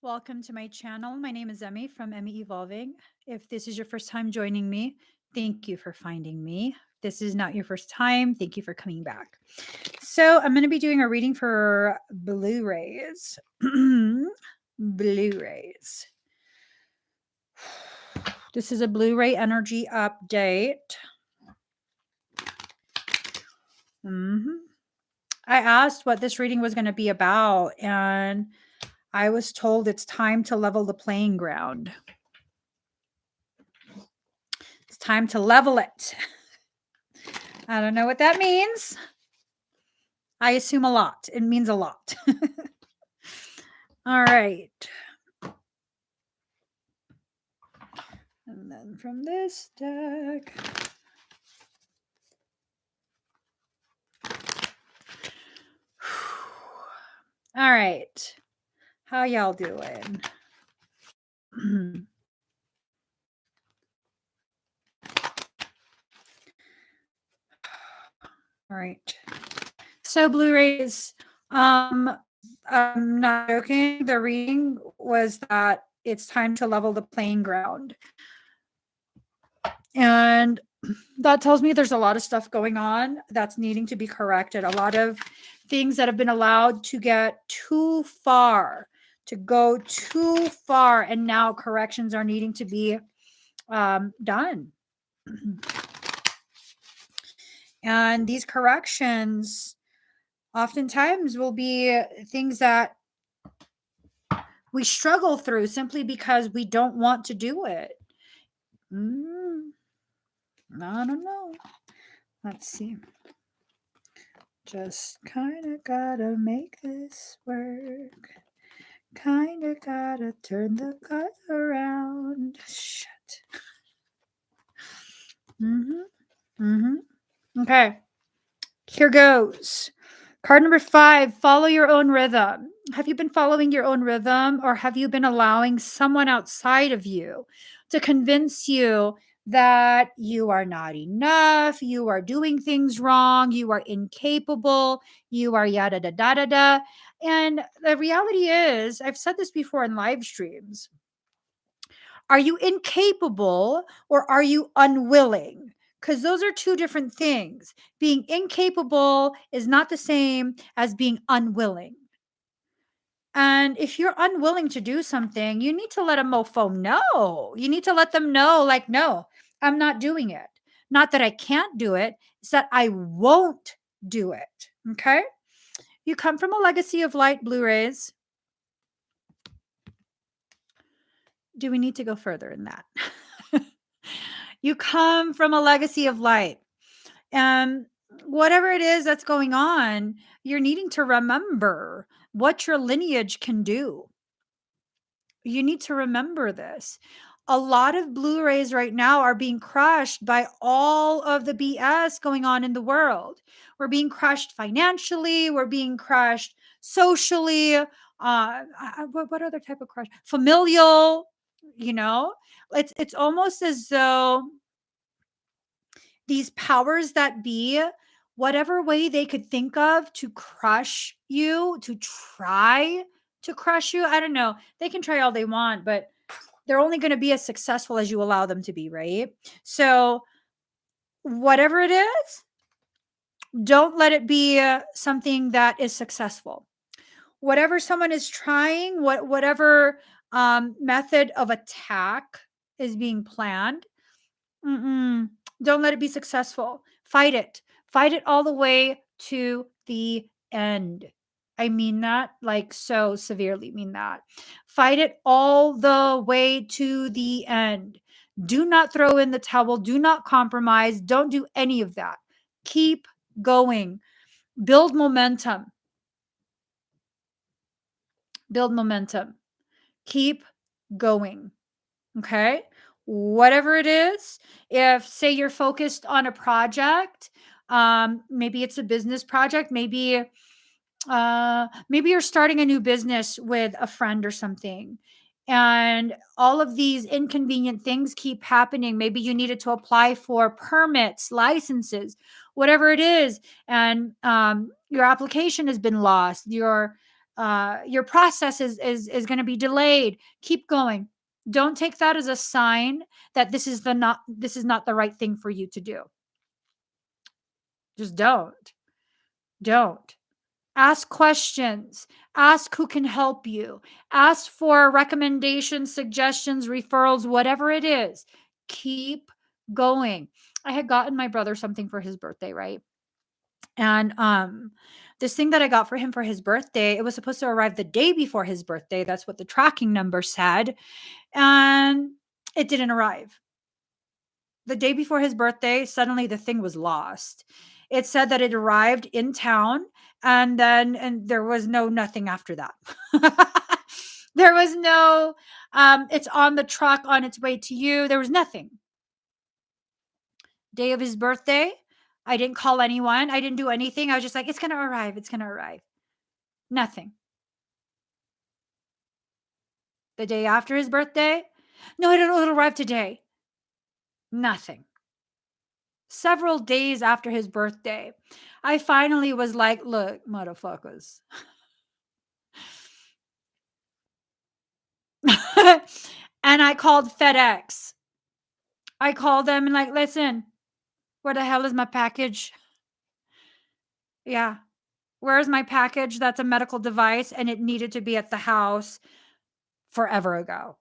Welcome to my channel. My name is Emmie from Emmie Evolving. If this is your first time joining me, thank you for finding me. If this is not your first time, thank you for coming back. So I'm going to be doing a reading for Blu-rays. Blu-rays. This is a Blu-ray energy update. I asked what this reading was going to be about, and I was told it's time to level the playing ground. It's time to level it. I don't know what that means. I assume a lot. It means a lot. All right. And then from this deck. All right. How y'all doing? All right. So Blu-rays, I'm not joking. The reading was that it's time to level the playing ground. And that tells me there's a lot of stuff going on that's needing to be corrected. A lot of things that have been allowed to get too far, to go too far. And now corrections are needing to be done. And these corrections oftentimes will be things that we struggle through simply because we don't want to do it. I don't know. Let's see. Just kinda gotta make this work. Kinda gotta turn the cards around. Shit. Okay. Here goes. Card number 5, follow your own rhythm. Have you been following your own rhythm, or have you been allowing someone outside of you to convince you that you are not enough, you are doing things wrong, you are incapable, you are yada da da da da? And the reality is, I've said this before in live streams. Are you incapable or are you unwilling? Because those are two different things. Being incapable is not the same as being unwilling. And if you're unwilling to do something, you need to let a mofo know. You need to let them know, like, no, I'm not doing it. Not that I can't do it, it's that I won't do it. Okay. You come from a legacy of light, Blu-rays. Do we need to go further in that? You come from a legacy of light. And whatever it is that's going on, you're needing to remember what your lineage can do. You need to remember this. A lot of Blu-rays right now are being crushed by all of the BS going on in the world. We're being crushed financially. We're being crushed socially. What other type of crush? Familial. It's almost as though these powers that be, whatever way they could think of to crush you, to try to crush you, I don't know. They can try all they want, but they're only going to be as successful as you allow them to be, right? So, whatever it is, don't let it be something that is successful. Whatever someone is trying, whatever method of attack is being planned, don't let it be successful. Fight it. Fight it all the way to the end. I mean that, like, so severely mean that. Fight it all the way to the end. Do not throw in the towel. Do not compromise. Don't do any of that. Keep going. Build momentum. Build momentum. Keep going. Okay? Whatever it is, if say you're focused on a project, maybe it's a business project, maybe you're starting a new business with a friend or something, and all of these inconvenient things keep happening. Maybe you needed to apply for permits, licenses, whatever it is, and your application has been lost. Your Your process is going to be delayed. Keep going. Don't take that as a sign that this is not the right thing for you to do. Just don't. Ask questions. Ask who can help you. Ask for recommendations, suggestions, referrals, whatever it is. Keep going. I had gotten my brother something for his birthday, right? And this thing that I got for him for his birthday, it was supposed to arrive the day before his birthday. That's what the tracking number said. And it didn't arrive. The day before his birthday, suddenly the thing was lost. It said that it arrived in town, and there was nothing after that. There was no it's on the truck on its way to you. There was nothing. Day of his birthday, I didn't call anyone. I didn't do anything. I was just like, it's going to arrive. It's going to arrive. Nothing. The day after his birthday, no, it'll arrive today. Nothing. Several days after his birthday, I finally was like, look, motherfuckers. And I called FedEx. I called them and like, listen, where the hell is my package? Yeah. Where's my package? That's a medical device and it needed to be at the house forever ago.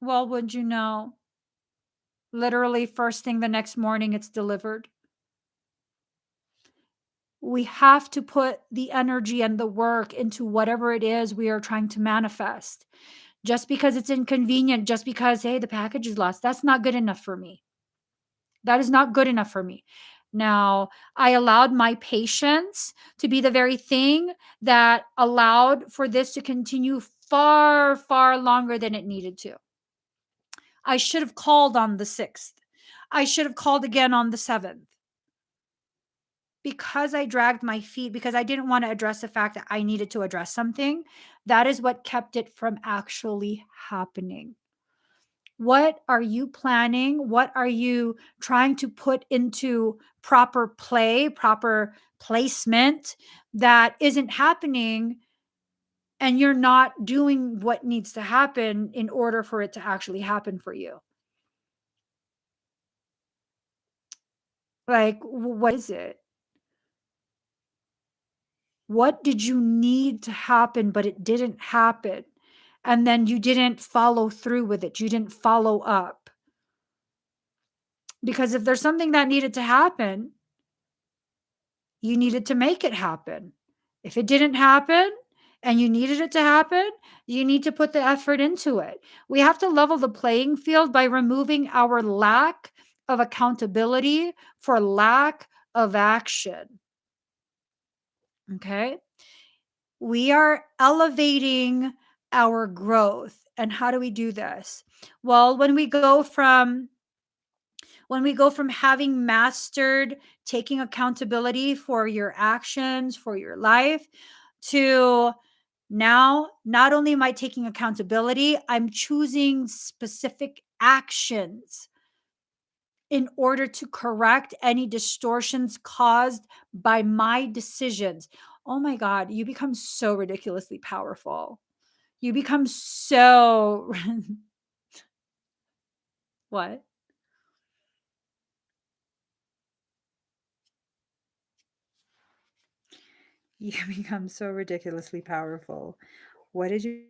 Well, would you know? Literally first thing the next morning, it's delivered. We have to put the energy and the work into whatever it is we are trying to manifest. Just because it's inconvenient, just because, hey, the package is lost, that's not good enough for me. That is not good enough for me. Now, I allowed my patience to be the very thing that allowed for this to continue far, far longer than it needed to. I should have called on the 6th. I should have called again on the 7th. Because I dragged my feet, because I didn't want to address the fact that I needed to address something, that is what kept it from actually happening. What are you planning? What are you trying to put into proper play, proper placement that isn't happening? And you're not doing what needs to happen in order for it to actually happen for you. Like, what is it? What did you need to happen, but it didn't happen? And then you didn't follow through with it. You didn't follow up. Because if there's something that needed to happen, you needed to make it happen. If it didn't happen and you needed it to happen, you need to put the effort into it. We have to level the playing field by removing our lack of accountability for lack of action. Okay? We are elevating our growth. And how do we do this? Well, when we go from having mastered taking accountability for your actions, for your life, to now, not only am I taking accountability, I'm choosing specific actions in order to correct any distortions caused by my decisions. Oh my God, you become so ridiculously powerful. You become so. What? You become so ridiculously powerful. What did you?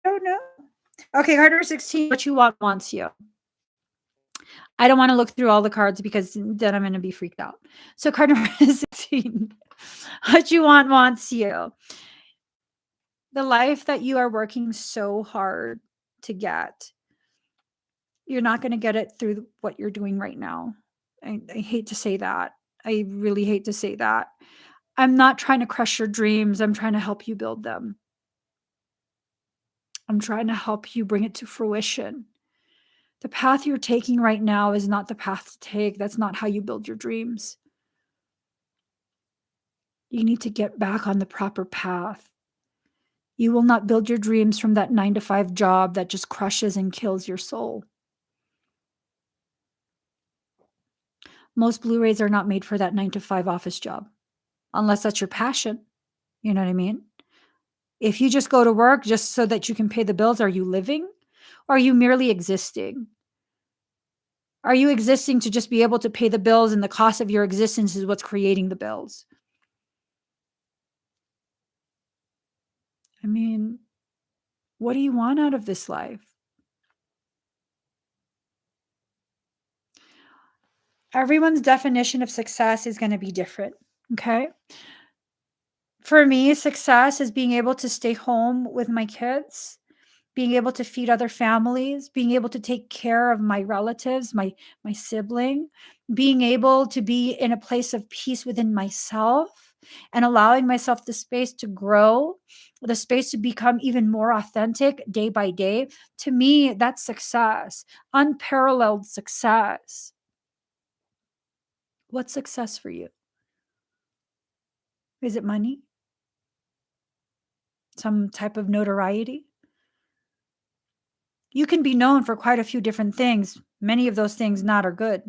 I don't know. Okay, card number 16. What you want wants you. I don't want to look through all the cards because then I'm going to be freaked out. So, card number 16. What you want wants you. The life that you are working so hard to get, you're not going to get it through what you're doing right now. I hate to say that. I really hate to say that. I'm not trying to crush your dreams. I'm trying to help you build them. I'm trying to help you bring it to fruition. The path you're taking right now is not the path to take. That's not how you build your dreams. You need to get back on the proper path. You will not build your dreams from that 9 to 5 job that just crushes and kills your soul. Most Blu-rays are not made for that 9 to 5 office job, unless that's your passion. You know what I mean? If you just go to work just so that you can pay the bills, are you living? Or are you merely existing? Are you existing to just be able to pay the bills and the cost of your existence is what's creating the bills? I mean, what do you want out of this life? Everyone's definition of success is going to be different. Okay. For me, success is being able to stay home with my kids, being able to feed other families, being able to take care of my relatives, my sibling, being able to be in a place of peace within myself and allowing myself the space to grow, the space to become even more authentic day by day. To me, that's success, unparalleled success. What's success for you? Is it money? Some type of notoriety? You can be known for quite a few different things. Many of those things not are good.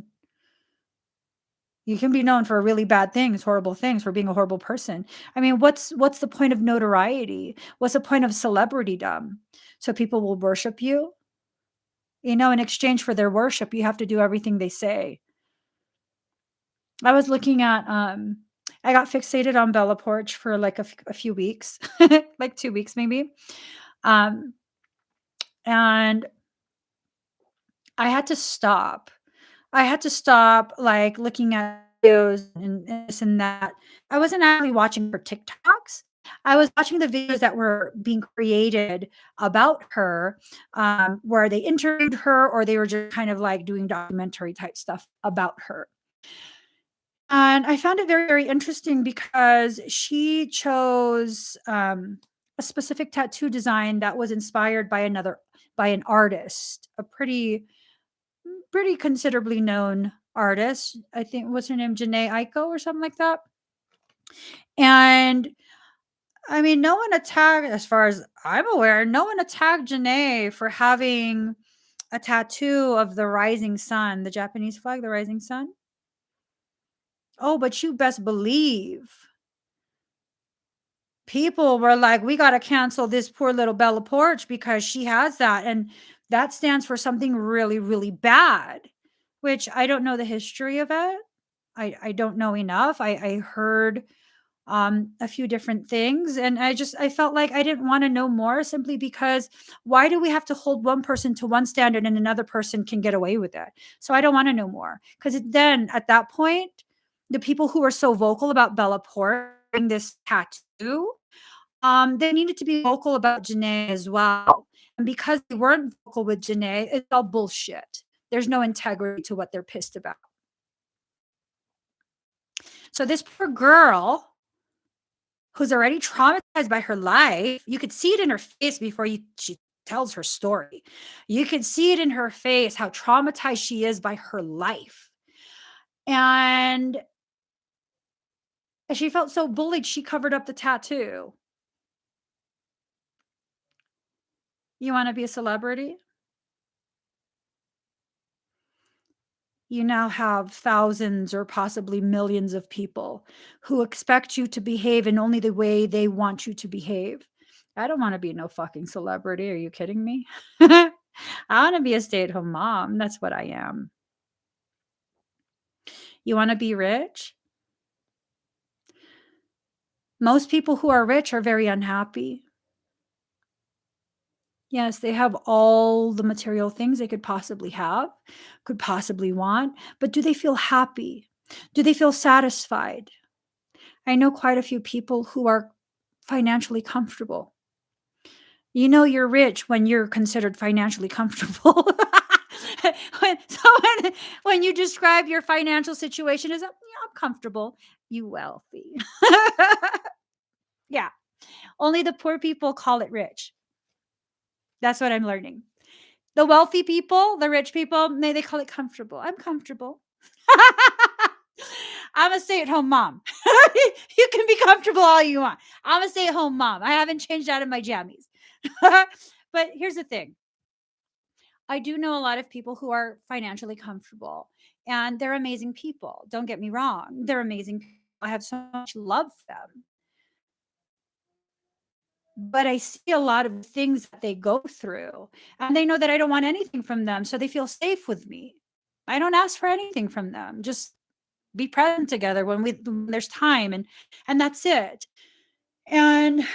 You can be known for really bad things, horrible things, for being a horrible person. I mean, what's the point of notoriety? What's the point of celebritydom? So people will worship you? You know, in exchange for their worship, you have to do everything they say. I was looking at I got fixated on Bella Porch for like a few weeks, like 2 weeks maybe. Um and I had to stop. I had to stop, like, looking at videos and this and that. I wasn't actually watching her TikToks. I was watching the videos that were being created about her, where they interviewed her or they were just kind of, like, doing documentary type stuff about her. And I found it very, very interesting because she chose, a specific tattoo design that was inspired by an artist, a pretty considerably known artist. I think what's her name? Janae Aiko or something like that. And I mean, no one attacked, as far as I'm aware, no one attacked Janae for having a tattoo of the rising sun, the Japanese flag, the rising sun. Oh, but you best believe people were like, we got to cancel this poor little Bella Porch because she has that. And that stands for something really, really bad, which I don't know the history of it. I don't know enough. I heard a few different things and I felt like I didn't want to know more simply because why do we have to hold one person to one standard and another person can get away with it? So I don't want to know more because then at that point, the people who were so vocal about Bella pouring this tattoo, they needed to be vocal about Janae as well. And because they weren't vocal with Janae, it's all bullshit. There's no integrity to what they're pissed about. So this poor girl who's already traumatized by her life. You could see it in her face before she tells her story. You could see it in her face how traumatized she is by her life. And she felt so bullied, she covered up the tattoo. You want to be a celebrity? You now have thousands or possibly millions of people who expect you to behave in only the way they want you to behave. I don't want to be no fucking celebrity. Are you kidding me? I want to be a stay at home mom. That's what I am. You want to be rich? Most people who are rich are very unhappy. Yes, they have all the material things they could possibly have, could possibly want, but do they feel happy? Do they feel satisfied? I know quite a few people who are financially comfortable. You know you're rich when you're considered financially comfortable. When you describe your financial situation as, "Yeah, I'm comfortable," you wealthy. Yeah, only the poor people call it rich. That's what I'm learning. The wealthy people, the rich people, they call it comfortable. I'm comfortable. I'm a stay-at-home mom. You can be comfortable all you want. I'm a stay-at-home mom. I haven't changed out of my jammies. But here's the thing. I do know a lot of people who are financially comfortable and they're amazing people. Don't get me wrong. They're amazing people. I have so much love for them. but I see a lot of things that they go through, and they know that I don't want anything from them, so they feel safe with me. I don't ask for anything from them. Just be present together when there's time, and that's it. And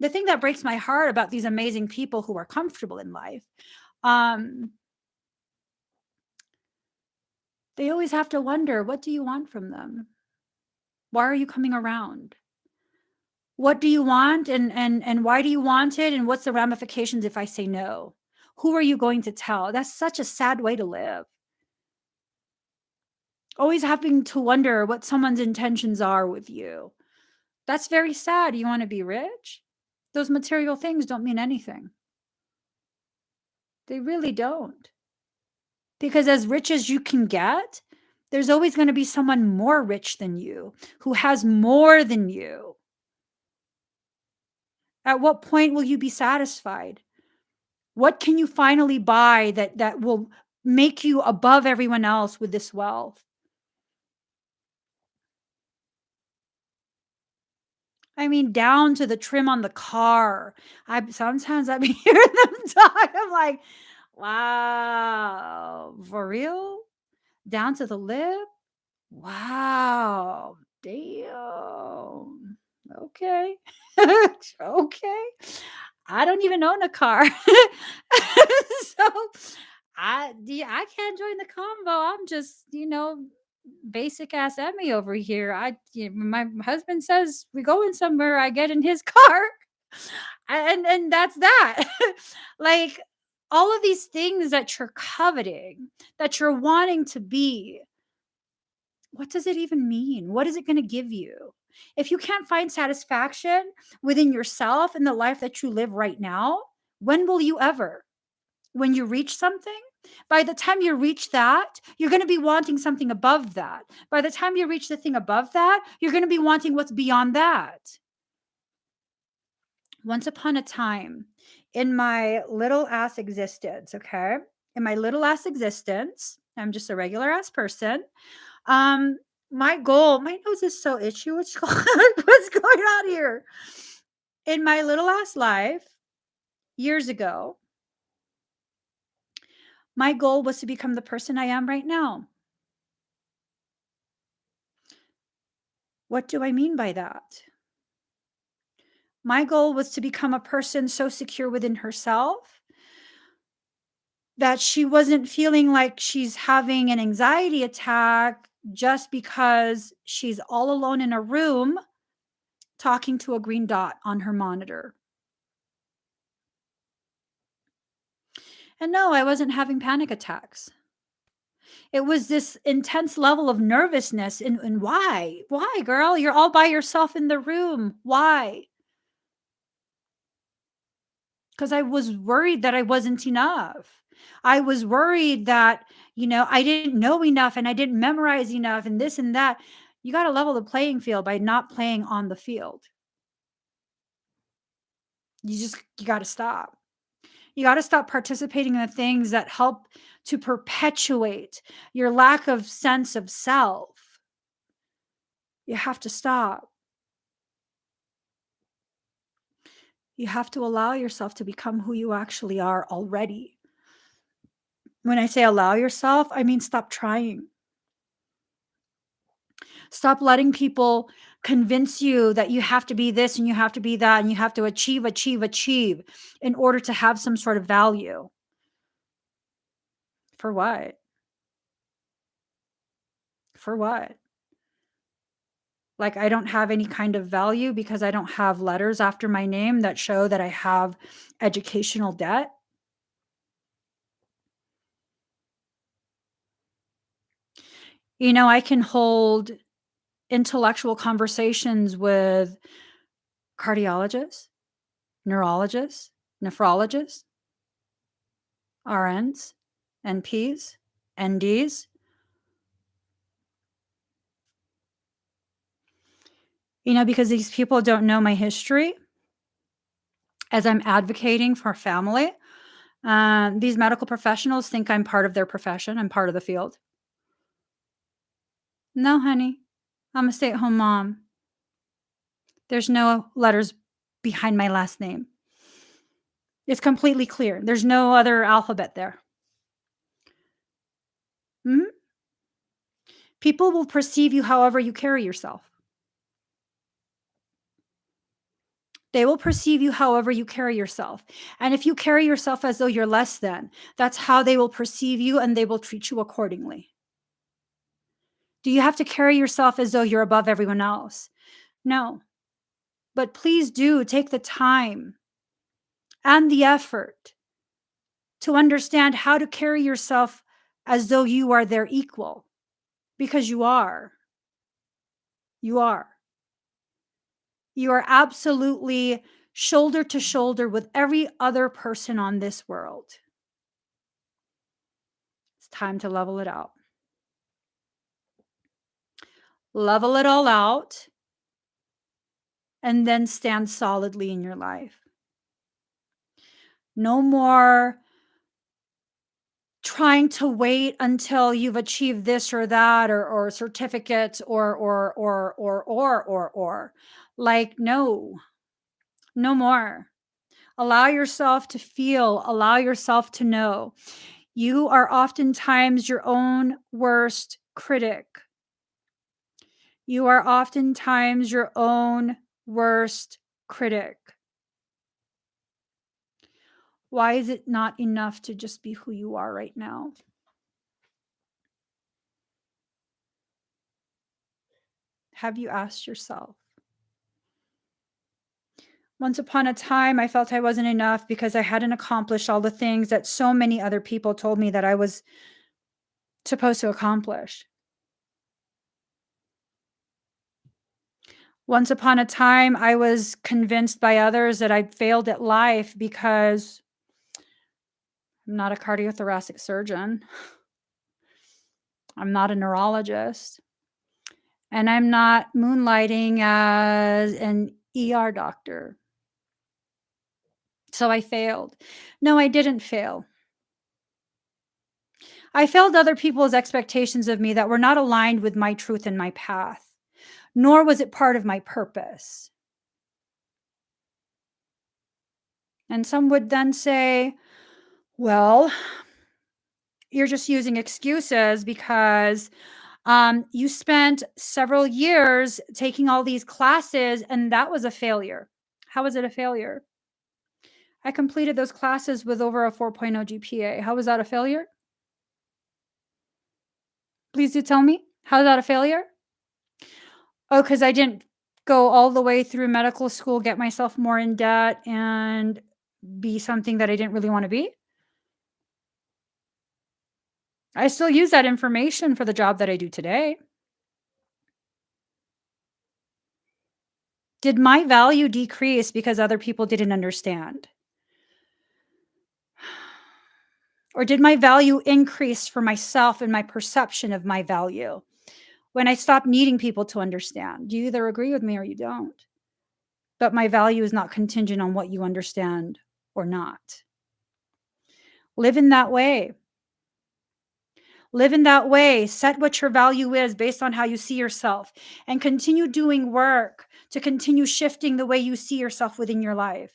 the thing that breaks my heart about these amazing people who are comfortable in life, um, they always have to wonder, what do you want from them? Why are you coming around? What do you want, and why do you want it, and what's the ramifications if I say no? Who are you going to tell? That's such a sad way to live. Always having to wonder what someone's intentions are with you. That's very sad. You want to be rich? Those material things don't mean anything. They really don't. Because as rich as you can get, there's always going to be someone more rich than you who has more than you. At what point will you be satisfied? What can you finally buy that will make you above everyone else with this wealth? I mean, down to the trim on the car. I sometimes I be hearing them talk. I'm like, wow, for real? Down to the lip? Wow, damn. Okay. Okay. I don't even own a car. So I can't join the combo. I'm just, basic ass Emmy over here. My husband says we going somewhere, I get in his car. And that's that. Like, all of these things that you're coveting, that you're wanting to be, what does it even mean? What is it going to give you? If you can't find satisfaction within yourself in the life that you live right now, when will you ever? When you reach something? By the time you reach that, you're going to be wanting something above that. By the time you reach the thing above that, you're going to be wanting what's beyond that. Once upon a time, in my little ass existence, okay? In my little ass existence, I'm just a regular ass person. Um, my goal, my nose is so itchy. What's going on here? In my little ass life, years ago, my goal was to become the person I am right now. What do I mean by that? My goal was to become a person so secure within herself that she wasn't feeling like she's having an anxiety attack just because she's all alone in a room talking to a green dot on her monitor. And no, I wasn't having panic attacks. It was this intense level of nervousness. And why? Why, girl? You're all by yourself in the room. Why? Because I was worried that I wasn't enough. I was worried that, I didn't know enough and I didn't memorize enough and this and that. You got to level the playing field by not playing on the field. You got to stop. You got to stop participating in the things that help to perpetuate your lack of sense of self. You have to stop. You have to allow yourself to become who you actually are already. When I say allow yourself, I mean stop trying. Stop letting people convince you that you have to be this and you have to be that and you have to achieve in order to have some sort of value. For what? For what? Like, I don't have any kind of value because I don't have letters after my name that show that I have educational debt. I can hold intellectual conversations with cardiologists, neurologists, nephrologists, RNs, NPs, NDs. Because these people don't know my history as I'm advocating for family. These medical professionals think I'm part of their profession. I'm part of the field. No, honey, I'm a stay-at-home mom. There's no letters behind my last name. It's completely clear. There's no other alphabet there. Mhm. People will perceive you however you carry yourself. They will perceive you however you carry yourself. And if you carry yourself as though you're less than, that's how they will perceive you and they will treat you accordingly. Do you have to carry yourself as though you're above everyone else? No. But please do take the time and the effort to understand how to carry yourself as though you are their equal, because you are. You are. You are absolutely shoulder to shoulder with every other person on this world. It's time to level it out. Level it all out and then stand solidly in your life. No more trying to wait until you've achieved this or that or certificates or. Like, no more. Allow yourself to feel, allow yourself to know. You are oftentimes your own worst critic. You are oftentimes your own worst critic. Why is it not enough to just be who you are right now? Have you asked yourself? Once upon a time, I felt I wasn't enough because I hadn't accomplished all the things that so many other people told me that I was supposed to accomplish. Once upon a time, I was convinced by others that I'd failed at life because I'm not a cardiothoracic surgeon. I'm not a neurologist. And I'm not moonlighting as an ER doctor. So I failed. No, I didn't fail. I failed other people's expectations of me that were not aligned with my truth and my path, nor was it part of my purpose. And some would then say, well, you're just using excuses because you spent several years taking all these classes and that was a failure. How was it a failure? I completed those classes with over a 4.0 GPA. How was that a failure? Please do tell me. How is that a failure? Oh, because I didn't go all the way through medical school, get myself more in debt, and be something that I didn't really want to be. I still use that information for the job that I do today. Did my value decrease because other people didn't understand? Or did my value increase for myself and my perception of my value when I stopped needing people to understand? You either agree with me or you don't. But my value is not contingent on what you understand or not. Live in that way. Live in that way. Set what your value is based on how you see yourself and continue doing work to continue shifting the way you see yourself within your life.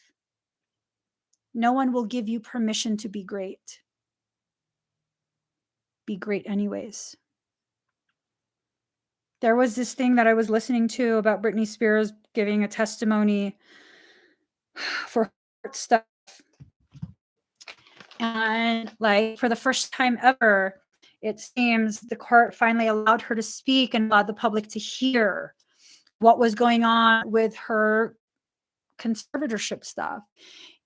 No one will give you permission to be great. Be great anyways. There was this thing that I was listening to about Britney Spears giving a testimony for heart stuff. And like for the first time ever, it seems the court finally allowed her to speak and allowed the public to hear what was going on with her conservatorship stuff.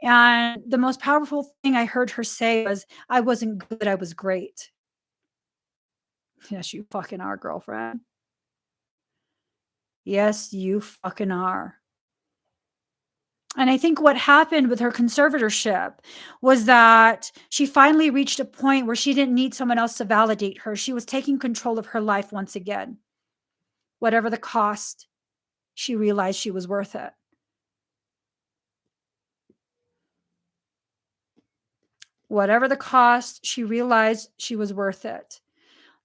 And the most powerful thing I heard her say was, I wasn't good, I was great. Yes, you fucking are, girlfriend. Yes, you fucking are. And I think what happened with her conservatorship was that she finally reached a point where she didn't need someone else to validate her. She was taking control of her life once again. Whatever the cost, she realized she was worth it. Whatever the cost, she realized she was worth it.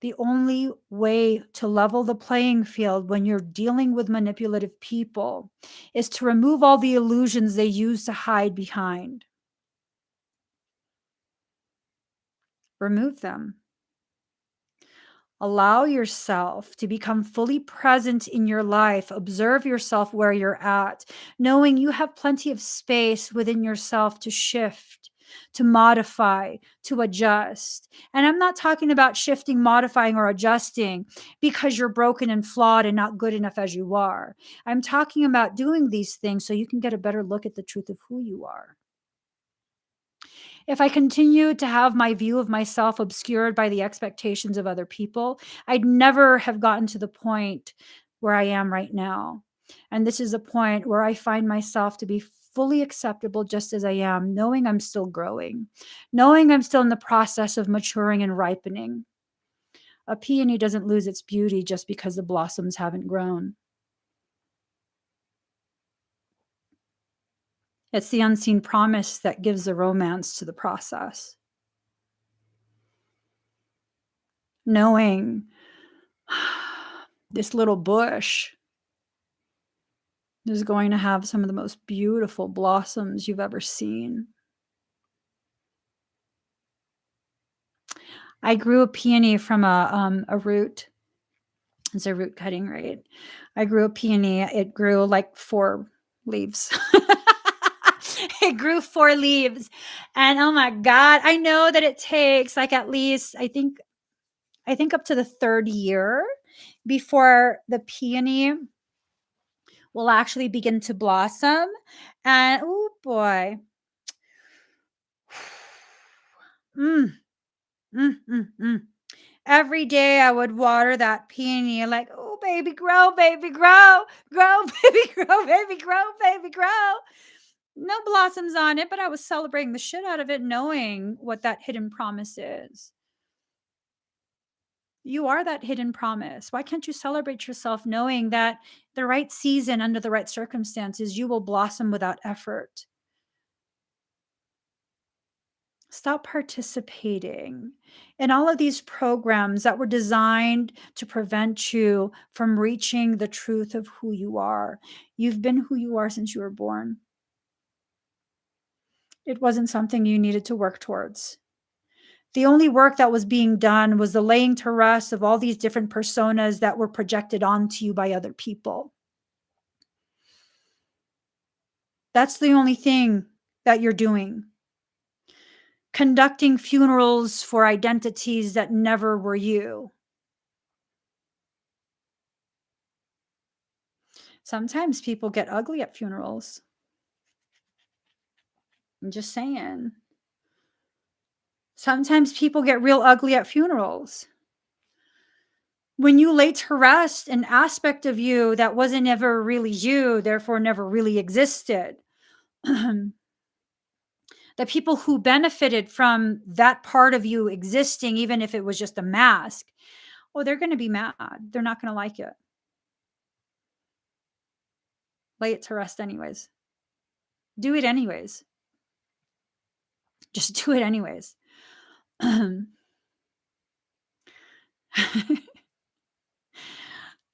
The only way to level the playing field when you're dealing with manipulative people is to remove all the illusions they use to hide behind. Remove them. Allow yourself to become fully present in your life. Observe yourself where you're at, knowing you have plenty of space within yourself to shift, to modify, to adjust. And I'm not talking about shifting, modifying, or adjusting because you're broken and flawed and not good enough as you are. I'm talking about doing these things so you can get a better look at the truth of who you are. If I continued to have my view of myself obscured by the expectations of other people, I'd never have gotten to the point where I am right now. And this is a point where I find myself to be fully acceptable just as I am, knowing I'm still growing, knowing I'm still in the process of maturing and ripening. A peony doesn't lose its beauty just because the blossoms haven't grown. It's the unseen promise that gives the romance to the process. Knowing this little bush is going to have some of the most beautiful blossoms you've ever seen. I grew a peony from a root. It's a root cutting, right? I grew a peony. It grew like 4 leaves. It grew 4 leaves. And oh my God, I know that it takes like at least, I think up to the 3rd year before the peony will actually begin to blossom. And oh boy. Mm, mm. Every day I would water that peony like, oh, baby, grow, grow, baby, grow, baby, grow, baby, grow. No blossoms on it, but I was celebrating the shit out of it, knowing what that hidden promise is. You are that hidden promise. Why can't you celebrate yourself knowing that the right season, under the right circumstances, you will blossom without effort? Stop participating in all of these programs that were designed to prevent you from reaching the truth of who you are. You've been who you are since you were born. It wasn't something you needed to work towards. The only work that was being done was the laying to rest of all these different personas that were projected onto you by other people. That's the only thing that you're doing. Conducting funerals for identities that never were you. Sometimes people get ugly at funerals. I'm just saying. Sometimes people get real ugly at funerals. When you lay to rest an aspect of you that wasn't ever really you, therefore never really existed, the people who benefited from that part of you existing, even if it was just a mask, oh, they're going to be mad. They're not going to like it. Lay it to rest anyways. Do it anyways. Just do it anyways.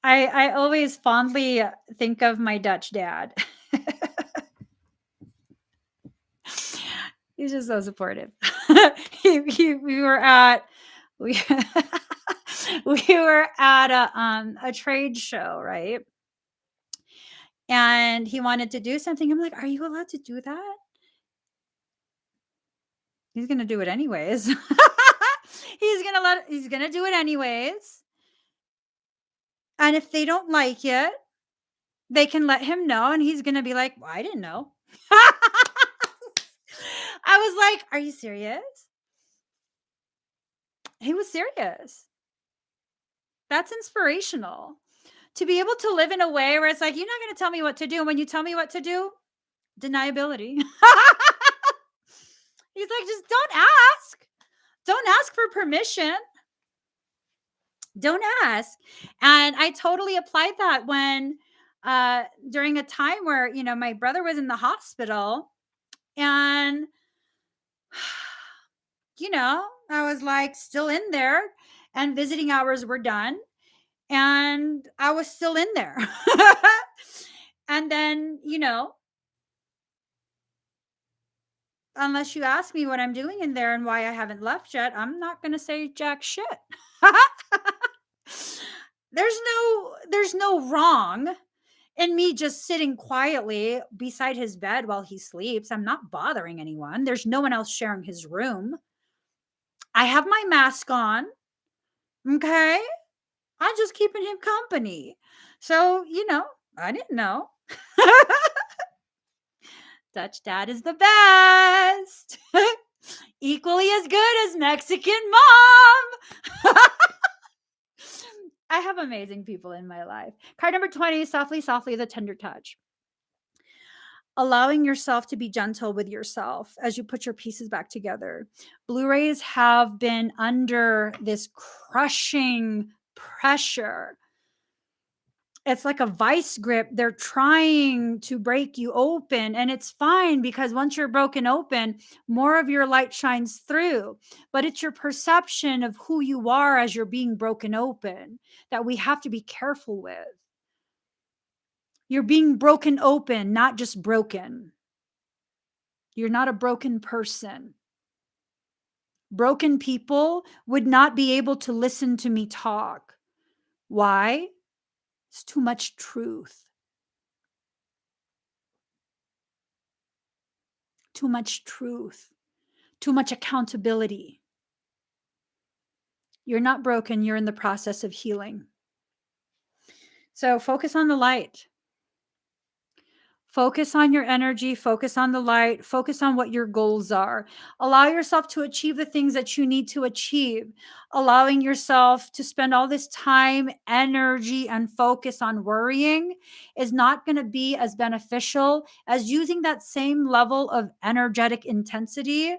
I always fondly think of my Dutch dad. He's just so supportive. We were at we we were at a trade show, right? And he wanted to do something. I'm like, "Are you allowed to do that?" He's gonna do it anyways. He's gonna do it anyways. And if they don't like it, they can let him know, and he's gonna be like, well, I didn't know. I was like, are you serious? He was serious. That's inspirational. To be able to live in a way where it's like, you're not going to tell me what to do. And when you tell me what to do, deniability. He's like, just don't ask. Don't ask for permission. Don't ask. And I totally applied that when during a time where, my brother was in the hospital and I was like still in there and visiting hours were done, and I was still in there. And then, unless you ask me what I'm doing in there and why I haven't left yet, I'm not going to say jack shit. there's no wrong in me just sitting quietly beside his bed while he sleeps. I'm not bothering anyone. There's no one else sharing his room. I have my mask on. Okay? I'm just keeping him company. So, I didn't know. Dutch dad is the best. Equally as good as Mexican mom. I have amazing people in my life. Card number 20, softly, softly, the tender touch. Allowing yourself to be gentle with yourself as you put your pieces back together. Blu-rays have been under this crushing pressure. It's like a vice grip. They're trying to break you open, and it's fine because once you're broken open, more of your light shines through. But it's your perception of who you are as you're being broken open that we have to be careful with. You're being broken open, not just broken. You're not a broken person. Broken people would not be able to listen to me talk. Why? It's too much truth. Too much truth. Too much accountability. You're not broken. You're in the process of healing. So focus on the light. Focus on your energy, focus on the light, focus on what your goals are. Allow yourself to achieve the things that you need to achieve. Allowing yourself to spend all this time, energy, and focus on worrying is not going to be as beneficial as using that same level of energetic intensity,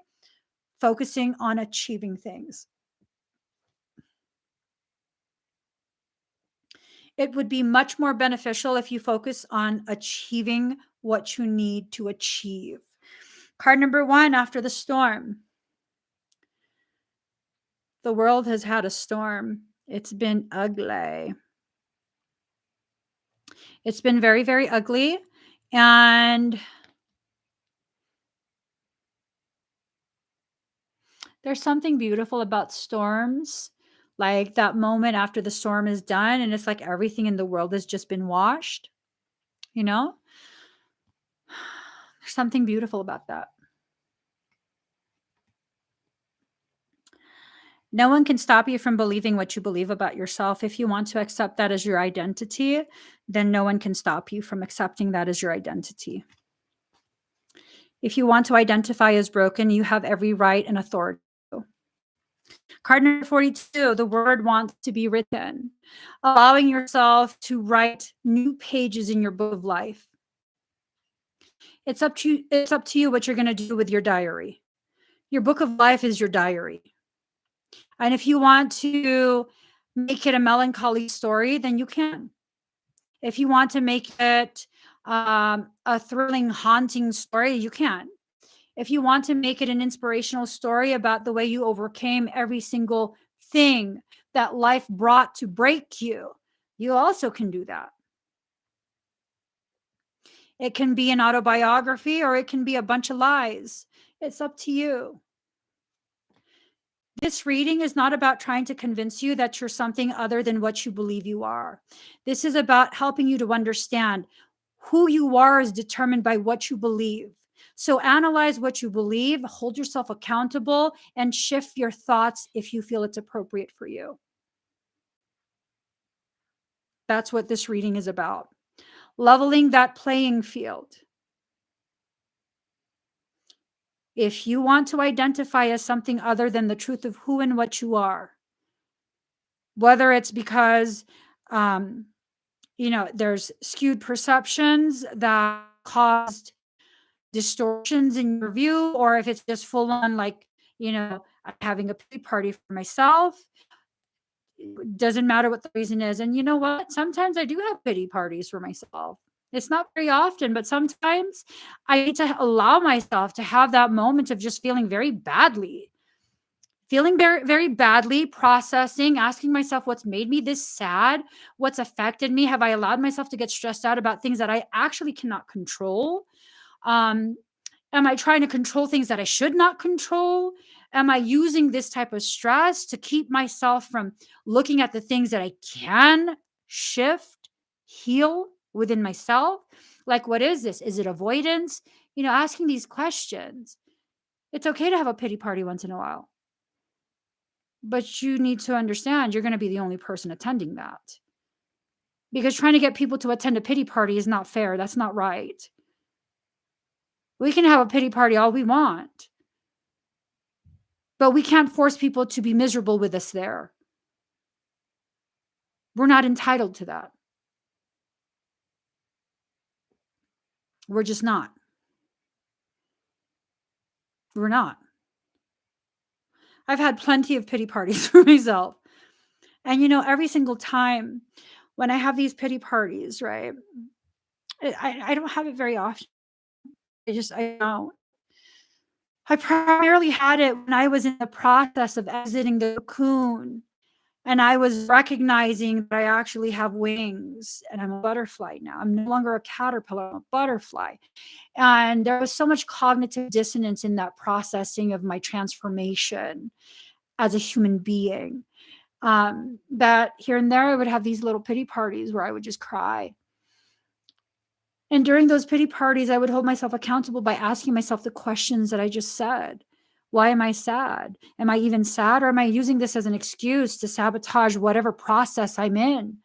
focusing on achieving things. It would be much more beneficial if you focus on achieving what you need to achieve. Card number 1, after the storm. The world has had a storm. It's been ugly. It's been very, very ugly. And there's something beautiful about storms, like that moment after the storm is done, and it's like everything in the world has just been washed. There's something beautiful about that. No one can stop you from believing what you believe about yourself. If you want to accept that as your identity, then no one can stop you from accepting that as your identity. If you want to identify as broken, you have every right and authority. Card number 42, the word wants to be written. Allowing yourself to write new pages in your book of life. It's up to you what you're going to do with your diary. Your book of life is your diary. And if you want to make it a melancholy story, then you can. If you want to make it a thrilling, haunting story, you can. If you want to make it an inspirational story about the way you overcame every single thing that life brought to break you, you also can do that. It can be an autobiography or it can be a bunch of lies. It's up to you. This reading is not about trying to convince you that you're something other than what you believe you are. This is about helping you to understand who you are is determined by what you believe. So analyze what you believe, hold yourself accountable, and shift your thoughts if you feel it's appropriate for you. That's what this reading is about. Leveling that playing field. If you want to identify as something other than the truth of who and what you are, whether it's because, there's skewed perceptions that caused distortions in your view, or if it's just full on like, having a pity party for myself, doesn't matter what the reason is. And you know what? Sometimes I do have pity parties for myself. It's not very often, but sometimes I need to allow myself to have that moment of just feeling very badly. feeling very, very badly, processing, asking myself what's made me this sad, what's affected me. Have I allowed myself to get stressed out about things that I actually cannot control? Um, am I trying to control things that I should not control? Am I using this type of stress to keep myself from looking at the things that I can shift, heal within myself? Like, what is this? Is it avoidance? Asking these questions. It's okay to have a pity party once in a while, but you need to understand you're going to be the only person attending that, because trying to get people to attend a pity party is not fair. That's not right. We can have a pity party all we want, but we can't force people to be miserable with us there. We're not entitled to that. We're just not. We're not. I've had plenty of pity parties for myself. And every single time when I have these pity parties, right? I don't have it very often. I don't. I primarily had it when I was in the process of exiting the cocoon, and I was recognizing that I actually have wings and I'm a butterfly now. I'm no longer a caterpillar, I'm a butterfly. And there was so much cognitive dissonance in that processing of my transformation as a human being, that here and there I would have these little pity parties where I would just cry. And during those pity parties, I would hold myself accountable by asking myself the questions that I just said. Why am I sad? Am I even sad, or am I using this as an excuse to sabotage whatever process I'm in?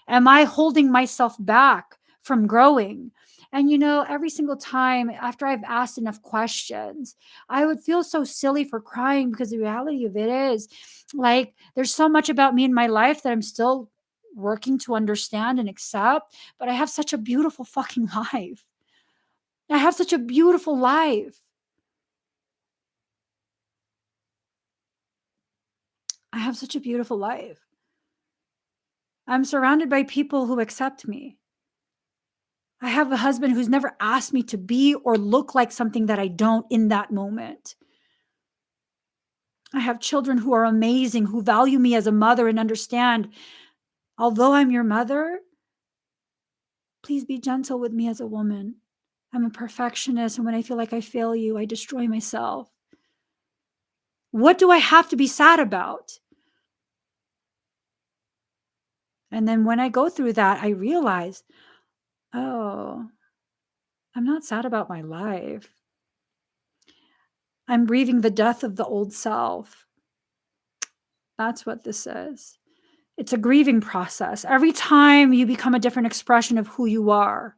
Am I holding myself back from growing? And every single time after I've asked enough questions, I would feel so silly for crying, because the reality of it is, like, there's so much about me in my life that I'm still working to understand and accept, but I have such a beautiful fucking life. I have such a beautiful life. I have such a beautiful life. I'm surrounded by people who accept me. I have a husband who's never asked me to be or look like something that I don't in that moment. I have children who are amazing, who value me as a mother and understand, although I'm your mother, please be gentle with me as a woman. I'm a perfectionist, and when I feel like I fail you, I destroy myself. What do I have to be sad about? And then when I go through that, I realize, oh, I'm not sad about my life. I'm grieving the death of the old self. That's what this is. It's a grieving process. Every time you become a different expression of who you are,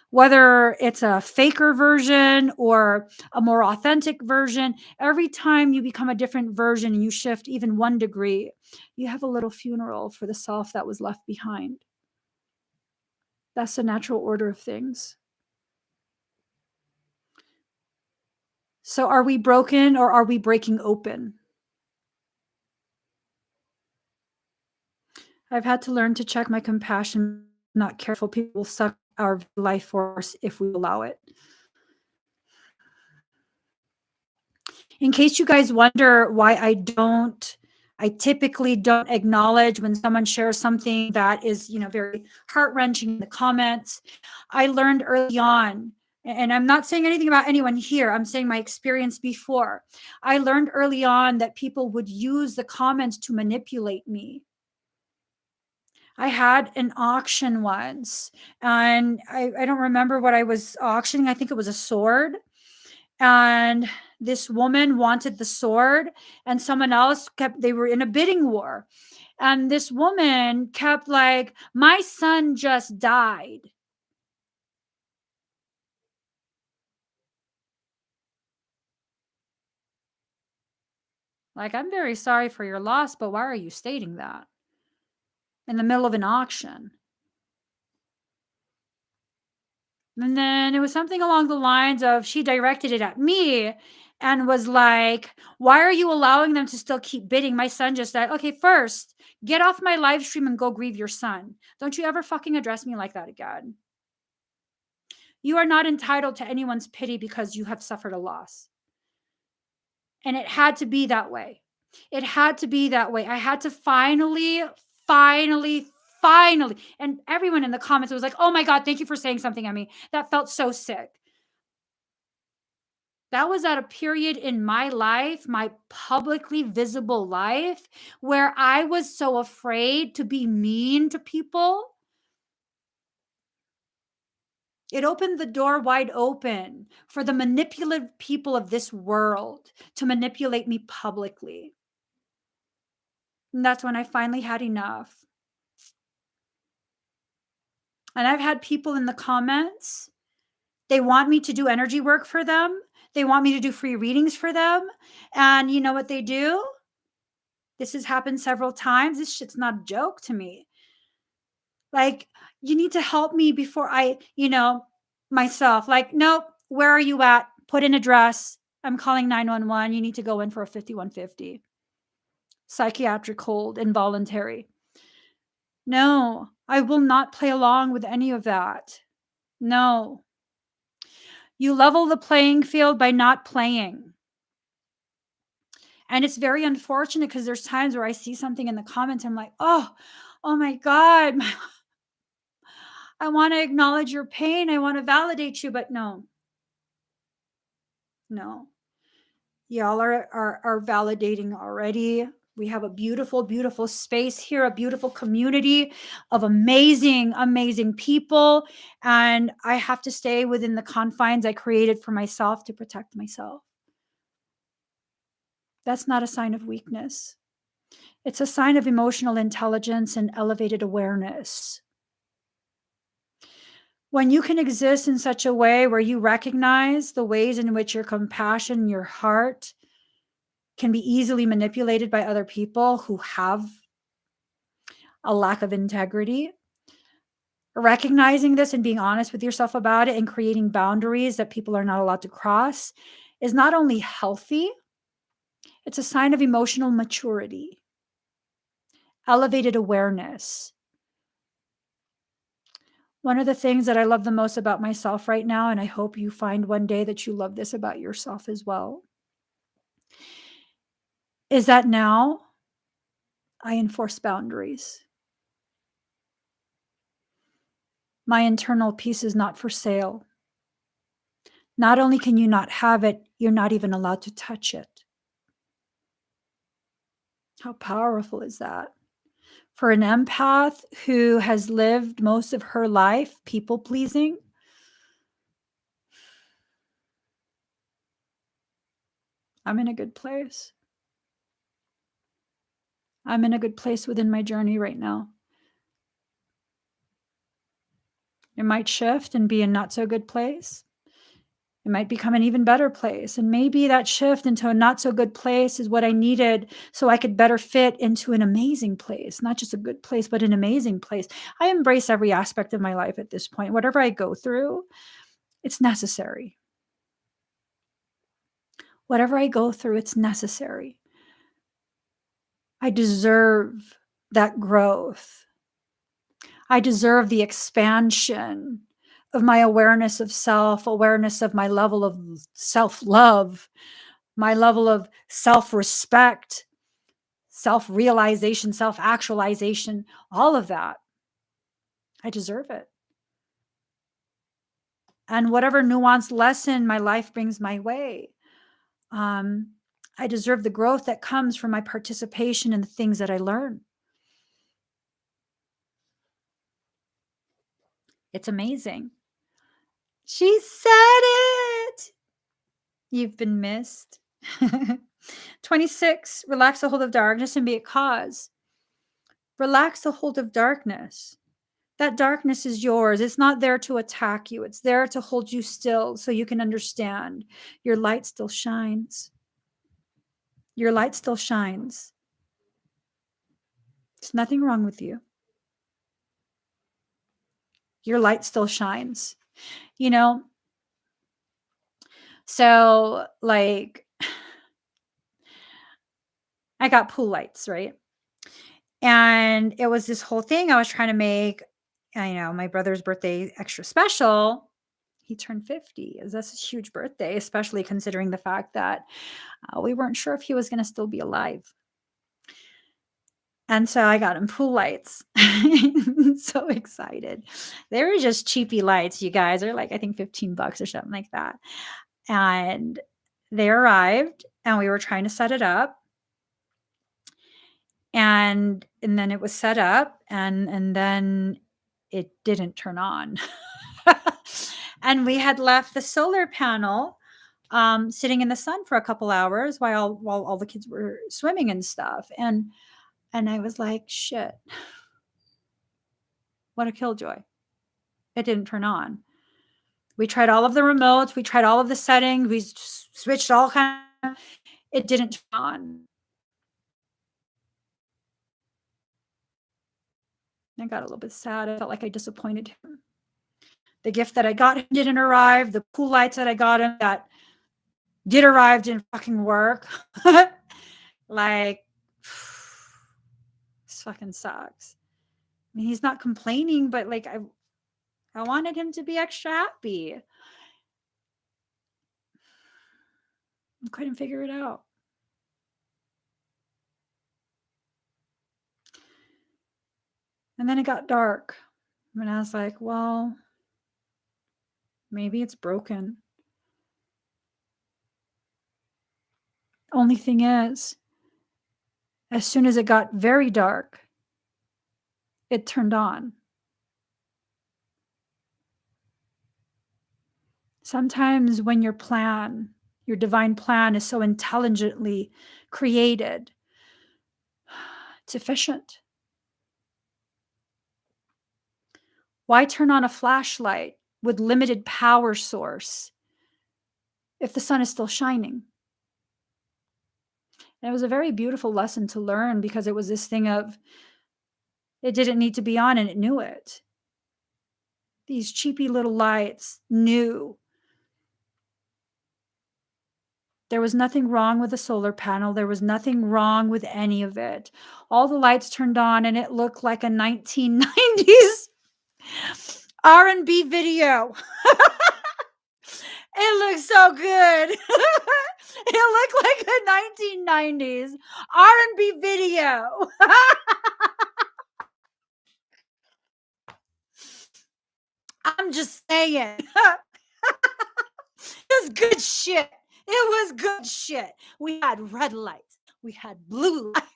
whether it's a faker version or a more authentic version, every time you become a different version and you shift even 1 degree, you have a little funeral for the self that was left behind. That's the natural order of things. So are we broken, or are we breaking open? I've had to learn to check my compassion. Not careful, people will suck our life force if we allow it. In case you guys wonder why I typically don't acknowledge when someone shares something that is, very heart-wrenching in the comments. I learned early on, and I'm not saying anything about anyone here, I'm saying my experience before. I learned early on that people would use the comments to manipulate me. I had an auction once, and I don't remember what I was auctioning. I think it was a sword. And this woman wanted the sword, and someone else they were in a bidding war. And this woman kept like, my son just died. Like, I'm very sorry for your loss, but why are you stating that in the middle of an auction? And then it was something along the lines of, she directed it at me and was like, why are you allowing them to still keep bidding? My son just died. Okay, first, get off my live stream and go grieve your son. Don't you ever fucking address me like that again. You are not entitled to anyone's pity because you have suffered a loss. And it had to be that way. It had to be that way. I had to finally, and everyone in the comments was like, "Oh my God, thank you for saying something, Emmy. That felt so sick." That was at a period in my life, my publicly visible life, where I was so afraid to be mean to people. It opened the door wide open for the manipulative people of this world to manipulate me publicly. And that's when I finally had enough. And I've had people in the comments, they want me to do energy work for them. They want me to do free readings for them. And you know what they do? This has happened several times. This shit's not a joke to me. Like, you need to help me before myself. Like, nope, where are you at? Put in address. I'm calling 911. You need to go in for a 5150. Psychiatric hold, involuntary. No, I will not play along with any of that. No. You level the playing field by not playing. And it's very unfortunate because there's times where I see something in the comments, I'm like, oh my God, I want to acknowledge your pain. I want to validate you, but no, no. Y'all are validating already. We have a beautiful, beautiful space here, a beautiful community of amazing, amazing people. And I have to stay within the confines I created for myself to protect myself. That's not a sign of weakness. It's a sign of emotional intelligence and elevated awareness. When you can exist in such a way where you recognize the ways in which your compassion, your heart can be easily manipulated by other people who have a lack of integrity, recognizing this and being honest with yourself about it and creating boundaries that people are not allowed to cross is not only healthy, it's a sign of emotional maturity, elevated awareness. One of the things that I love the most about myself right now, and I hope you find one day that you love this about yourself as well, is that now I enforce boundaries. My internal peace is not for sale. Not only can you not have it, you're not even allowed to touch it. How powerful is that? For an empath who has lived most of her life people pleasing, I'm in a good place. I'm in a good place within my journey right now. It might shift and be a not so good place. It might become an even better place. And maybe that shift into a not so good place is what I needed so I could better fit into an amazing place, not just a good place, but an amazing place. I embrace every aspect of my life at this point. Whatever I go through, it's necessary. Whatever I go through, it's necessary. I deserve that growth. I deserve the expansion of my awareness of self, awareness of my level of self-love, my level of self-respect, self-realization, self-actualization, all of that. I deserve it. And whatever nuanced lesson my life brings my way, I deserve the growth that comes from my participation in the things that I learn. It's amazing. She said it. You've been missed. 26, relax the hold of darkness and be a cause. Relax the hold of darkness. That darkness is yours. It's not there to attack you. It's there to hold you still so you can understand. Your light still shines. Your light still shines. There's nothing wrong with you. Your light still shines. You know, so like I got pool lights, right? And it was this whole thing I was trying to make, my brother's birthday extra special. He turned 50. That's a huge birthday, especially considering the fact that we weren't sure if he was going to still be alive. And so I got him pool lights. So excited. They were just cheapy lights, you guys. They're like, I think $15 or something like that. And they arrived and we were trying to set it up. And then it was set up and then it didn't turn on. And we had left the solar panel sitting in the sun for a couple hours while all the kids were swimming and stuff. And I was like, shit, what a killjoy. It didn't turn on. We tried all of the remotes. We tried all of the settings. We switched all kinds. It didn't turn on. I got a little bit sad. I felt like I disappointed him. The gift that I got him didn't arrive. The pool lights that I got him that did arrive didn't fucking work. Like, this fucking sucks. I mean, he's not complaining, but like, I wanted him to be extra happy. I couldn't figure it out. And then it got dark. And I was like, well, maybe it's broken. Only thing is, as soon as it got very dark, it turned on. Sometimes when your divine plan is so intelligently created, it's efficient. Why turn on a flashlight with limited power source if the sun is still shining? And it was a very beautiful lesson to learn because it was this thing of it didn't need to be on and it knew it. These cheapy little lights knew. There was nothing wrong with the solar panel. There was nothing wrong with any of it. All the lights turned on and it looked like a 1990s R&B video. It looked so good. It looked like a 1990s R&B video. I'm just saying. It was good shit. It was good shit. We had red lights. We had blue lights.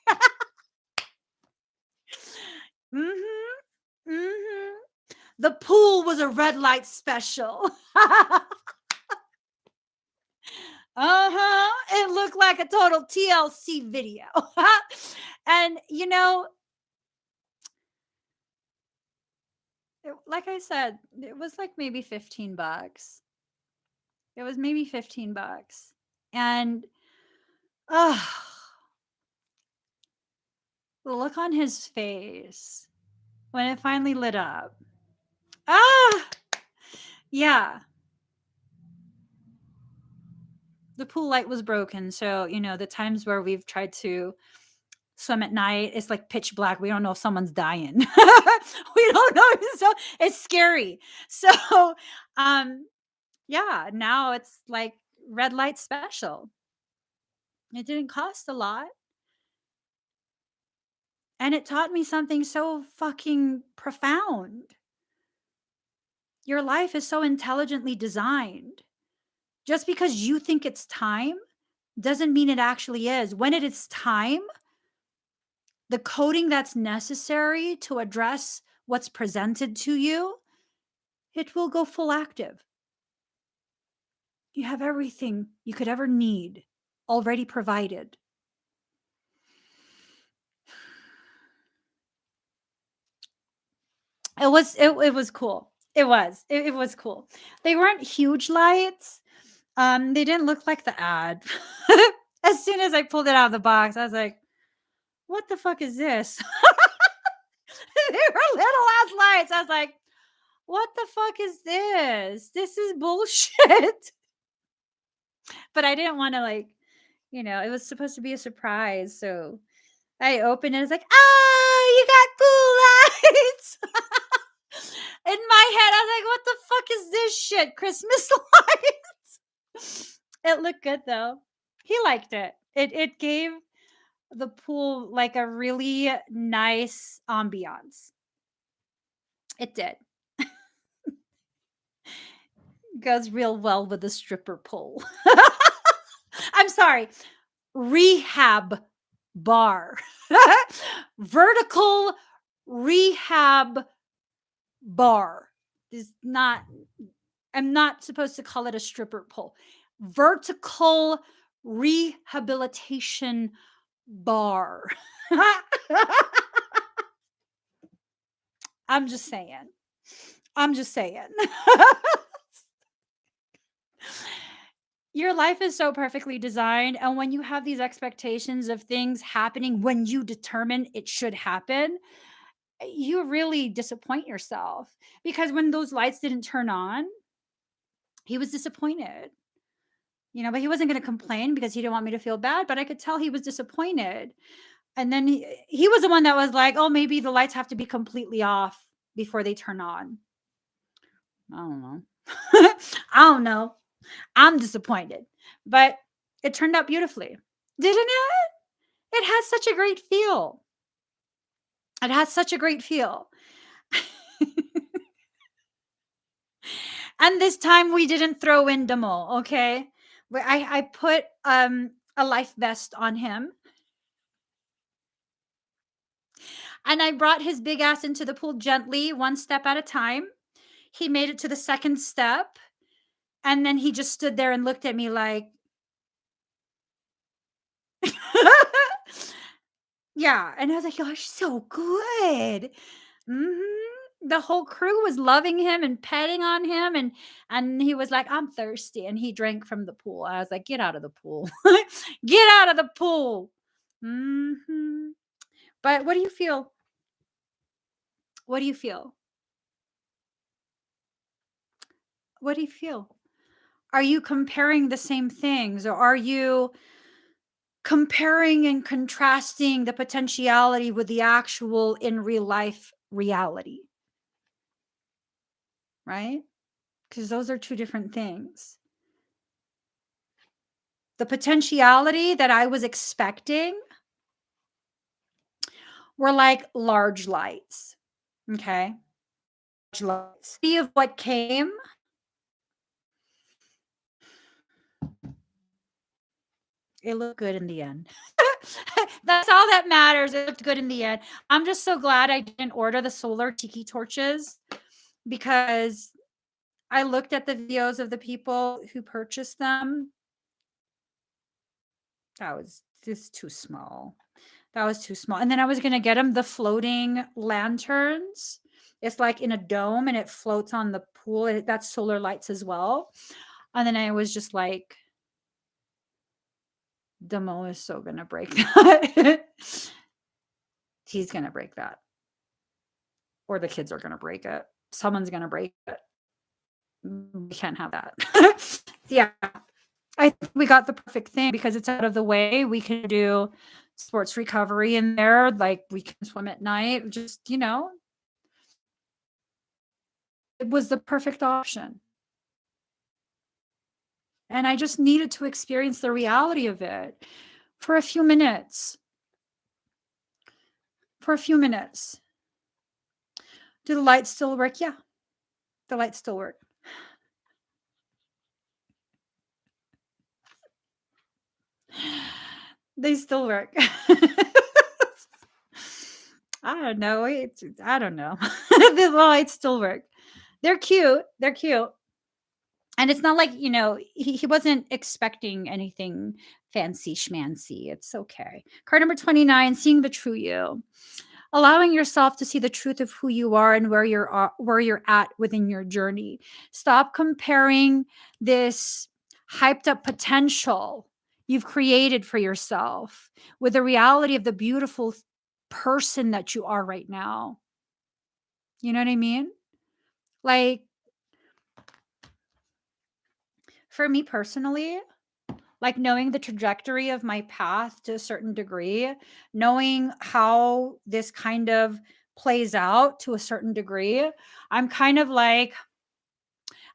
The pool was a red light special. It looked like a total TLC video. And like I said, it was like maybe $15. It was maybe $15. And the look on his face when it finally lit up. Yeah. The pool light was broken. So, the times where we've tried to swim at night, it's like pitch black. We don't know if someone's dying. We don't know. So it's scary. So, yeah, now it's like red light special. It didn't cost a lot. And it taught me something so fucking profound. Your life is so intelligently designed. Just because you think it's time doesn't mean it actually is. When it is time, the coding that's necessary to address what's presented to you, it will go full active. You have everything you could ever need already provided. It was cool. It was cool. They weren't huge lights. They didn't look like the ad. As soon as I pulled it out of the box, I was like, what the fuck is this? They were little ass lights. I was like, what the fuck is this? This is bullshit. But I didn't want to it was supposed to be a surprise. So I opened it. It's like, you got pool lights. In my head, I was like, what the fuck is this shit? Christmas lights. It looked good though. He liked it. It gave the pool like a really nice ambiance. It did. Goes real well with the stripper pole. I'm sorry, rehab bar. Vertical rehab bar is not, I'm not supposed to call it a stripper pole. Vertical rehabilitation bar. I'm just saying. I'm just saying. Your life is so perfectly designed. And when you have these expectations of things happening when you determine it should happen, you really disappoint yourself. Because when those lights didn't turn on, he was disappointed. But he wasn't going to complain because he didn't want me to feel bad, but I could tell he was disappointed. And then he was the one that was like, oh, maybe the lights have to be completely off before they turn on. I don't know. I don't know. I'm disappointed, but it turned out beautifully. Didn't it? It has such a great feel. It has such a great feel. And this time we didn't throw in Demo, okay? I put a life vest on him. And I brought his big ass into the pool gently, one step at a time. He made it to the second step. And then he just stood there and looked at me like, yeah. And I was like, you're so good. The whole crew was loving him and petting on him. And he was like, I'm thirsty. And he drank from the pool. I was like, get out of the pool. Get out of the pool. But what do you feel? What do you feel? What do you feel? Are you comparing the same things, or are you comparing and contrasting the potentiality with the actual in real life reality? Right? Because those are two different things. The potentiality that I was expecting were like large lights. Okay. Large lights. See of what came. It looked good in the end. That's all that matters. It looked good in the end. I'm just so glad I didn't order the solar tiki torches, because I looked at the videos of the people who purchased them. That was just too small. That was too small. And then I was going to get them the floating lanterns. It's like in a dome and it floats on the pool. That's solar lights as well. And then I was just like, Demo is so going to break that. He's going to break that. Or the kids are going to break it. Someone's going to break it. We can't have that. Yeah. I think we got the perfect thing because it's out of the way. We can do sports recovery in there. Like we can swim at night. Just, it was the perfect option. And I just needed to experience the reality of it for a few minutes. For a few minutes. Do the lights still work? Yeah. The lights still work. They still work. I don't know. I don't know. The lights still work. They're cute. They're cute. And it's not like, he wasn't expecting anything fancy schmancy. It's okay. Card number 29, seeing the true you. Allowing yourself to see the truth of who you are and where you're at within your journey. Stop comparing this hyped up potential you've created for yourself with the reality of the beautiful person that you are right now. You know what I mean? Like, for me personally, like knowing the trajectory of my path to a certain degree, knowing how this kind of plays out to a certain degree, I'm kind of like,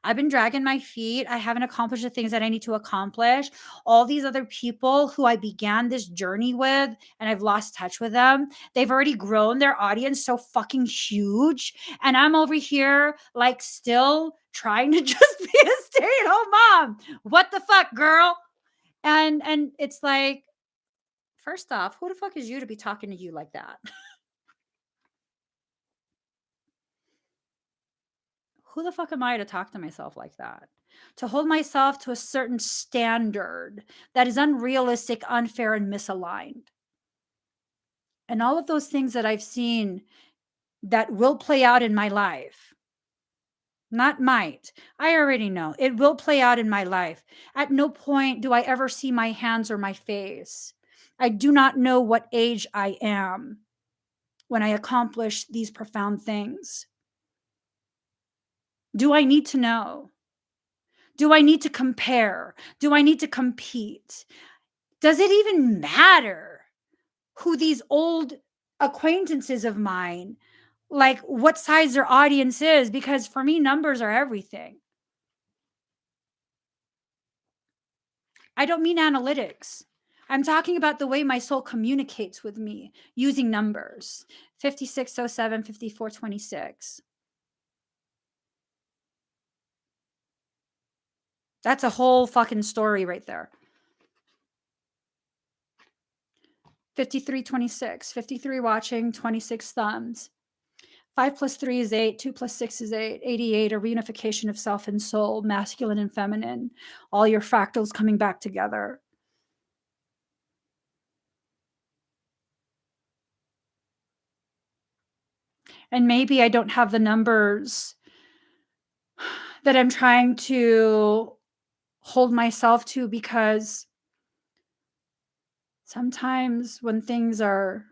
I've been dragging my feet. I haven't accomplished the things that I need to accomplish. All these other people who I began this journey with and I've lost touch with them, they've already grown their audience so fucking huge. And I'm over here like still trying to just be a stay-at-home mom. What the fuck, girl? And it's like, first off, who the fuck is you to be talking to you like that? Who the fuck am I to talk to myself like that? To hold myself to a certain standard that is unrealistic, unfair, and misaligned. And all of those things that I've seen that will play out in my life, not might. I already know it will play out in my life. At no point do I ever see my hands or my face. I do not know what age I am when I accomplish these profound things. Do I need to know? Do I need to compare? Do I need to compete? Does it even matter who these old acquaintances of mine, like what size their audience is? Because for me, numbers are everything. I don't mean analytics. I'm talking about the way my soul communicates with me using numbers. 5607, 5426. That's a whole fucking story right there. 5326, 53 watching, 26 thumbs. 5 plus 3 is 8, 2 plus 6 is 8, 88, a reunification of self and soul, masculine and feminine, all your fractals coming back together. And maybe I don't have the numbers that I'm trying to hold myself to, because sometimes when things are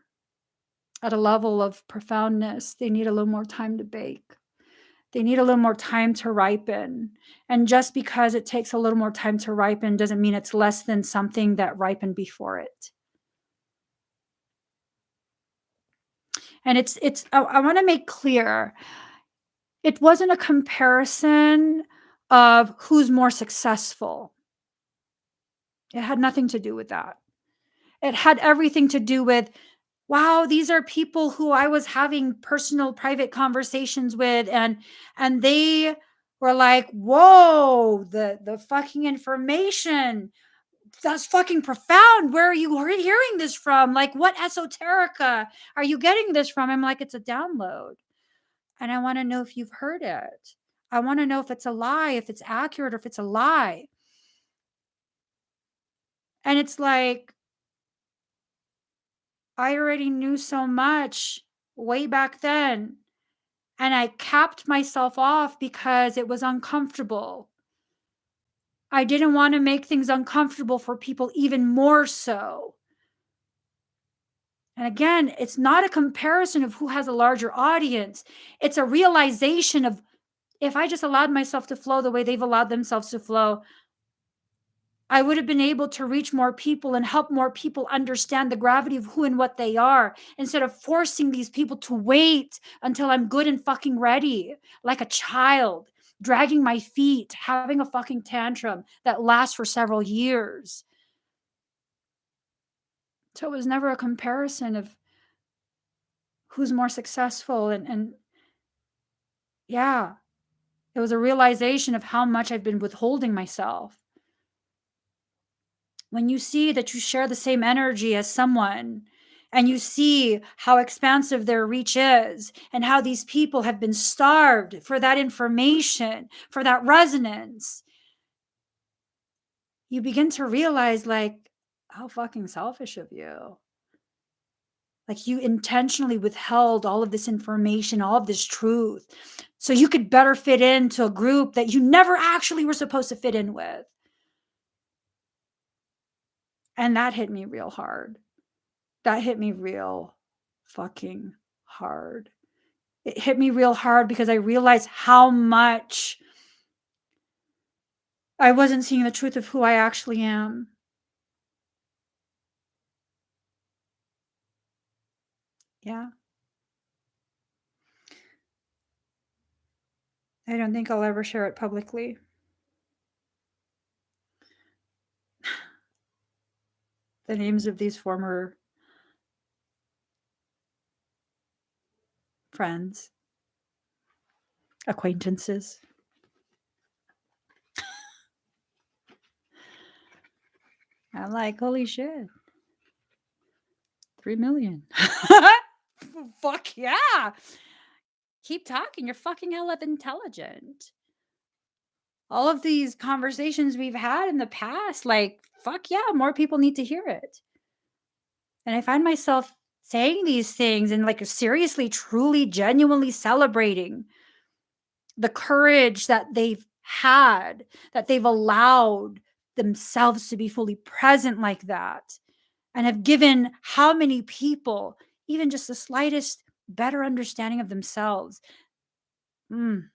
at a level of profoundness, they need a little more time to bake. They need a little more time to ripen. And just because it takes a little more time to ripen doesn't mean it's less than something that ripened before it. And I want to make clear, it wasn't a comparison of who's more successful. It had nothing to do with that. It had everything to do with, wow, these are people who I was having personal private conversations with, and they were like, whoa, the fucking information, that's fucking profound. Where are you hearing this from? Like, what esoterica are you getting this from? I'm like, it's a download. And I want to know if you've heard it. I want to know if it's a lie, if it's accurate, or if it's a lie. And it's like, I already knew so much way back then. And I capped myself off because it was uncomfortable. I didn't want to make things uncomfortable for people even more so. And again, it's not a comparison of who has a larger audience. It's a realization of, if I just allowed myself to flow the way they've allowed themselves to flow, I would have been able to reach more people and help more people understand the gravity of who and what they are, instead of forcing these people to wait until I'm good and fucking ready, like a child, dragging my feet, having a fucking tantrum that lasts for several years. So it was never a comparison of who's more successful. And yeah, it was a realization of how much I've been withholding myself. When you see that you share the same energy as someone, and you see how expansive their reach is, and how these people have been starved for that information, for that resonance, you begin to realize, like, how fucking selfish of you. Like, you intentionally withheld all of this information, all of this truth, so you could better fit into a group that you never actually were supposed to fit in with. And that hit me real hard. That hit me real fucking hard. It hit me real hard because I realized how much I wasn't seeing the truth of who I actually am. Yeah. I don't think I'll ever share it publicly. The names of these former friends, acquaintances. I'm like, holy shit. 3 million. Fuck yeah. Keep talking. You're fucking hell up intelligent. All of these conversations we've had in the past, like, fuck yeah, more people need to hear it. And I find myself saying these things and like seriously, truly, genuinely celebrating the courage that they've had, that they've allowed themselves to be fully present like that, and have given how many people even just the slightest better understanding of themselves. Mm.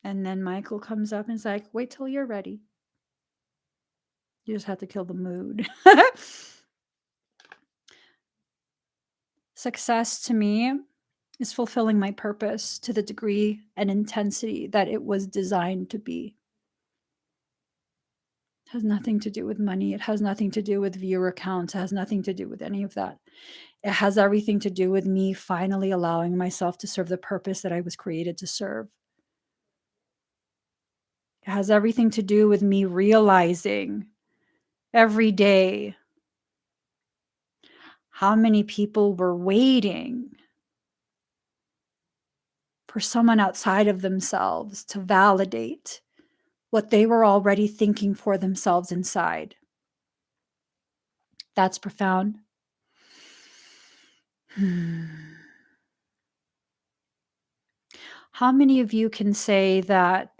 And then Michael comes up and is like, wait till you're ready. You just have to kill the mood. Success to me is fulfilling my purpose to the degree and intensity that it was designed to be. It has nothing to do with money. It has nothing to do with viewer counts. It has nothing to do with any of that. It has everything to do with me finally allowing myself to serve the purpose that I was created to serve. It has everything to do with me realizing every day how many people were waiting for someone outside of themselves to validate what they were already thinking for themselves inside. That's profound. How many of you can say that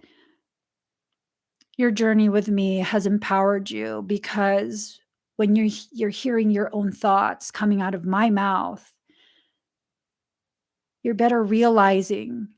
your journey with me has empowered you? Because when you're hearing your own thoughts coming out of my mouth, you're better realizing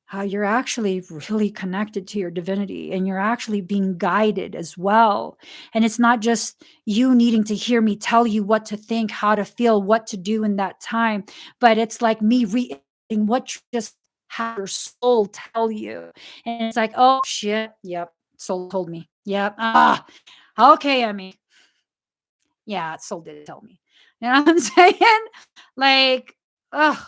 how you're actually really connected to your divinity and you're actually being guided as well. And it's not just you needing to hear me tell you what to think, how to feel, what to do in that time, but it's like me reading what you just had your soul tell you. And it's like, oh shit, yep, soul told me. Yep. Okay, Emmie. Yeah, soul did tell me. You know what I'm saying? Like, ugh.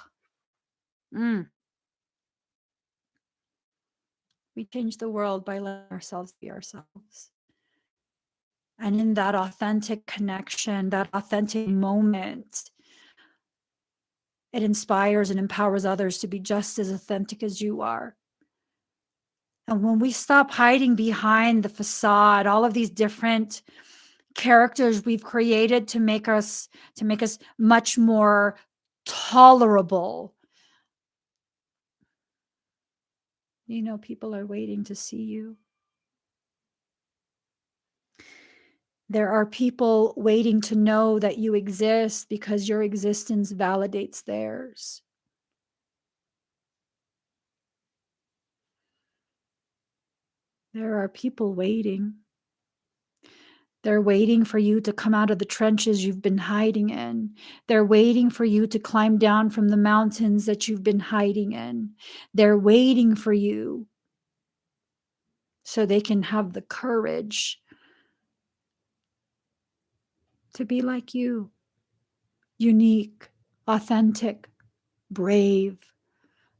We change the world by letting ourselves be ourselves. And in that authentic connection, that authentic moment, it inspires and empowers others to be just as authentic as you are. And when we stop hiding behind the facade, all of these different characters we've created to make us much more tolerable, you know, people are waiting to see you. There are people waiting to know that you exist because your existence validates theirs. There are people waiting. They're waiting for you to come out of the trenches you've been hiding in. They're waiting for you to climb down from the mountains that you've been hiding in. They're waiting for you so they can have the courage to be like you, unique, authentic, brave.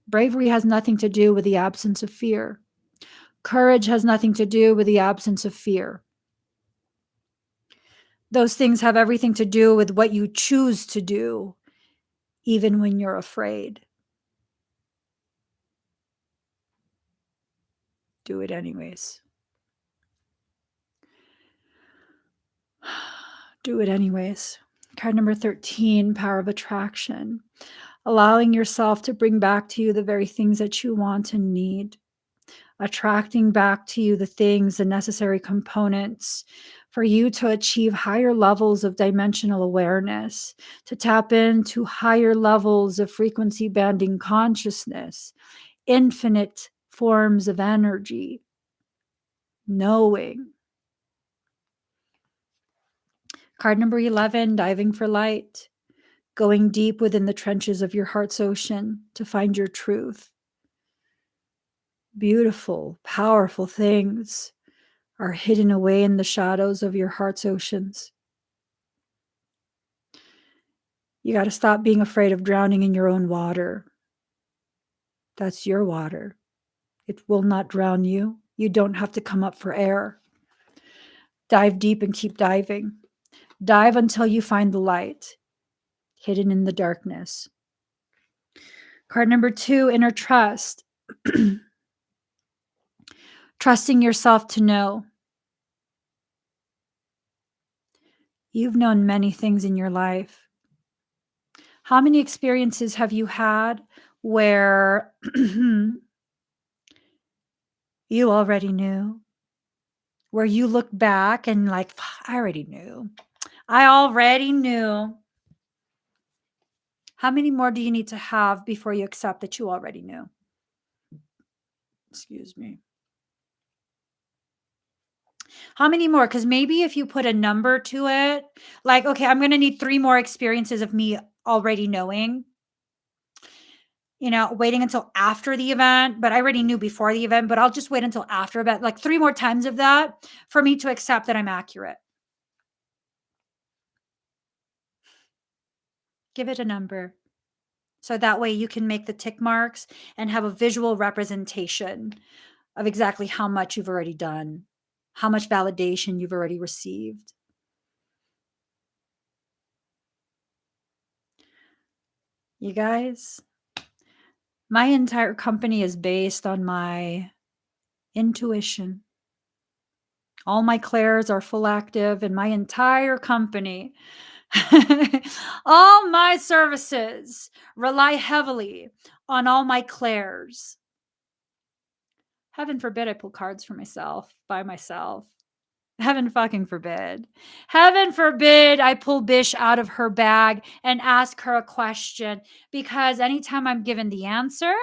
Bravery has nothing to do with the absence of fear. Courage has nothing to do with the absence of fear. Those things have everything to do with what you choose to do, even when you're afraid. Do it anyways. Do it anyways. Card number 13, power of attraction. Allowing yourself to bring back to you the very things that you want and need. Attracting back to you the things, the necessary components for you to achieve higher levels of dimensional awareness, to tap into higher levels of frequency banding consciousness, infinite forms of energy, knowing. Card number 11, diving for light. going deep within the trenches of your heart's ocean to find your truth. Beautiful, powerful things are hidden away in the shadows of your heart's oceans. You got to stop being afraid of drowning in your own water. That's your water. It will not drown you. You don't have to come up for air. Dive deep and keep diving. Dive until you find the light hidden in the darkness. Card number 2, inner trust. Trusting yourself to know. You've known many things in your life. How many experiences have you had where you already knew? Where you look back and like, I already knew. I already knew. How many more do you need to have before you accept that you already knew? Excuse me. How many more? Because maybe if you put a number to it, like, okay, I'm going to need 3 more experiences of me already knowing, waiting until after the event, but I already knew before the event, but I'll just wait until after event, like 3 more times of that for me to accept that I'm accurate. Give it a number. So that way you can make the tick marks and have a visual representation of exactly how much you've already done, how much validation you've already received. You guys, my entire company is based on my intuition. All my clairs are full active in my entire company. All my services rely heavily on all my clairs. Heaven forbid I pull cards for myself by myself. Heaven fucking forbid. Heaven forbid I pull Bish out of her bag and ask her a question, because anytime I'm given the answer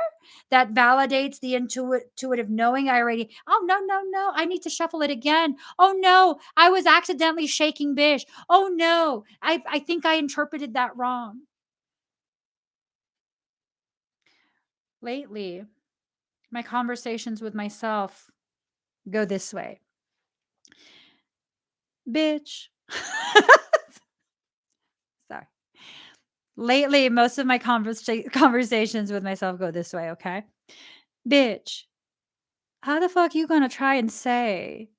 that validates the intuitive knowing, oh, no, I need to shuffle it again. Oh, no, I was accidentally shaking Bish. Oh, no, I think I interpreted that wrong. Lately, my conversations with myself go this way. Bitch. Sorry. Lately, most of my conversations with myself go this way, okay? Bitch, how the fuck you gonna try and say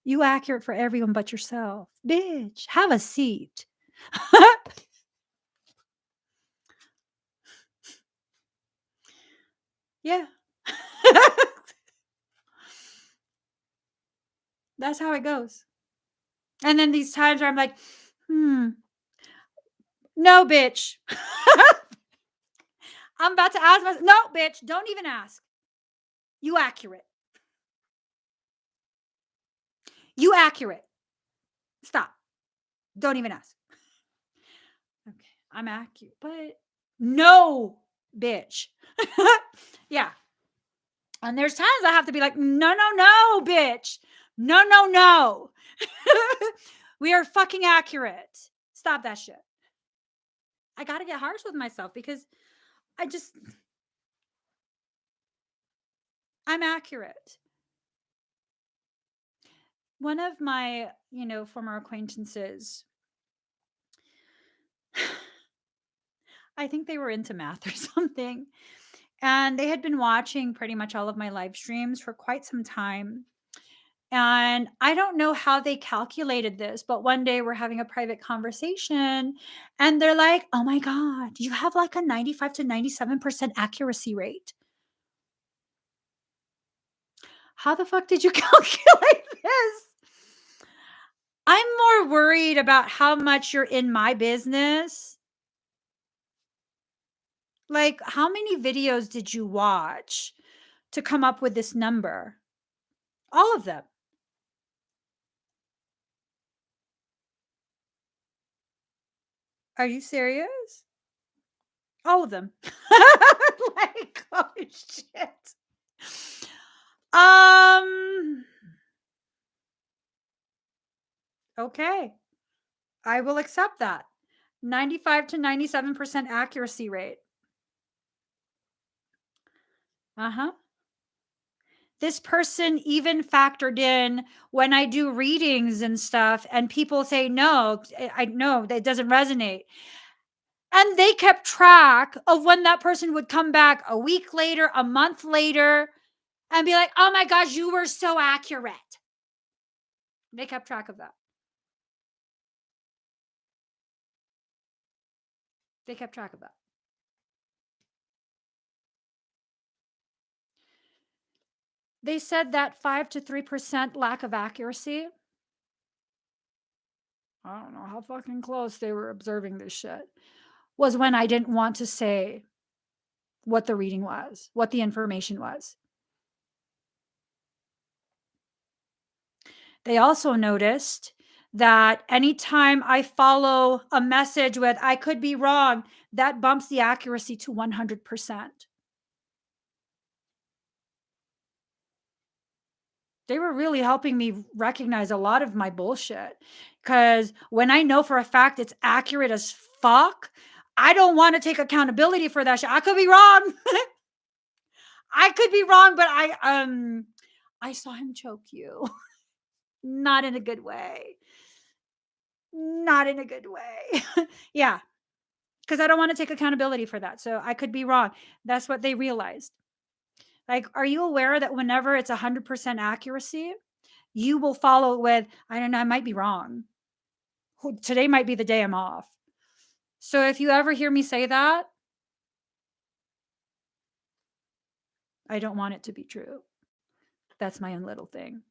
you accurate for everyone but yourself? Bitch, have a seat. Yeah. That's how it goes. And then these times where I'm like, no, bitch. I'm about to ask myself, no, bitch, don't even ask. You accurate. You accurate. Stop. Don't even ask. Okay, I'm accurate, but no, bitch. Yeah. And there's times I have to be like, no, bitch. No. We are fucking accurate. Stop that shit. I got to get harsh with myself because I'm accurate. One of my, former acquaintances, I think they were into math or something. And they had been watching pretty much all of my live streams for quite some time. And I don't know how they calculated this, but one day we're having a private conversation and they're like, oh my God, you have like a 95 to 97% accuracy rate. How the fuck did you calculate this? I'm more worried about how much you're in my business. Like, how many videos did you watch to come up with this number? All of them. Are you serious? All of them. Like, oh shit. Okay. I will accept that. 95 to 97% accuracy rate. This person even factored in when I do readings and stuff, and people say, no, I know that doesn't resonate. And they kept track of when that person would come back a week later, a month later, and be like, oh my gosh, you were so accurate. They kept track of that. They kept track of that. They said that 5 to 3% lack of accuracy. I don't know how fucking close they were observing this shit. Was when I didn't want to say what the reading was, what the information was. They also noticed that anytime I follow a message with, I could be wrong, that bumps the accuracy to 100%. They were really helping me recognize a lot of my bullshit. Because when I know for a fact it's accurate as fuck, I don't want to take accountability for that shit. I could be wrong. I could be wrong, but I saw him choke you. Not in a good way. Not in a good way. Yeah. Because I don't want to take accountability for that. So I could be wrong. That's what they realized. Like, are you aware that whenever it's 100% accuracy, you will follow with, I don't know, I might be wrong. Today might be the day I'm off. So if you ever hear me say that, I don't want it to be true. That's my own little thing.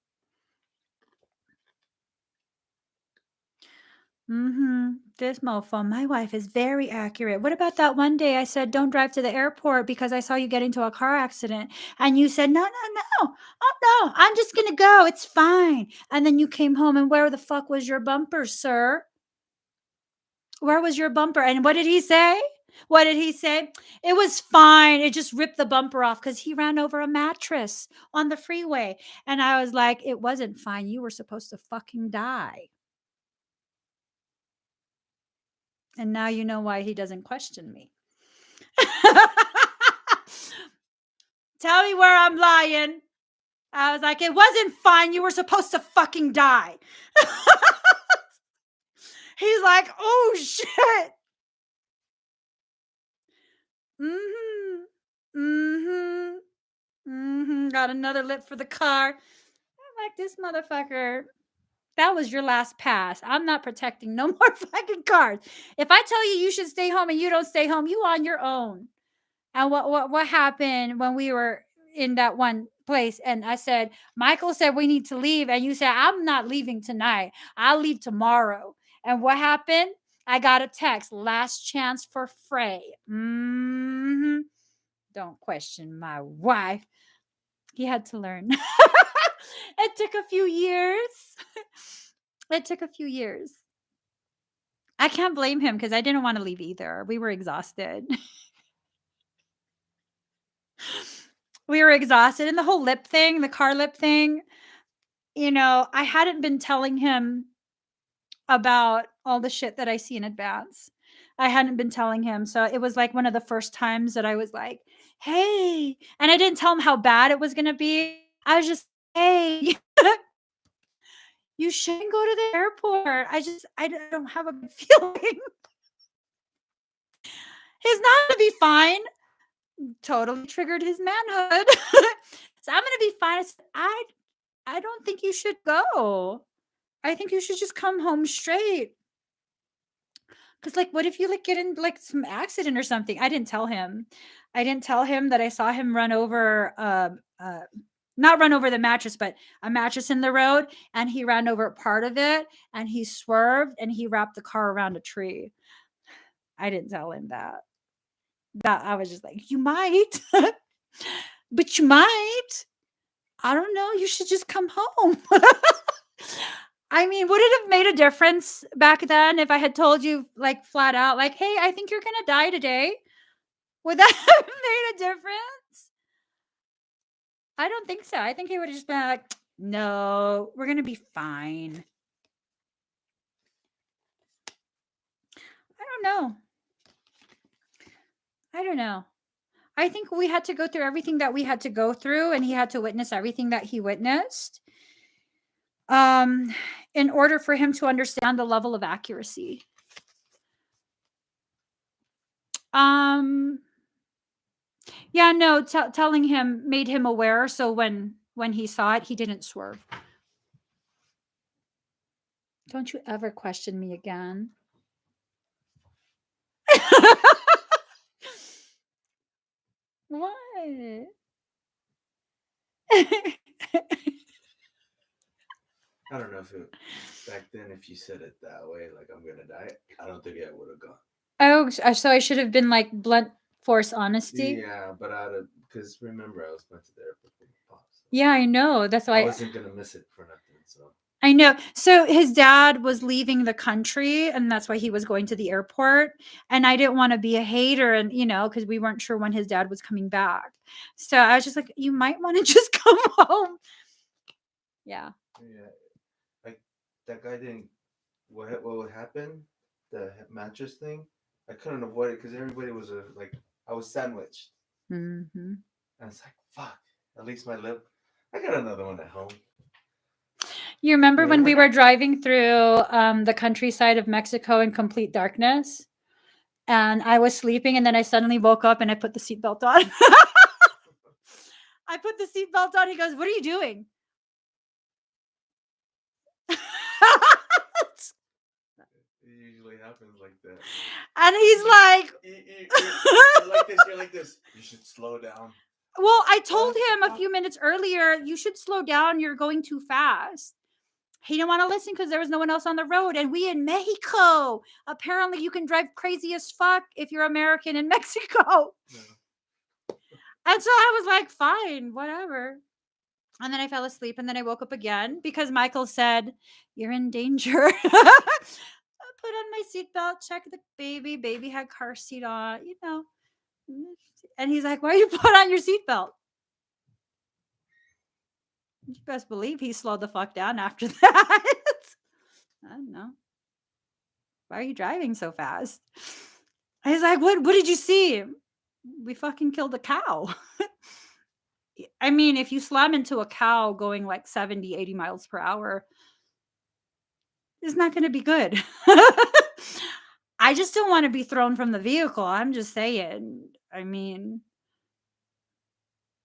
This mofo, my wife is very accurate. What about that one day I said, don't drive to the airport because I saw you get into a car accident? And you said, no, no, no. Oh, no, I'm just going to go. It's fine. And then you came home and where the fuck was your bumper, sir? Where was your bumper? And what did he say? What did he say? It was fine. It just ripped the bumper off because he ran over a mattress on the freeway. And I was like, it wasn't fine. You were supposed to fucking die. And now you know why he doesn't question me. Tell me where I'm lying. I was like, it wasn't fine. You were supposed to fucking die. He's like, oh shit. Got another lip for the car. I'm like, this motherfucker. That was your last pass. I'm not protecting no more fucking cars. If I tell you you should stay home and you don't stay home, you on your own. And what happened when we were in that one place and I said, Michael said we need to leave and you said I'm not leaving tonight. I'll leave tomorrow. And what happened? I got a text, last chance for Frey. Don't question my wife. He had to learn. It took a few years. It took a few years. I can't blame him because I didn't want to leave either. We were exhausted. We were exhausted. And the whole lip thing, the car lip thing, I hadn't been telling him about all the shit that I see in advance. I hadn't been telling him. So it was like one of the first times that I was like, hey. And I didn't tell him how bad it was going to be. I was just, hey, you shouldn't go to the airport. I don't have a good feeling. He's not going to be fine. Totally triggered his manhood. So I'm going to be fine. I don't think you should go. I think you should just come home straight. Because, like, what if you, like, get in, like, some accident or something? I didn't tell him. I didn't tell him that I saw him run over, not run over the mattress, but a mattress in the road, and he ran over part of it, and he swerved, and he wrapped the car around a tree. I didn't tell him that. I was just like, you might, but you might. I don't know. You should just come home. I mean, would it have made a difference back then if I had told you, like, flat out, like, hey, I think you're going to die today? Would that have made a difference? I don't think so. I think he would have just been like, no, we're going to be fine. I don't don't know. I don't know. I think we had to go through everything that we had to go through, and he had to witness everything that he witnessed, in order for him to understand the level of accuracy. Yeah, no, telling him made him aware, so when he saw it, he didn't swerve. Don't you ever question me again. What? I don't know if it, back then, if you said it that way, like I'm gonna die, I don't think I would have gone. Oh, so I should have been like blunt force honesty. Yeah, but I'd have, because remember, I was going to the airport with my pops. So Yeah, I know. That's why I wasn't gonna miss it for nothing. So I know. So his dad was leaving the country, and that's why he was going to the airport. And I didn't want to be a hater, and because we weren't sure when his dad was coming back. So I was just like, you might want to just come home. Yeah. yeah, like that guy didn't. What would happen? The mattress thing. I couldn't avoid it because everybody was like I was sandwiched. Mm-hmm. And it's like fuck. At least my lip. I got another one at home. You remember when we were driving through the countryside of Mexico in complete darkness? And I was sleeping, and then I suddenly woke up and I put the seatbelt on. I put the seatbelt on. He goes, "What are you doing?" It usually happens like that. And he's like, You're like this. You should slow down. well, I told him a few minutes earlier, you should slow down. You're going too fast. He didn't want to listen because there was no one else on the road. And we in Mexico. Apparently, you can drive crazy as fuck if you're American in Mexico. Yeah. And so I was like, fine, whatever. And then I fell asleep, and then I woke up again because Michael said, "You're in danger." I put on my seatbelt, check the baby. Baby had car seat on, And he's like, "Why you put on your seatbelt?" You best believe he slowed the fuck down after that. I don't know. Why are you driving so fast? He's like, what did you see? We fucking killed a cow. I mean, if you slam into a cow going like 70, 80 miles per hour, it's not going to be good. I just don't want to be thrown from the vehicle. I'm just saying. I mean,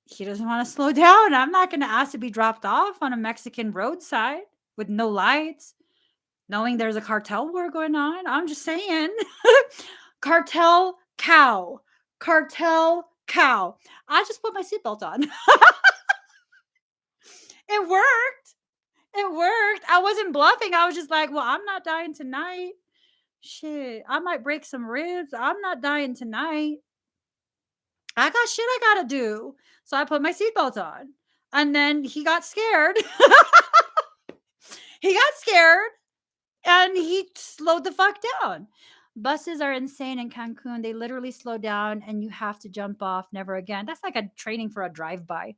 he doesn't want to slow down. I'm not going to ask to be dropped off on a Mexican roadside with no lights, knowing there's a cartel war going on. I'm just saying. Cartel cow. Cartel cow. I just put my seatbelt on. It worked. It worked. I wasn't bluffing. I was just like, well, I'm not dying tonight. Shit, I might break some ribs. I'm not dying tonight. I got shit I gotta do. So I put my seatbelt on. And then he got scared. He got scared and he slowed the fuck down. Buses are insane in Cancun. They literally slow down and you have to jump off, never again. That's like a training for a drive-by.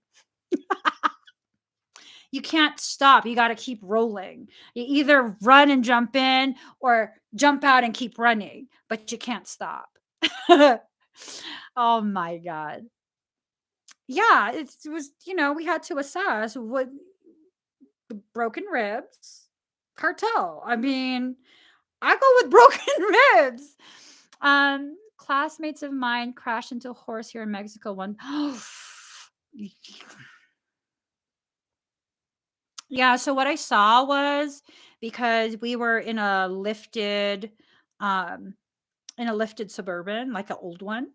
You can't stop. You got to keep rolling. You either run and jump in or jump out and keep running, but you can't stop. Oh my God. Yeah, it was, we had to assess what broken ribs, cartel. I mean, I go with broken ribs. Classmates of mine crashed into a horse here in Mexico one. Yeah, so what I saw was because we were um in a lifted suburban, like an old one,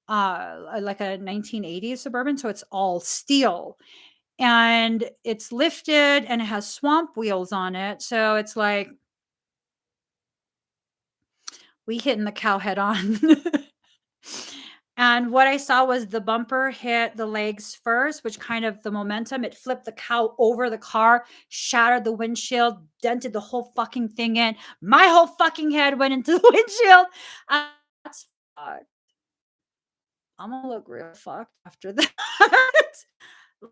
like a 1980s suburban, so it's all steel. And it's lifted and it has swamp wheels on it. So it's like we hitting the cow head on. And what I saw was the bumper hit the legs first, which kind of the momentum, it flipped the cow over the car, shattered the windshield, dented the whole fucking thing in. My whole fucking head went into the windshield. That's fucked. I'm gonna look real fucked after that.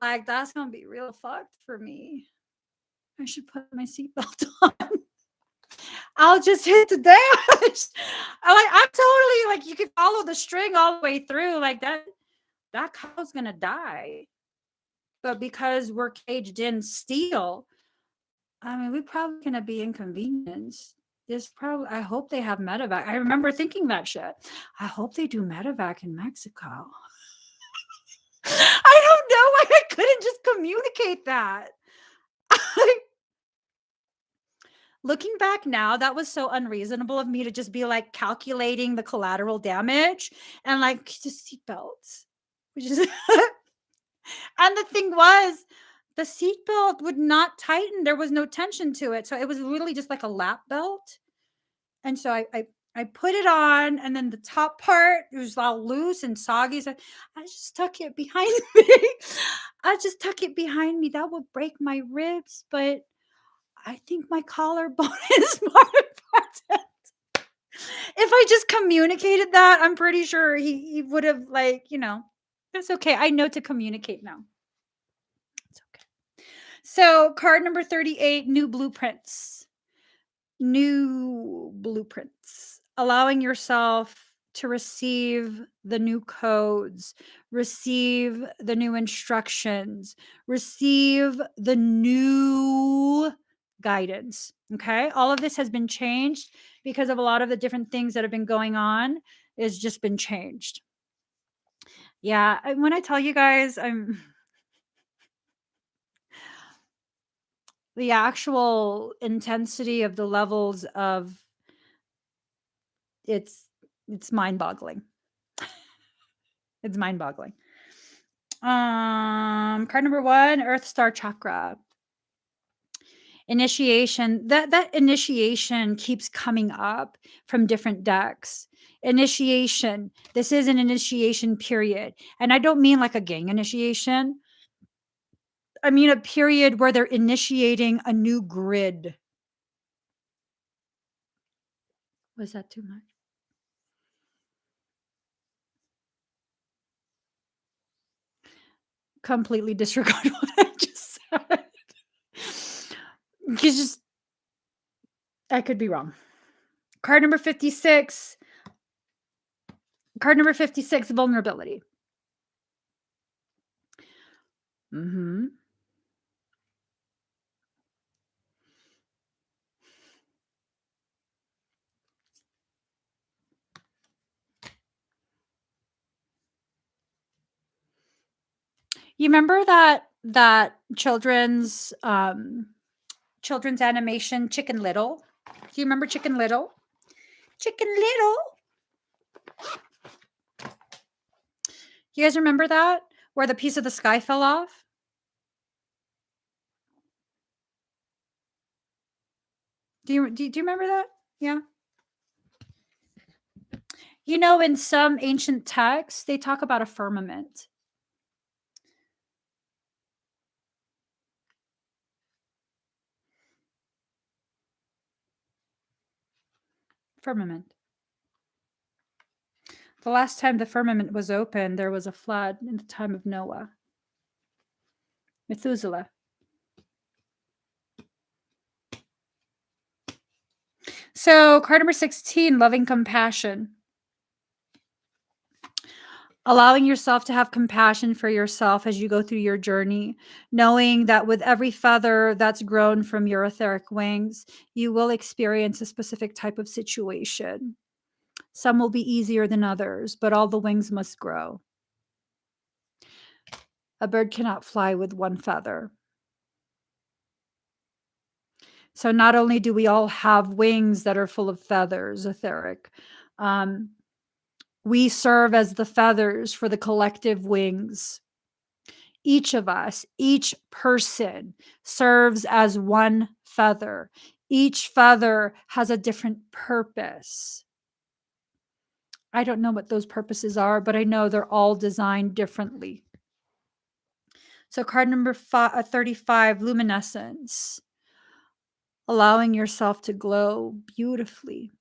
Like, that's gonna be real fucked for me. I should put my seatbelt on. I'll just hit the dash. I'm totally like, you can follow the string all the way through like that cow's gonna die. But because we're caged in steel, I mean, we're probably gonna be inconvenienced. I hope they have medevac. I remember thinking that shit. I hope they do medevac in Mexico. I don't know why I couldn't just communicate that. Looking back now, that was so unreasonable of me to just be like calculating the collateral damage and like just seatbelts. Which is and the thing was, the seatbelt would not tighten. There was no tension to it. So it was really just like a lap belt. And so I put it on, and then the top part it was all loose and soggy. So I just tuck it behind me. I just tuck it behind me. That would break my ribs, but I think my collarbone is more important. If I just communicated that, I'm pretty sure he would have that's okay. I know to communicate now. It's okay. So card number 38, new blueprints. New blueprints. Allowing yourself to receive the new codes, receive the new instructions, receive the new guidance. Okay. All of this has been changed because of a lot of the different things that have been going on. It's just been changed. Yeah. When I tell you guys, the actual intensity of the levels of it's mind-boggling. It's mind-boggling. Card number 1, Earth Star Chakra. Initiation. That initiation keeps coming up from different decks. Initiation. This is an initiation period. And I don't mean like a gang initiation. I mean a period where they're initiating a new grid. Was that too much? Completely disregard what I just said. Because I could be wrong. Card number 56. Card number 56, vulnerability. Mm-hmm. You remember that children's animation Chicken Little? Do you remember Chicken Little? Chicken Little. You guys remember that? Where the piece of the sky fell off? Do you remember that? Yeah. You know, in some ancient texts, they talk about a firmament. Firmament. The last time the firmament was open, there was a flood in the time of Noah. Methuselah. So, card number 16, loving compassion. Allowing yourself to have compassion for yourself as you go through your journey, knowing that with every feather that's grown from your etheric wings, you will experience a specific type of situation. Some will be easier than others, but all the wings must grow. A bird cannot fly with one feather. So not only do we all have wings that are full of feathers, etheric, we serve as the feathers for the collective wings. Each of us, each person serves as one feather. Each feather has a different purpose. I don't know what those purposes are, but I know they're all designed differently. So card number 35, luminescence. Allowing yourself to glow beautifully.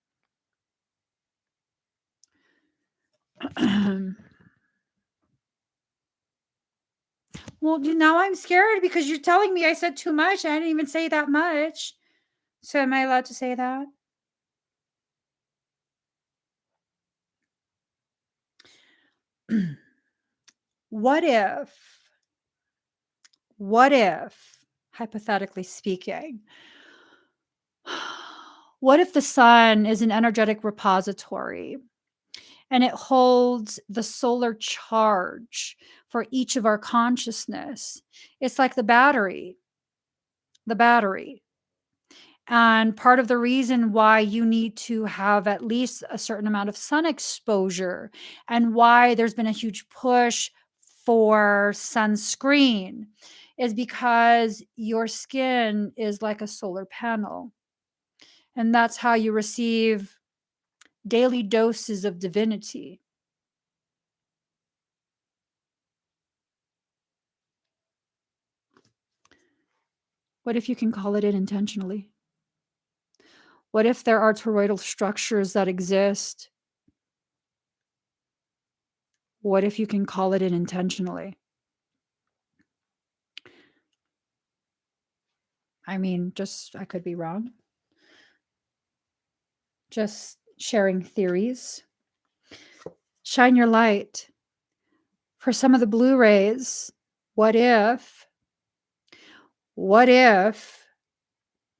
Well, now I'm scared because you're telling me I said too much. I didn't even say that much. So am I allowed to say that? What if, hypothetically speaking, what if the sun is an energetic repository and it holds the solar charge for each of our consciousness? It's like the battery. And part of the reason why you need to have at least a certain amount of sun exposure and why there's been a huge push for sunscreen is because your skin is like a solar panel. And that's how you receive daily doses of divinity. What if you can call it in intentionally? What if there are toroidal structures that exist? What if you can call it in intentionally? I mean, I could be wrong. Just sharing theories. Shine your light. For some of the Blu-rays, what if,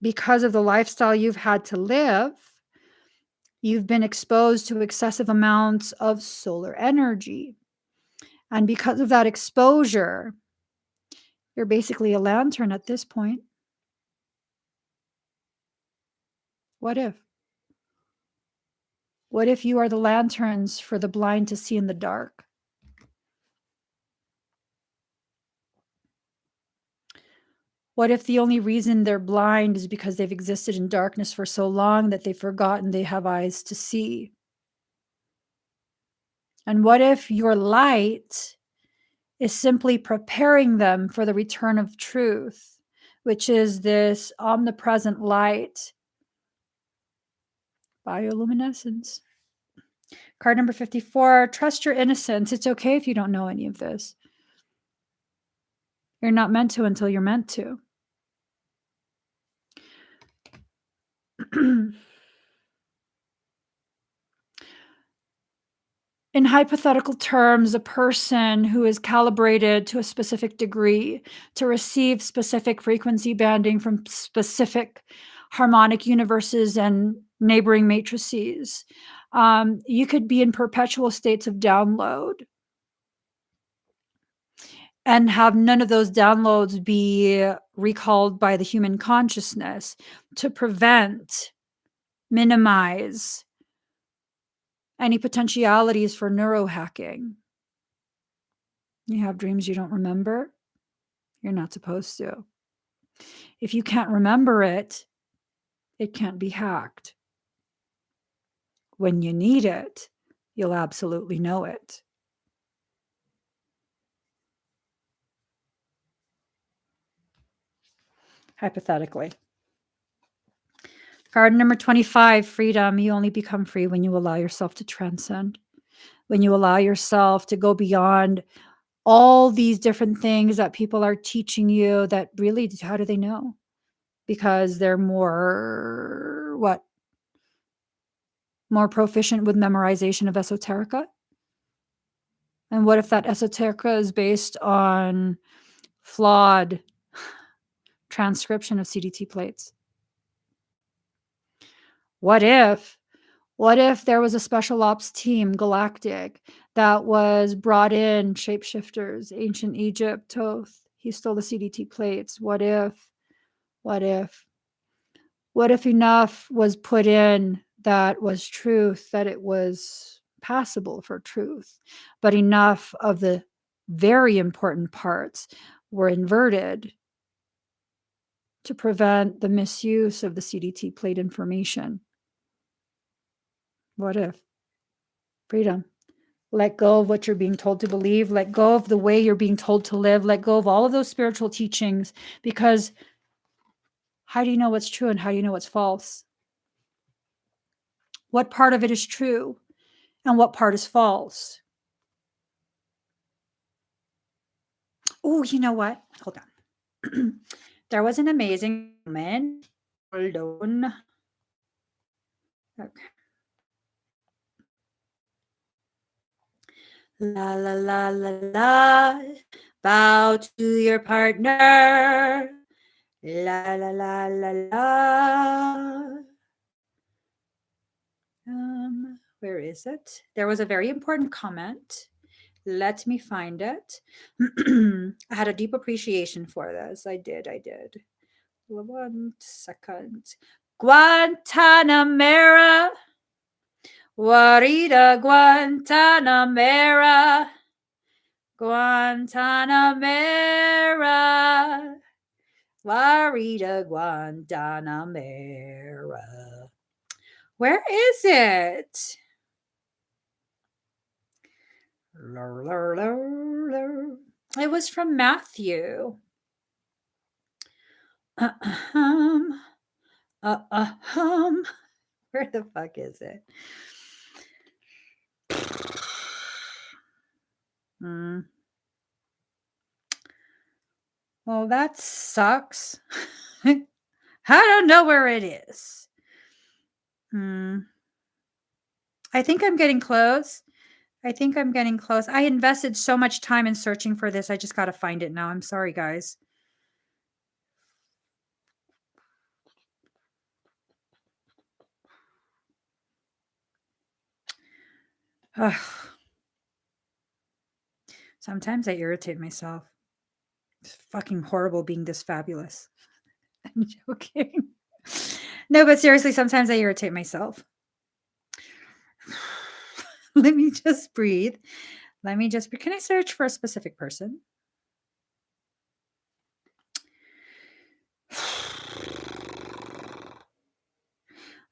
because of the lifestyle you've had to live, you've been exposed to excessive amounts of solar energy? And because of that exposure, you're basically a lantern at this point. What if? What if you are the lanterns for the blind to see in the dark? What if the only reason they're blind is because they've existed in darkness for so long that they've forgotten they have eyes to see? And what if your light is simply preparing them for the return of truth, which is this omnipresent light, bioluminescence? Card number 54, trust your innocence. It's okay if you don't know any of this. You're not meant to until you're meant to. In hypothetical terms, a person who is calibrated to a specific degree to receive specific frequency banding from specific harmonic universes and neighboring matrices, you could be in perpetual states of download and have none of those downloads be recalled by the human consciousness to prevent, minimize any potentialities for neurohacking. You have dreams you don't remember? You're not supposed to. If you can't remember it, it can't be hacked. When you need it, you'll absolutely know it. Hypothetically. Card number 25, freedom. You only become free when you allow yourself to transcend, when you allow yourself to go beyond all these different things that people are teaching you that really, how do they know? Because they're more proficient with memorization of esoterica? And what if that esoterica is based on flawed transcription of CDT plates? What if there was a special ops team, galactic, that was brought in, shapeshifters, ancient Egypt, Toth, he stole the CDT plates? What if enough was put in that was truth, that it was passable for truth, but enough of the very important parts were inverted to prevent the misuse of the CDT plate information? What if? Freedom. Let go of what you're being told to believe. Let go of the way you're being told to live. Let go of all of those spiritual teachings, because how do you know what's true and how do you know what's false? What part of it is true and what part is false? Oh, you know what? Hold on. There was an amazing woman. Hold on. Okay. La la la la la. Bow to your partner. La la la la la. Where is it? There was a very important comment. Let me find it. I had a deep appreciation for this. I did. 1 second. Guantanamera. Warita Guantanamera. Guantanamera. Warita Guantanamera. Where is it? It was from Matthew. Where the fuck is it? Well, that sucks. I don't know where it is. I think I'm getting close. I invested so much time in searching for this. I just got to find it now. I'm sorry, guys. Ugh. Sometimes I irritate myself. It's fucking horrible being this fabulous. I'm joking. No, but seriously, sometimes I irritate myself. Let me just breathe. Can I search for a specific person?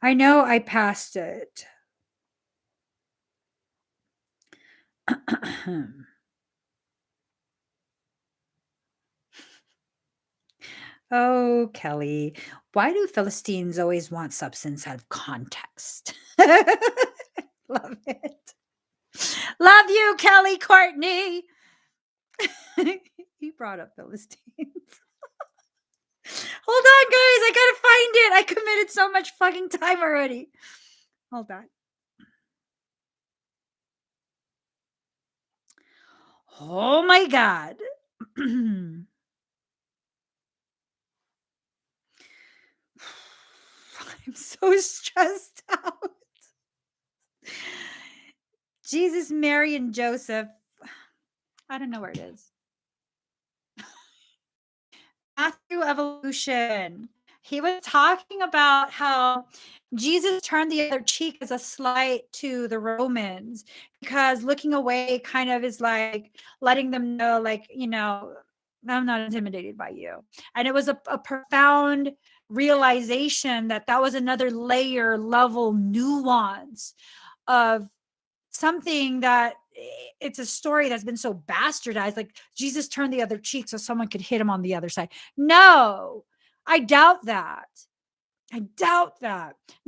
I know I passed it. Oh, Kelly, why do Philistines always want substance out of context? Love it. Love you, Kelly Courtney. He brought up Philistines. Hold on, guys. I gotta find it. I committed so much fucking time already. Hold on. Oh my God. I'm so stressed out. Jesus, Mary, and Joseph. I don't know where it is. Matthew Evolution. He was talking about how Jesus turned the other cheek as a slight to the Romans because looking away kind of is like letting them know, like, I'm not intimidated by you. And it was a profound realization that was another layer, level, nuance of something that it's a story that's been so bastardized. Like Jesus turned the other cheek so someone could hit him on the other side. No, I doubt that.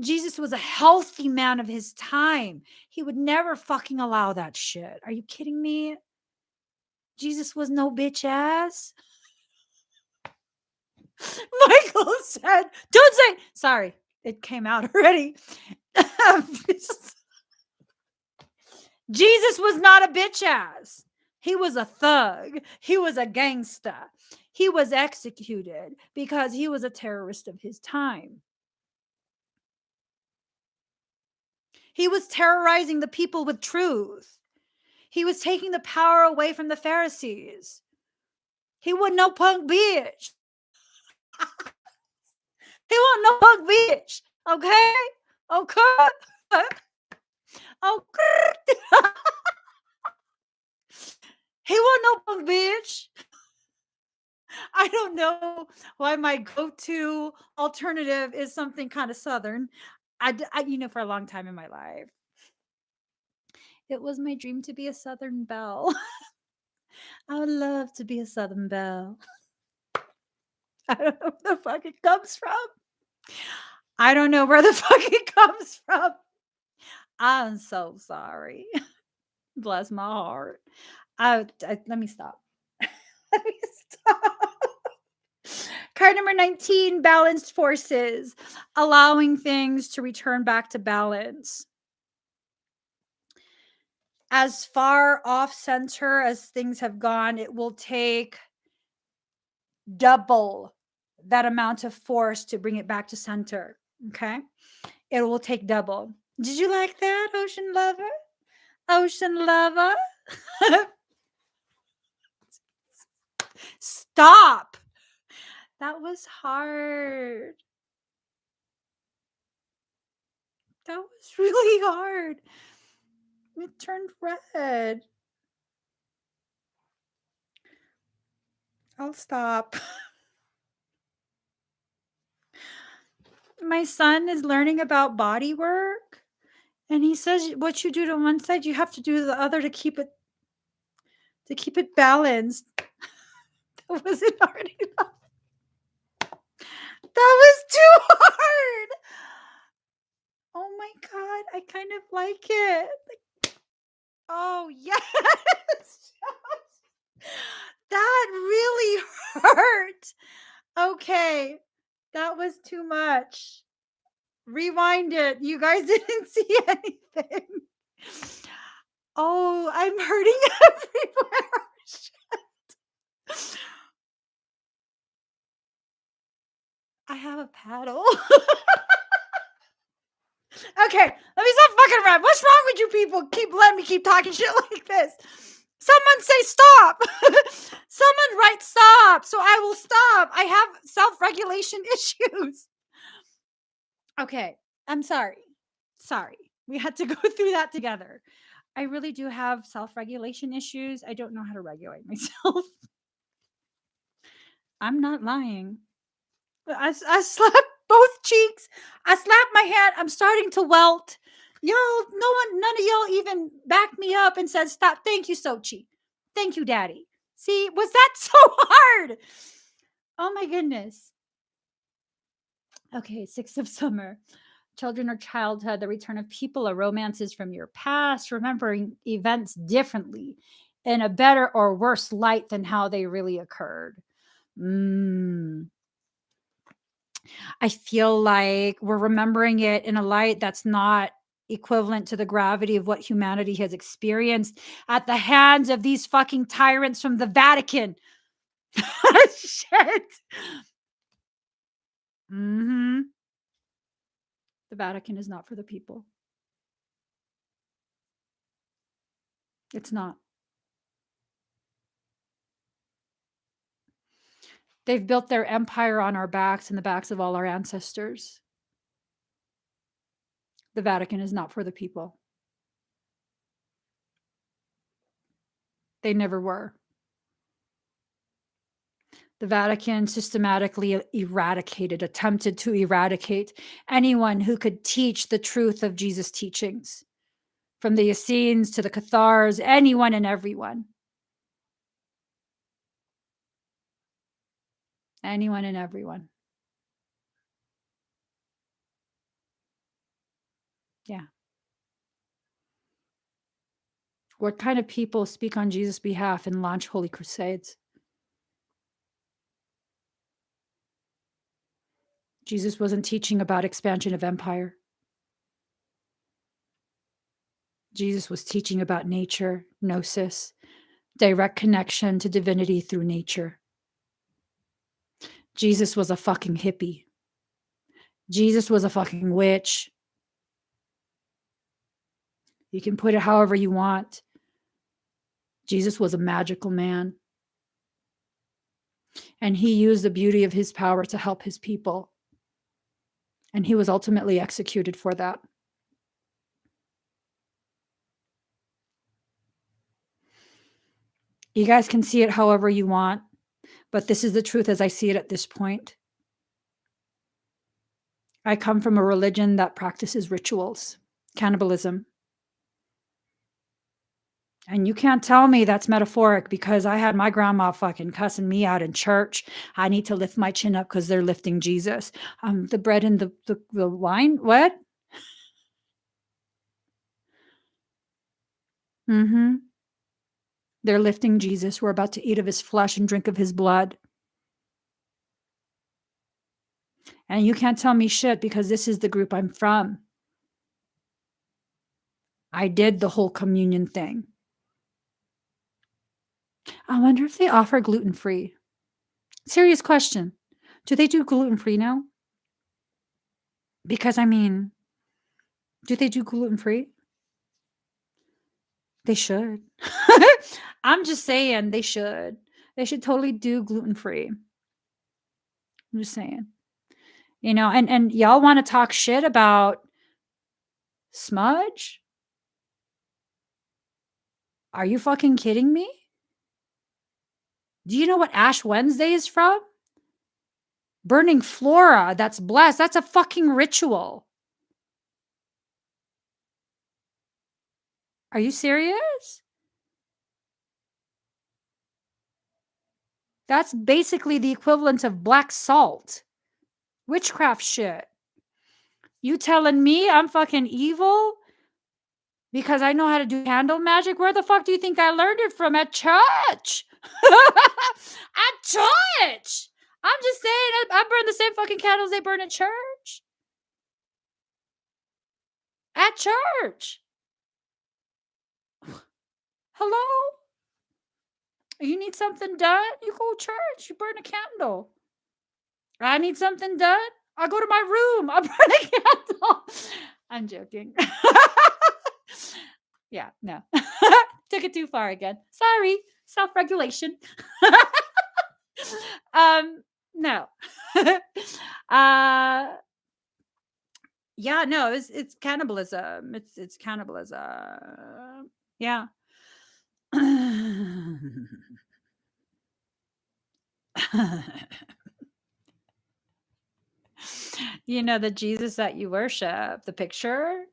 Jesus was a healthy man of his time. He would never fucking allow that shit. Are you kidding me? Jesus was no bitch ass. Michael said, don't say, sorry, it came out already. Jesus was not a bitch ass. He was a thug. He was a gangster. He was executed because he was a terrorist of his time. He was terrorizing the people with truth. He was taking the power away from the Pharisees. He wasn't no punk bitch. He wasn't no punk bitch. Okay? He wasn't no punk bitch. I don't know why my go-to alternative is something kind of Southern. I, for a long time in my life, it was my dream to be a Southern belle. I would love to be a Southern belle. I don't know where the fuck it comes from. I'm so sorry. Bless my heart. Let me stop. Card number 19, balanced forces, allowing things to return back to balance. as far off center as things have gone, it will take double that amount of force to bring it back to center. Okay. It will take double. Did you like that, Ocean Lover? Ocean Lover? Stop. That was hard. That was really hard. It turned red. I'll stop. My son is learning about body work, and he says what you do to one side, you have to do to the other to keep it balanced. That wasn't hard enough. That was too hard. Oh my god, I kind of like it. Oh yes. That really hurt. Okay. That was too much. Rewind it. You guys didn't see anything. Oh, I'm hurting everywhere. Shit. I have a paddle. Okay, let me stop fucking around. What's wrong with you people? Keep letting me keep talking shit like this. Someone say stop. Someone write stop, so I will stop. I have self-regulation issues. Okay, I'm sorry. Sorry. We had to go through that together. I really do have self-regulation issues. I don't know how to regulate myself. I'm not lying. I slapped both cheeks. I slapped my hand. I'm starting to welt. Y'all, none of y'all even backed me up and said, stop. Thank you, Sochi. Thank you, Daddy. See, was that so hard? Oh my goodness. Okay, 6th of summer. Children or childhood, the return of people or romances from your past, remembering events differently in a better or worse light than how they really occurred. I feel like we're remembering it in a light that's not equivalent to the gravity of what humanity has experienced at the hands of these fucking tyrants from the Vatican. Shit. The Vatican is not for the people. It's not. They've built their empire on our backs and the backs of all our ancestors. The Vatican is not for the people. They never were. The Vatican systematically attempted to eradicate anyone who could teach the truth of Jesus' teachings, from the Essenes to the Cathars, anyone and everyone. Anyone and everyone. Yeah. What kind of people speak on Jesus' behalf and launch holy crusades? Jesus wasn't teaching about expansion of empire. Jesus was teaching about nature, gnosis, direct connection to divinity through nature. Jesus was a fucking hippie. Jesus was a fucking witch. You can put it however you want. Jesus was a magical man. And he used the beauty of his power to help his people. And he was ultimately executed for that. You guys can see it however you want, but this is the truth as I see it at this point. I come from a religion that practices rituals, cannibalism. And you can't tell me that's metaphoric because I had my grandma fucking cussing me out in church. I need to lift my chin up because they're lifting Jesus. The bread and the wine, what? They're lifting Jesus. We're about to eat of his flesh and drink of his blood. And you can't tell me shit because this is the group I'm from. I did the whole communion thing. I wonder if they offer gluten-free. Serious question. Do they do gluten-free now? Because, I mean, do they do gluten-free? They should. I'm just saying they should. They should totally do gluten-free. I'm just saying. You know, and y'all want to talk shit about smudge? Are you fucking kidding me? Do you know what Ash Wednesday is from? Burning flora that's blessed. That's a fucking ritual. Are you serious? That's basically the equivalent of black salt. Witchcraft shit. You telling me I'm fucking evil because I know how to do candle magic? Where the fuck do you think I learned it from? At church. At church. I'm just saying, I burn the same fucking candles they burn at church. At church. Hello? You need something done? You go to church. You burn a candle. I need something done? I'll go to my room. I'll burn a candle. I'm joking. Yeah, no. Took it too far again. Sorry. Self-regulation. No. Yeah, no, it's cannibalism. It's cannibalism. Yeah. You know, the Jesus that you worship, the picture.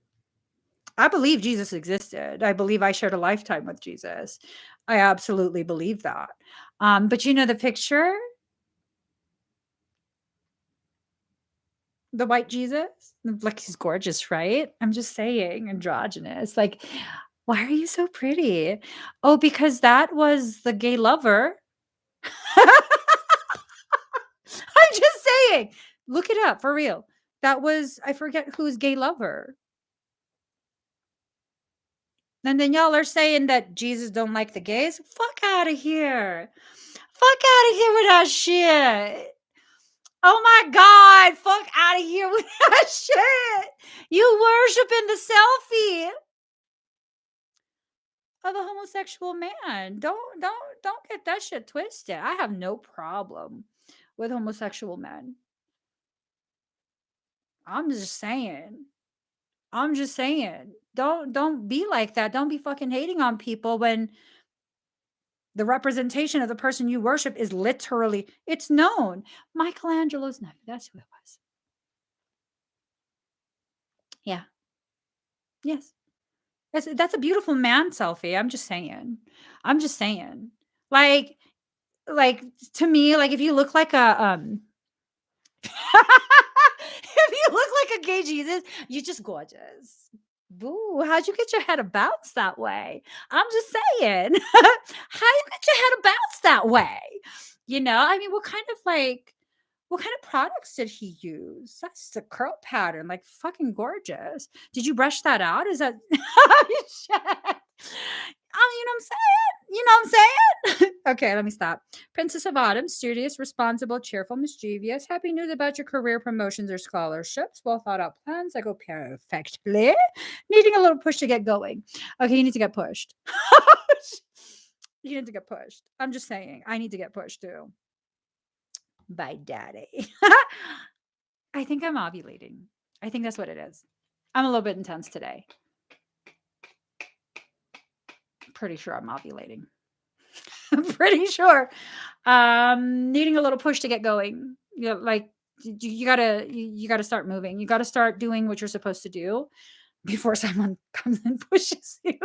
I believe Jesus existed. I believe I shared a lifetime with Jesus. I absolutely believe that. But you know, the picture, the white Jesus, like he's gorgeous, right? I'm just saying, androgynous. Like, why are you so pretty? Oh, because that was the gay lover. I'm just saying. Look it up for real. That was, I forget who's gay lover. And then y'all are saying that Jesus don't like the gays. Fuck out of here. Fuck out of here with that shit. Oh my God. Fuck out of here with that shit. You worshiping the selfie of a homosexual man. Don't get that shit twisted. I have no problem with homosexual men. I'm just saying. Don't be like that. Don't be fucking hating on people when the representation of the person you worship is literally, it's known. Michelangelo's nephew. That's who it was. Yeah. Yes. That's a beautiful man selfie. I'm just saying. I'm just saying. Like to me, like if you look like a if you look like a gay Jesus, you're just gorgeous. Boo, how'd you get your head a bounce that way? I'm just saying. How you get your head a bounce that way? You know, I mean, what kind of products did he use? That's the curl pattern, like fucking gorgeous. Did you brush that out? Is that shit? Oh, you know what I'm saying? You know what I'm saying? Okay, let me stop. Princess of Autumn, studious, responsible, cheerful, mischievous. Happy news about your career promotions or scholarships. Well thought out plans that go perfectly. Needing a little push to get going. Okay, you need to get pushed. You need to get pushed. I'm just saying, I need to get pushed too. By daddy. I think I'm ovulating. I think that's what it is. I'm a little bit intense today. Pretty sure I'm ovulating. I'm pretty sure. Needing a little push to get going. You know, like you gotta start moving. You gotta start doing what you're supposed to do before someone comes and pushes you.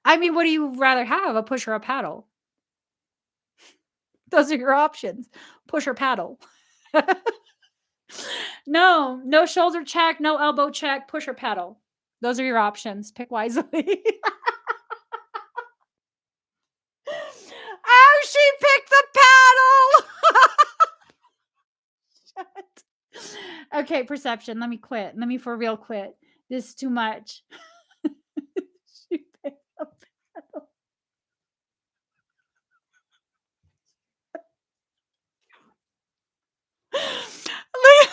I mean, what do you rather have? A push or a paddle? Those are your options. Push or paddle. No shoulder check, no elbow check, push or paddle. Those are your options. Pick wisely. Oh, she picked the paddle. Okay, perception. Let me quit. Let me for real quit. This is too much. She picked the petal. Look-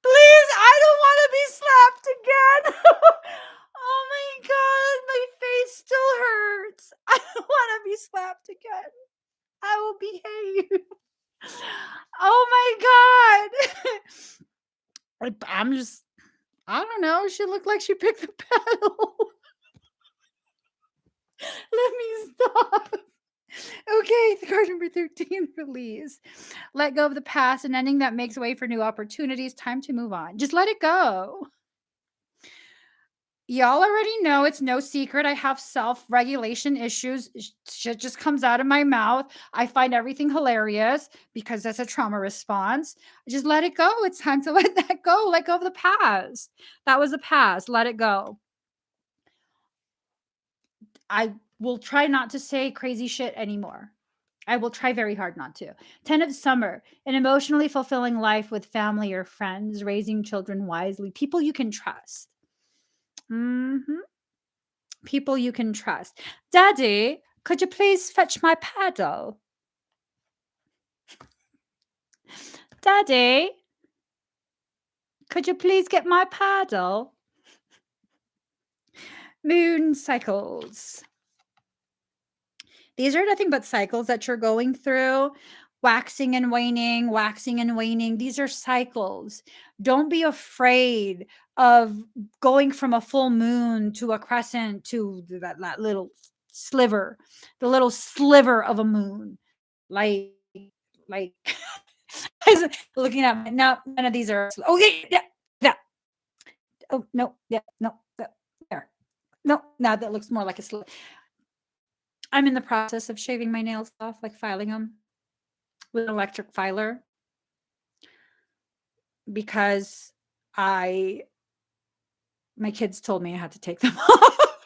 Please, I don't want to be slapped again. Oh my god, my face still hurts. I don't want to be slapped again. I will behave. Oh my god. I'm just, I don't know. She looked like she picked the petal. Let me stop. Okay, card number 13, release. Let go of the past and ending that makes way for new opportunities. Time to move on. Just let it go. Y'all already know it's no secret. I have self regulation issues. Shit just comes out of my mouth. I find everything hilarious because that's a trauma response. Just let it go. It's time to let that go. Let go of the past. That was the past. Let it go. I will try not to say crazy shit anymore. I will try very hard not to. 10 of summer, an emotionally fulfilling life with family or friends, raising children wisely, people you can trust. People you can trust. Daddy, could you please fetch my paddle? Daddy, could you please get my paddle? Moon cycles. These are nothing but cycles that you're going through, waxing and waning, waxing and waning. These are cycles. Don't be afraid of going from a full moon to a crescent to that little sliver, the little sliver of a moon. Like looking at no, none of these are. Oh yeah. Oh no, yeah, no, there. No, now that looks more like a sliver. I'm in the process of shaving my nails off, like filing them with an electric filer because I my kids told me I had to take them off.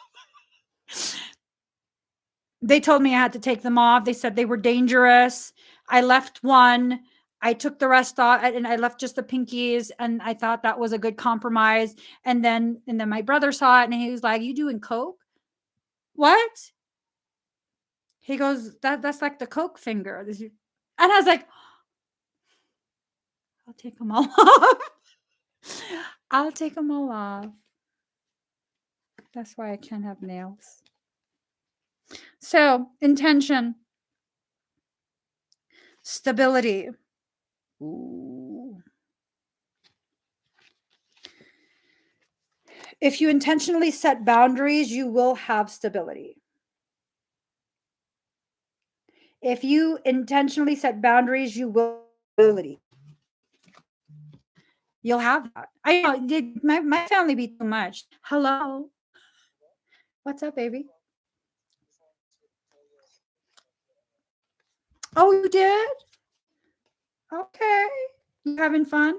They told me I had to take them off. They said they were dangerous. I left one. I took the rest off and I left just the pinkies and I thought that was a good compromise. And then my brother saw it and he was like, "You doing coke?" What? He goes, that's like the coke finger. And I was like, I'll take them all off. I'll take them all off. That's why I can't have nails. So, intention, stability. Ooh. If you intentionally set boundaries, you will have stability. If you intentionally set boundaries, you will have stability. You'll have that. I know did my family be too much. Hello. What's up, baby? Oh, you did? Okay. You having fun?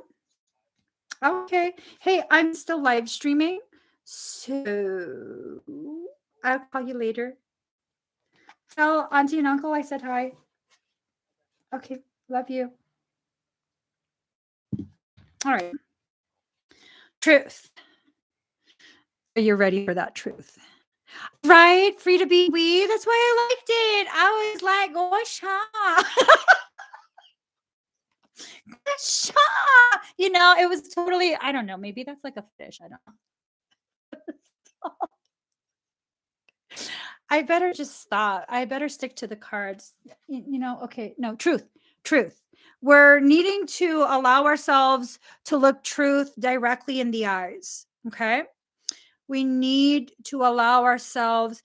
Okay. Hey, I'm still live streaming. So I'll call you later. Tell auntie and uncle I said hi. Okay. Love you. All right. Truth. Are you ready for that truth? Right? Free to be we. That's why I liked it. I was like, gosh, it was totally, I don't know, maybe that's like a fish. I don't know. I better just stop. I better stick to the cards. Okay. No, truth. Truth. We're needing to allow ourselves to look truth directly in the eyes. Okay. We need to allow ourselves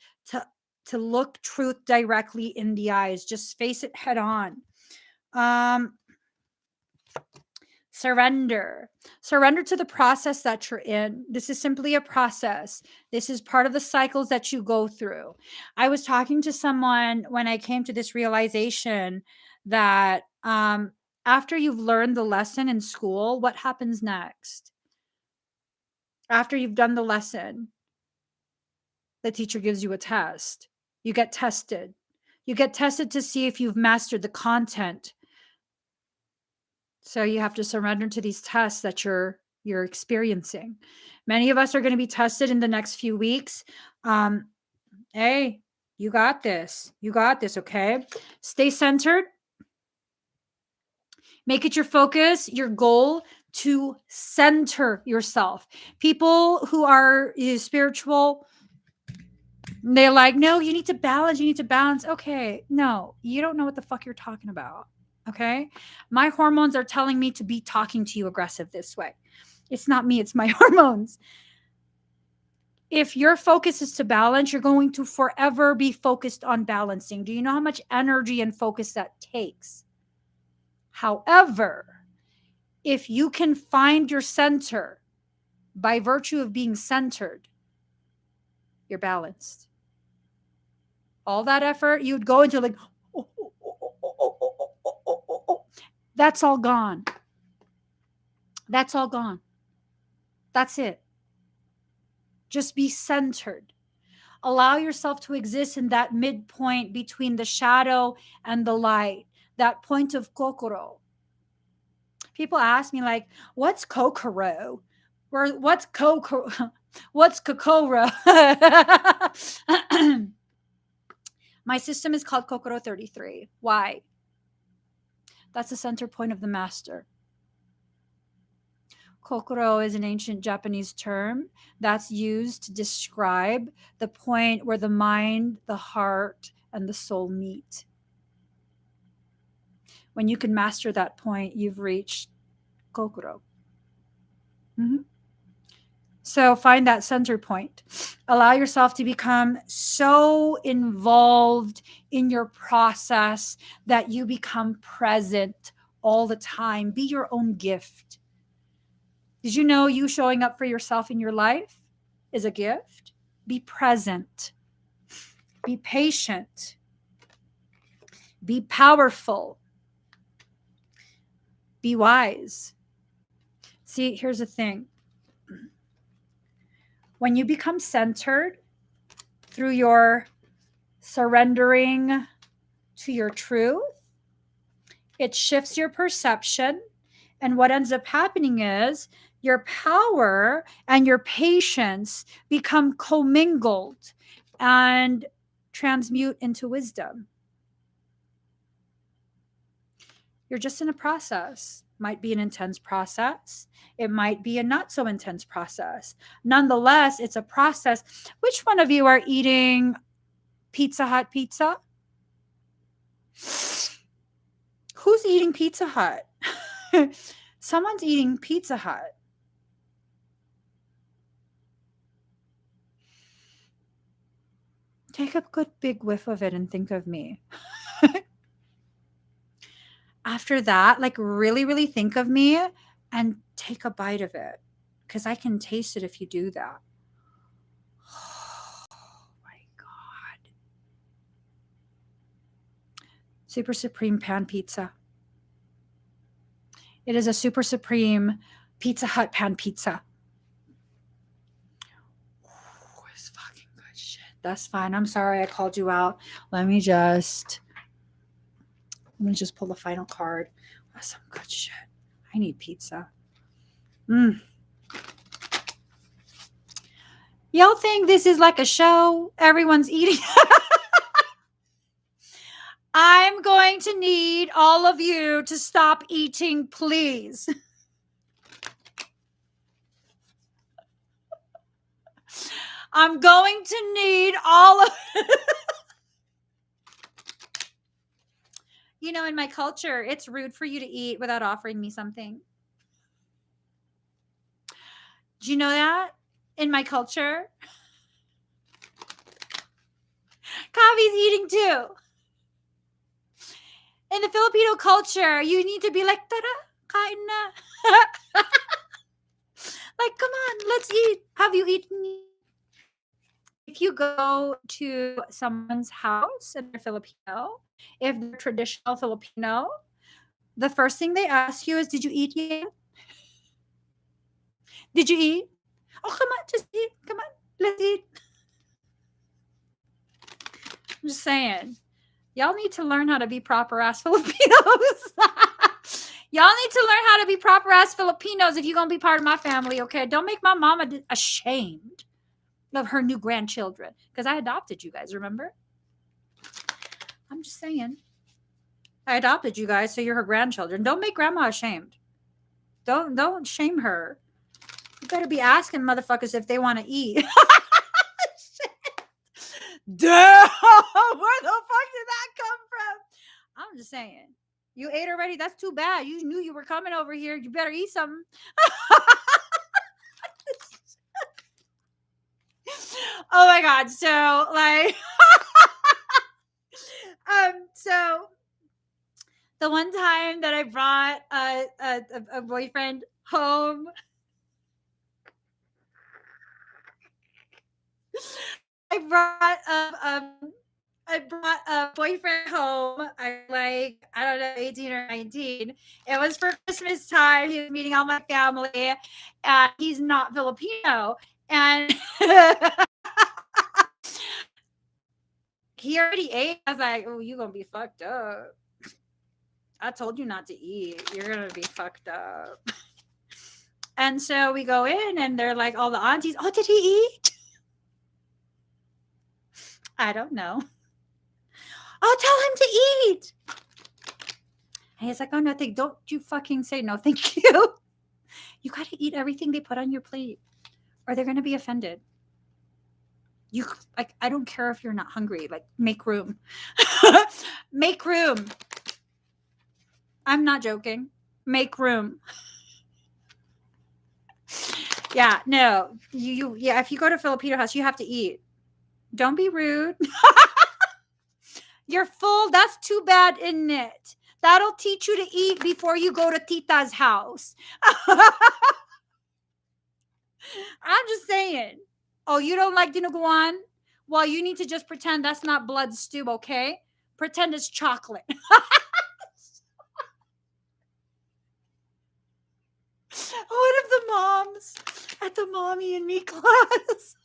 to look truth directly in the eyes. Just face it head on. Surrender. Surrender to the process that you're in. This is simply a process. This is part of the cycles that you go through. I was talking to someone when I came to this realization that after you've learned the lesson in school, what happens next? After you've done the lesson, the teacher gives you a test. You get tested. You get tested to see if you've mastered the content So you have to surrender to these tests that you're experiencing. Many of us are going to be tested in the next few weeks. Hey, you got this. You got this, okay? Stay centered. Make it your focus, your goal to center yourself. People who are spiritual, they're like, no, you need to balance. You need to balance. Okay, no, you don't know what the fuck you're talking about. Okay. My hormones are telling me to be talking to you aggressive this way. It's not me, it's my hormones. If your focus is to balance, you're going to forever be focused on balancing. Do you know how much energy and focus that takes? However, if you can find your center by virtue of being centered, you're balanced. All that effort, you'd go into like, that's all gone. That's all gone. That's it. Just be centered. Allow yourself to exist in that midpoint between the shadow and the light, that point of kokoro. People ask me like, what's kokoro? Or what's kokoro? What's kokoro? My system is called Kokoro 33. Why? That's the center point of the master. Kokoro is an ancient Japanese term that's used to describe the point where the mind, the heart, and the soul meet. When you can master that point, you've reached Kokoro. Mm-hmm. So find that center point. Allow yourself to become so involved in your process that you become present all the time. Be your own gift. Did you know you showing up for yourself in your life is a gift? Be present. Be patient. Be powerful. Be wise. See, here's the thing. When you become centered through your surrendering to your truth, it shifts your perception. And what ends up happening is your power and your patience become commingled and transmute into wisdom. You're just in a process. Might be an intense process. It might be a not so intense process. Nonetheless, it's a process. Which one of you are eating Pizza Hut pizza? Who's eating Pizza Hut? Someone's eating Pizza Hut. Take a good big whiff of it and think of me. After that, like really, really think of me and take a bite of it because I can taste it if you do that. Oh my God. Super Supreme Pan Pizza. It is a Super Supreme Pizza Hut Pan Pizza. Oh, it's fucking good shit. That's fine. I'm sorry I called you out. Let me just pull the final card. That's some good shit. I need pizza. Y'all think this is like a show? Everyone's eating. I'm going to need all of you to stop eating, please. I'm going to need all of You know, in my culture, it's rude for you to eat without offering me something. Do you know that? In my culture, Kavi's eating too. In the Filipino culture, you need to be like, tara, kain na. Like, come on, let's eat. Have you eaten? If you go to someone's house and they're Filipino, if they're traditional Filipino, the first thing they ask you is, did you eat yet? Did you eat? Oh, come on, just eat. Come on, let's eat. I'm just saying. Y'all need to learn how to be proper ass Filipinos. Y'all need to learn how to be proper ass Filipinos if you're going to be part of my family, okay? Don't make my mama ashamed of her new grandchildren. Because I adopted you guys, remember? I'm just saying. I adopted you guys, so you're her grandchildren. Don't make grandma ashamed. Don't shame her. You better be asking motherfuckers if they want to eat. Damn! Where the fuck did that come from? I'm just saying. You ate already? That's too bad. You knew you were coming over here. You better eat something. Oh my God. So, like, so the one time that I brought a boyfriend home, I brought a boyfriend home. I don't know, 18 or 19. It was for Christmas time. He was meeting all my family, and he's not Filipino. And he already ate. I was like, oh, you're going to be fucked up. I told you not to eat. You're going to be fucked up. And so we go in, and they're like, all the aunties, oh, did he eat? I don't know. Oh, tell him to eat. And he's like, oh, no, don't you fucking say no, thank you. You got to eat everything they put on your plate, or they're going to be offended. You, like, I don't care if you're not hungry. Like, make room. Make room. I'm not joking. Make room. Yeah, no. Yeah, if you go to Filipino house, you have to eat. Don't be rude. You're full. That's too bad, isn't it? That'll teach you to eat before you go to Tita's house. I'm just saying. Oh, you don't like dinuguan? Well, you need to just pretend that's not blood stew, okay? Pretend it's chocolate. One of the moms at the Mommy and Me class,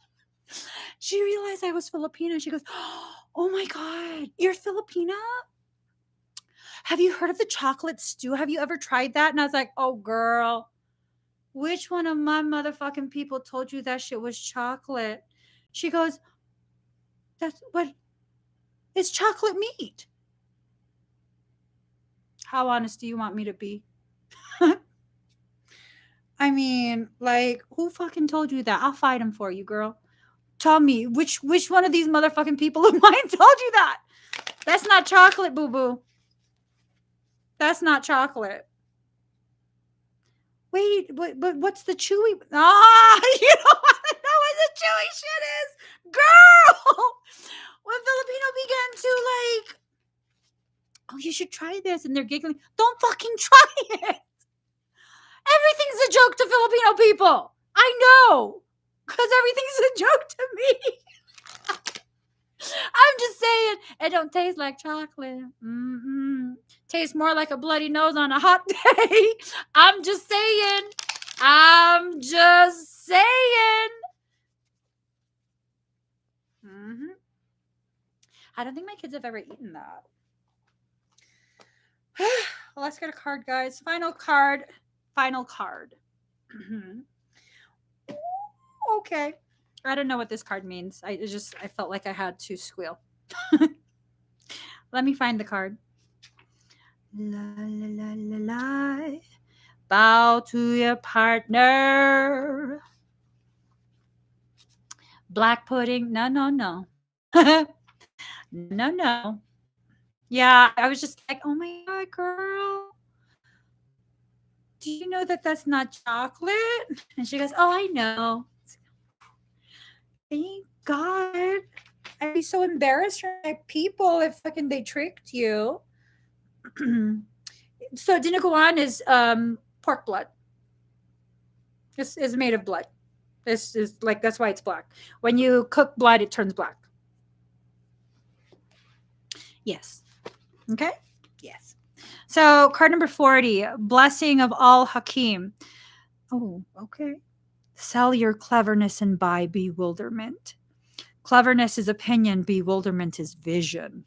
she realized I was Filipino. She goes, oh my God, you're Filipina? Have you heard of the chocolate stew? Have you ever tried that? And I was like, oh, girl, which one of my motherfucking people told you that shit was chocolate? She goes, that's what? It's chocolate meat. How honest do you want me to be? I mean, like, who fucking told you that? I'll fight him for you, girl. Tell me, which one of these motherfucking people of mine told you that? That's not chocolate, boo-boo. That's not chocolate. Wait, what's the chewy? You don't want to know what the chewy shit is? Girl! When Filipino began to, like, oh, you should try this, and they're giggling. Don't fucking try it. Everything's a joke to Filipino people. I know. Because everything's a joke to me. I'm just saying, it don't taste like chocolate. Tastes more like a bloody nose on a hot day. I'm just saying. I'm just saying. I don't think my kids have ever eaten that. Well, let's get a card, guys. Final card. Okay. I don't know what this card means. I felt like I had to squeal. Let me find the card. La la la la la. Bow to your partner. Black pudding. No. No. Yeah, I was just like, oh my God, girl. Do you know that that's not chocolate? And she goes, oh, I know. Thank God. I'd be so embarrassed for my people if fucking they tricked you. So dinuguan is pork blood. This is made of blood. This is like, that's why it's black. When you cook blood, it turns black. Yes. Okay? Yes. So card number 40, Blessing of Al Hakim. Oh, okay. Sell your cleverness and buy bewilderment. Cleverness is opinion, bewilderment is vision.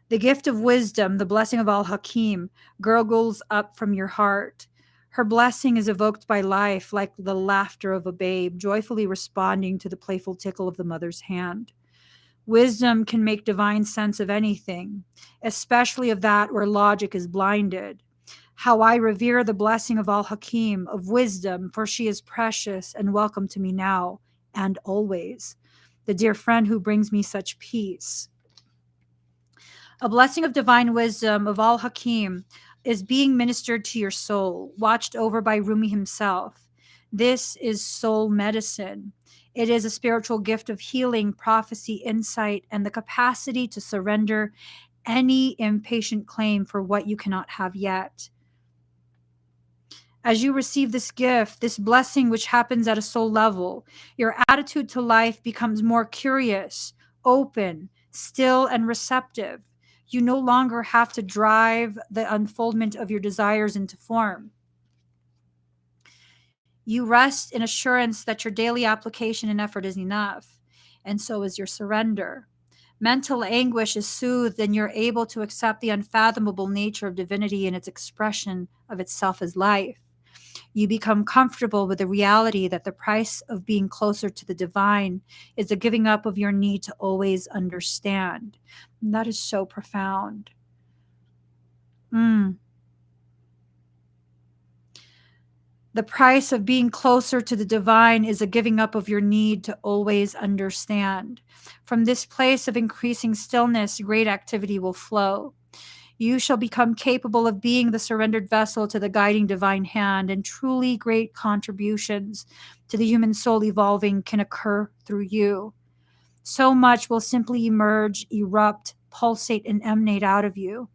The gift of wisdom, the blessing of Al Hakim, gurgles up from your heart. Her blessing is evoked by life like the laughter of a babe, joyfully responding to the playful tickle of the mother's hand. Wisdom can make divine sense of anything, especially of that where logic is blinded. How I revere the blessing of Al Hakim, of wisdom, for she is precious and welcome to me now and always. The dear friend who brings me such peace. A blessing of divine wisdom of Al Hakim is being ministered to your soul, watched over by Rumi himself. This is soul medicine. It is a spiritual gift of healing, prophecy, insight, and the capacity to surrender any impatient claim for what you cannot have yet. As you receive this gift, this blessing which happens at a soul level, your attitude to life becomes more curious, open, still, and receptive. You no longer have to drive the unfoldment of your desires into form. You rest in assurance that your daily application and effort is enough, and so is your surrender. Mental anguish is soothed, and you're able to accept the unfathomable nature of divinity and its expression of itself as life. You become comfortable with the reality that the price of being closer to the divine is the giving up of your need to always understand. And that is so profound. The price of being closer to the divine is a giving up of your need to always understand. From this place of increasing stillness, great activity will flow. You shall become capable of being the surrendered vessel to the guiding divine hand, and truly great contributions to the human soul evolving can occur through you. So much will simply emerge, erupt, pulsate, and emanate out of you.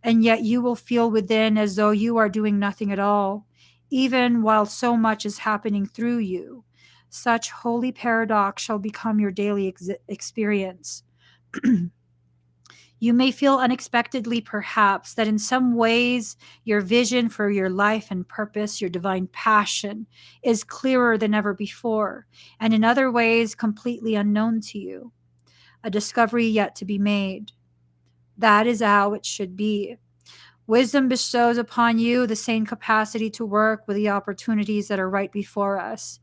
And yet you will feel within as though you are doing nothing at all, even while so much is happening through you. Such holy paradox shall become your daily experience. You may feel unexpectedly, perhaps, that in some ways your vision for your life and purpose, your divine passion, is clearer than ever before, and in other ways completely unknown to you. A discovery yet to be made. That is how it should be. Wisdom bestows upon you the same capacity to work with the opportunities that are right before us,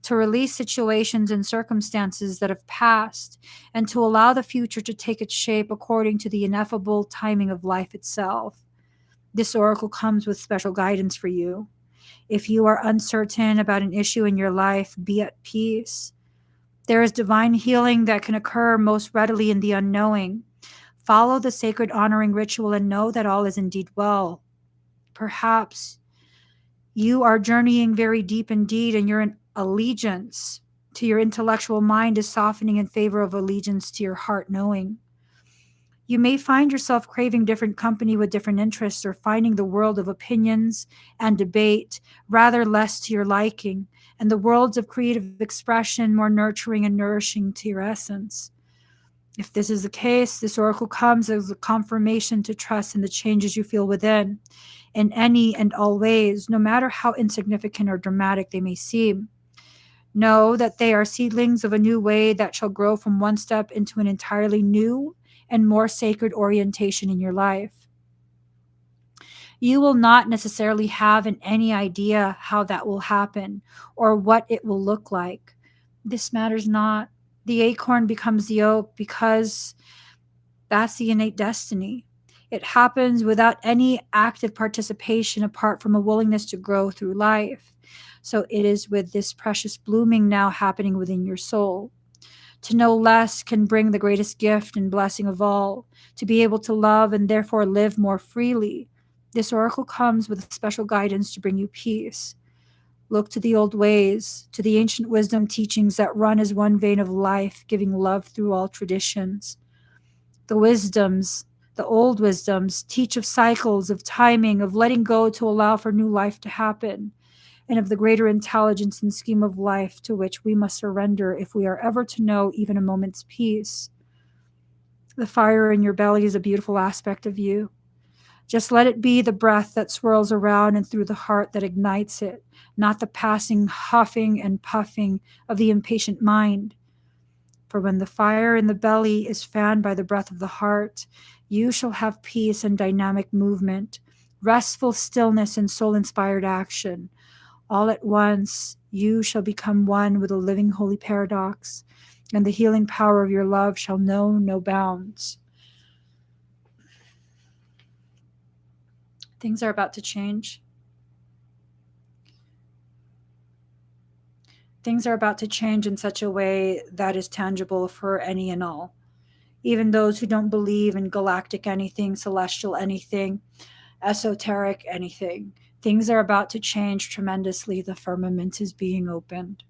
to release situations and circumstances that have passed, and to allow the future to take its shape according to the ineffable timing of life itself. This oracle comes with special guidance for you. If you are uncertain about an issue in your life, be at peace. There is divine healing that can occur most readily in the unknowing. Follow the sacred honoring ritual and know that all is indeed well. Perhaps you are journeying very deep indeed, and your allegiance to your intellectual mind is softening in favor of allegiance to your heart knowing. You may find yourself craving different company with different interests, or finding the world of opinions and debate rather less to your liking, and the worlds of creative expression more nurturing and nourishing to your essence. If this is the case, this oracle comes as a confirmation to trust in the changes you feel within, in any and all ways, no matter how insignificant or dramatic they may seem. Know that they are seedlings of a new way that shall grow from one step into an entirely new and more sacred orientation in your life. You will not necessarily have any idea how that will happen or what it will look like. This matters not. The acorn becomes the oak because that's the innate destiny. It happens without any active participation apart from a willingness to grow through life. So it is with this precious blooming now happening within your soul. To know less can bring the greatest gift and blessing of all, to be able to love and therefore live more freely. This oracle comes with special guidance to bring you peace. Look to the old ways, to the ancient wisdom teachings that run as one vein of life, giving love through all traditions. The wisdoms, the old wisdoms, teach of cycles, of timing, of letting go to allow for new life to happen, and of the greater intelligence and scheme of life to which we must surrender if we are ever to know even a moment's peace. The fire in your belly is a beautiful aspect of you. Just let it be the breath that swirls around and through the heart that ignites it, not the passing huffing and puffing of the impatient mind. For when the fire in the belly is fanned by the breath of the heart, you shall have peace and dynamic movement, restful stillness and soul-inspired action. All at once, you shall become one with a living holy paradox, and the healing power of your love shall know no bounds. Things are about to change. Things are about to change in such a way that is tangible for any and all. Even those who don't believe in galactic anything, celestial anything, esoteric anything. Things are about to change tremendously. The firmament is being opened.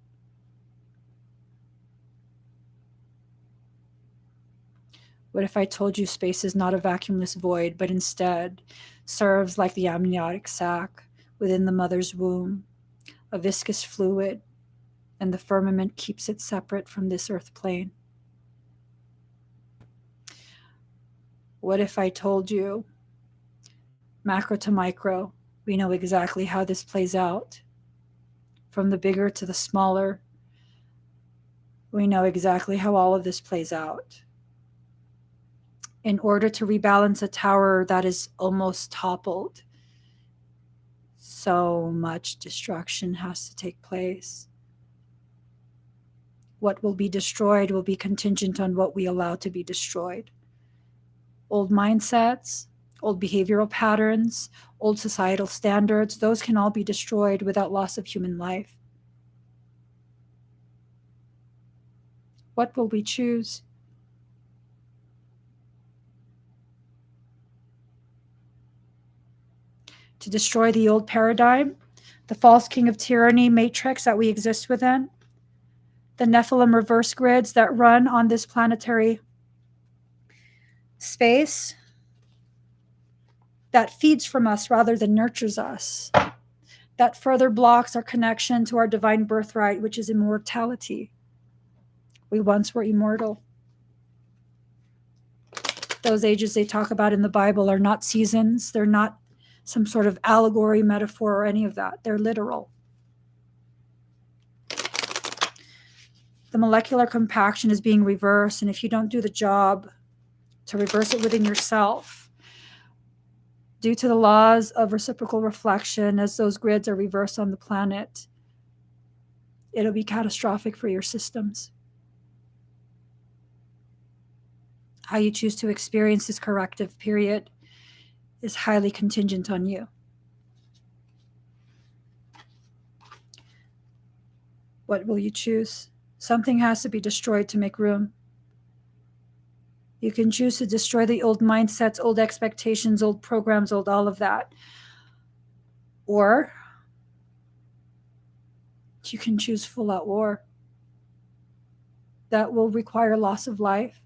What if I told you space is not a vacuumless void, but instead serves like the amniotic sac within the mother's womb, a viscous fluid, and the firmament keeps it separate from this earth plane? What if I told you, macro to micro, we know exactly how this plays out? From the bigger to the smaller, we know exactly how all of this plays out. In order to rebalance a tower that is almost toppled, so much destruction has to take place. What will be destroyed will be contingent on what we allow to be destroyed. Old mindsets, old behavioral patterns, old societal standards, those can all be destroyed without loss of human life. What will we choose? To destroy the old paradigm, the false king of tyranny matrix that we exist within, the Nephilim reverse grids that run on this planetary space that feeds from us rather than nurtures us, that further blocks our connection to our divine birthright, which is immortality. We once were immortal. Those ages they talk about in the Bible are not seasons. They're not some sort of allegory, metaphor, or any of that. They're literal. The molecular compaction is being reversed, and if you don't do the job to reverse it within yourself, due to the laws of reciprocal reflection, as those grids are reversed on the planet, it'll be catastrophic for your systems. How you choose to experience this corrective period is highly contingent on you. What will you choose? Something has to be destroyed to make room. You can choose to destroy the old mindsets, old expectations, old programs, old all of that. Or you can choose full-out war. That will require loss of life.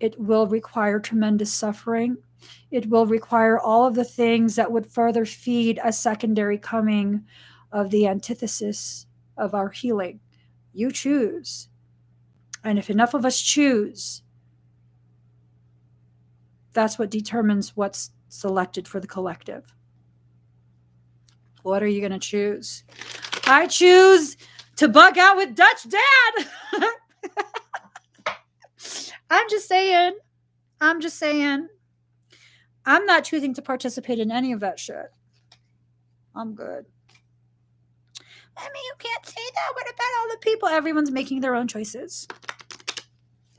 It will require tremendous suffering. It will require all of the things that would further feed a secondary coming of the antithesis of our healing. You choose. And if enough of us choose, that's what determines what's selected for the collective. What are you going to choose? I choose to bug out with Dutch Dad. I'm just saying. I'm not choosing to participate in any of that shit. I'm good. Emmie, you can't say that. What about all the people? Everyone's making their own choices.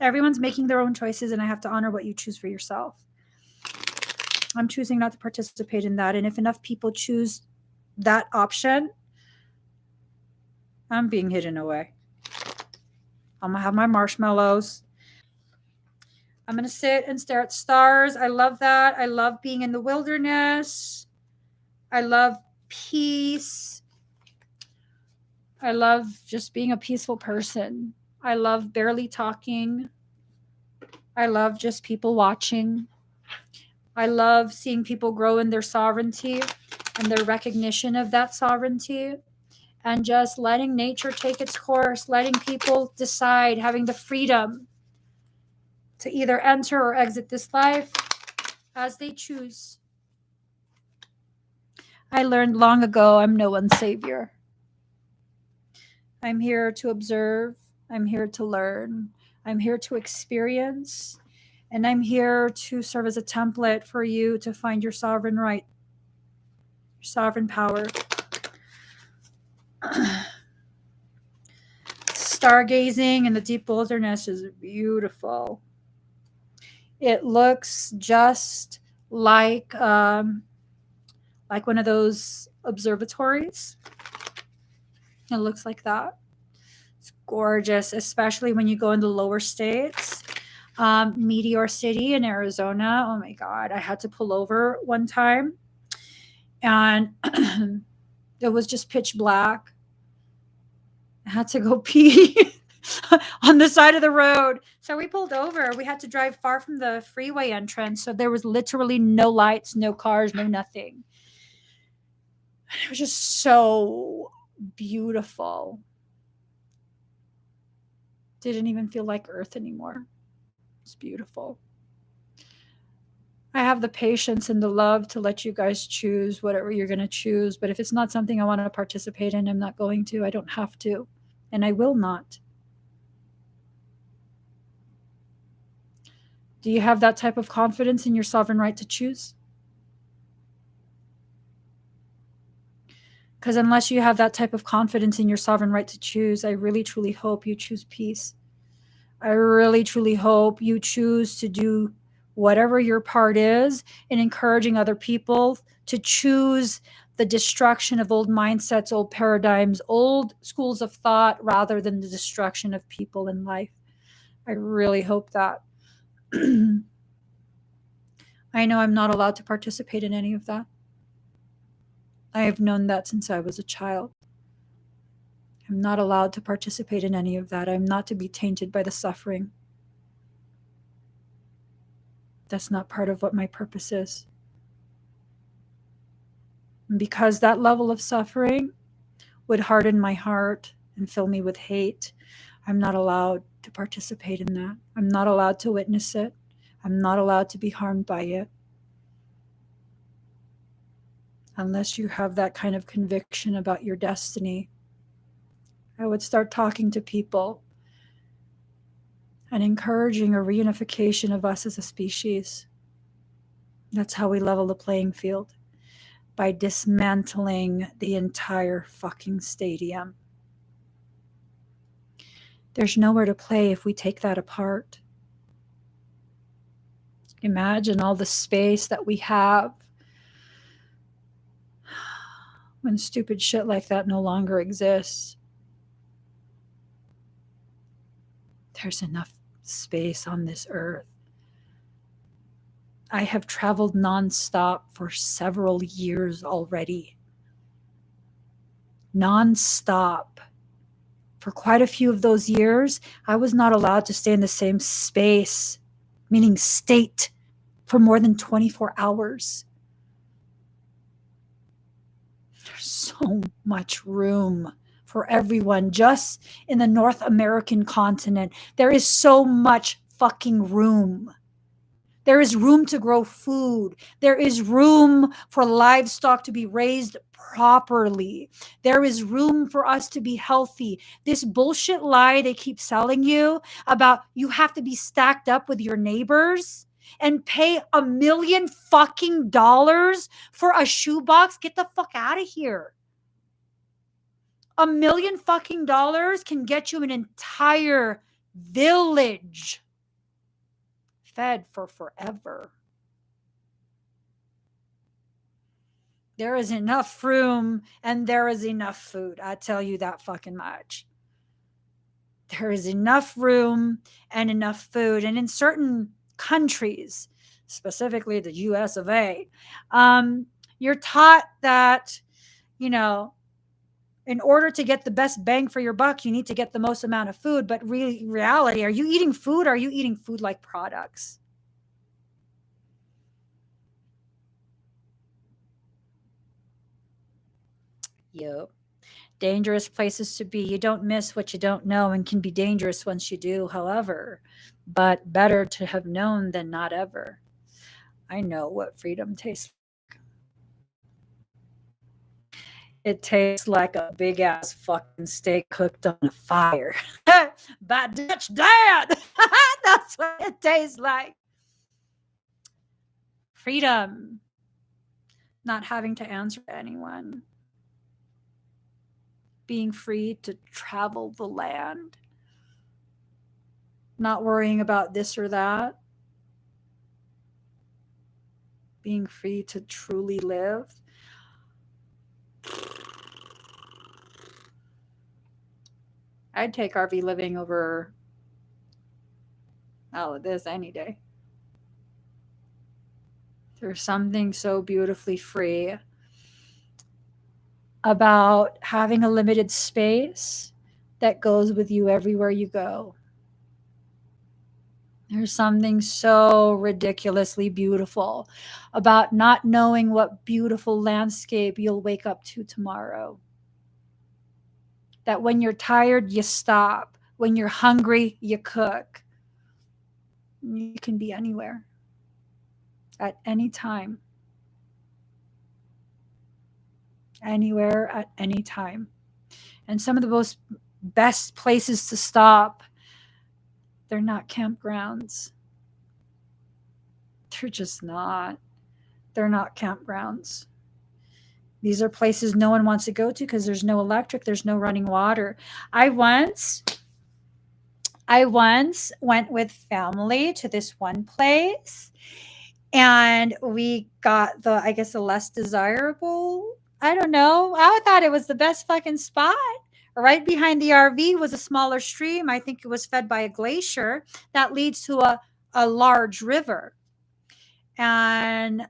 Everyone's making their own choices, and I have to honor what you choose for yourself. I'm choosing not to participate in that. And if enough people choose that option, I'm being hidden away. I'm going to have my marshmallows. I'm going to sit and stare at stars. I love that. I love being in the wilderness. I love peace. I love just being a peaceful person. I love barely talking. I love just people watching. I love seeing people grow in their sovereignty and their recognition of that sovereignty, and just letting nature take its course, letting people decide, having the freedom to either enter or exit this life as they choose. I learned long ago I'm no one's savior. I'm here to observe. I'm here to learn. I'm here to experience, and I'm here to serve as a template for you to find your sovereign right, your sovereign power. Stargazing in the deep wilderness is beautiful. It looks just like one of those observatories. It looks like that. It's gorgeous, especially when you go in the lower states. Meteor City in Arizona. Oh my God. I had to pull over one time and it was just pitch black. I had to go pee on the side of the road. So we pulled over. We had to drive far from the freeway entrance. So there was literally no lights, no cars, no nothing. It was just so beautiful. Didn't even feel like Earth anymore. It's beautiful. I have the patience and the love to let you guys choose whatever you're going to choose. But if it's not something I want to participate in, I'm not going to. I don't have to. And I will not. Do you have that type of confidence in your sovereign right to choose? Because unless you have that type of confidence in your sovereign right to choose, I really truly hope you choose peace. I really truly hope you choose to do whatever your part is in encouraging other people to choose the destruction of old mindsets, old paradigms, old schools of thought, rather than the destruction of people in life. I really hope that. I know I'm not allowed to participate in any of that. I have known that since I was a child. I'm not allowed to participate in any of that. I'm not to be tainted by the suffering. That's not part of what my purpose is. And because that level of suffering would harden my heart and fill me with hate, I'm not allowed to participate in that. I'm not allowed to witness it. I'm not allowed to be harmed by it. Unless you have that kind of conviction about your destiny, I would start talking to people and encouraging a reunification of us as a species. That's how we level the playing field, by dismantling the entire fucking stadium. There's nowhere to play if we take that apart. Imagine all the space that we have when stupid shit like that no longer exists. There's enough space on this earth. I have traveled nonstop for several years already. Nonstop. For quite a few of those years, I was not allowed to stay in the same space, meaning state, for more than 24 hours. There's so much room for everyone just in the North American continent. There is so much fucking room. There is room to grow food. There is room for livestock to be raised properly. There is room for us to be healthy. This bullshit lie they keep selling you about you have to be stacked up with your neighbors and pay $1 million fucking dollars for a shoebox. Get the fuck out of here. $1 million fucking dollars can get you an entire village fed for forever. There is enough room and there is enough food. I tell you that fucking much. There is enough room and enough food. And in certain countries, specifically the US of A, you're taught that, in order to get the best bang for your buck, you need to get the most amount of food. But really, reality, are you eating food? Or are you eating food-like products? Yep. Dangerous places to be. You don't miss what you don't know and can be dangerous once you do, however. But better to have known than not ever. I know what freedom tastes like. It tastes like a big ass fucking steak cooked on a fire by Dutch Dad. That's what it tastes like. Freedom. Not having to answer to anyone. Being free to travel the land. Not worrying about this or that. Being free to truly live. I'd take RV living over all of this any day. There's something so beautifully free about having a limited space that goes with you everywhere you go. There's something so ridiculously beautiful about not knowing what beautiful landscape you'll wake up to tomorrow. That when you're tired, you stop. When you're hungry, you cook. You can be anywhere at any time. Anywhere at any time. And some of the most best places to stop, they're not campgrounds. They're just not. They're not campgrounds. These are places no one wants to go to because there's no electric, there's no running water. I once went with family to this one place, and we got the less desirable. I don't know. I thought it was the best fucking spot. Right behind the RV was a smaller stream. I think it was fed by a glacier that leads to a large river. And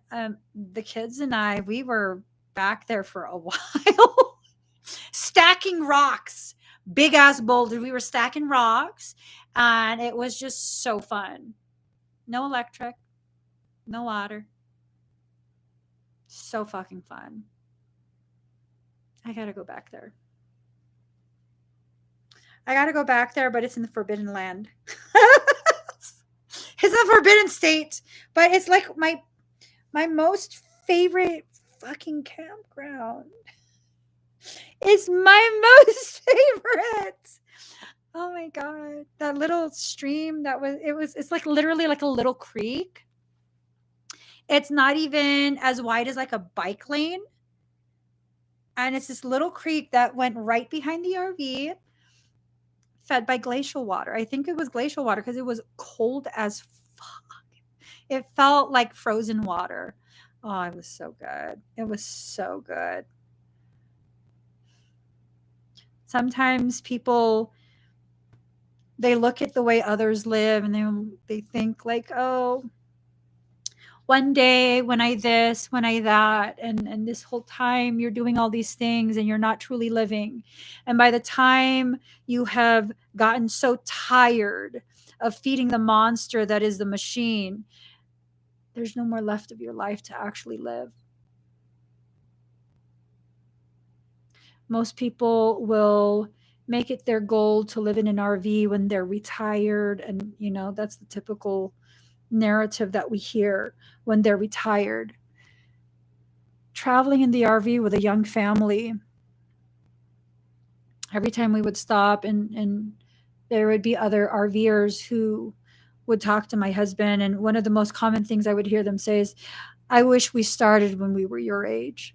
the kids and I, we were back there for a while, stacking rocks, big ass boulders. We were stacking rocks, and it was just so fun. No electric, no water. So fucking fun. I gotta go back there. But it's in the Forbidden Land. It's a forbidden state, but it's like my most favorite fucking campground. It's my most favorite. Oh my god, that little stream it's like literally like a little creek. It's not even as wide as like a bike lane. And it's this little creek that went right behind the RV, fed by glacial water. I think it was glacial water because it was cold as fuck. It felt like frozen water. Oh, it was so good. It was so good. Sometimes people, they look at the way others live and they think like, oh, one day when I this, when I that, and this whole time you're doing all these things and you're not truly living. And by the time you have gotten so tired of feeding the monster that is the machine, there's no more left of your life to actually live. Most people will make it their goal to live in an RV when they're retired, and that's the typical narrative that we hear when they're retired. Traveling in the RV with a young family, every time we would stop and there would be other RVers who would talk to my husband, and one of the most common things I would hear them say is, I wish we started when we were your age.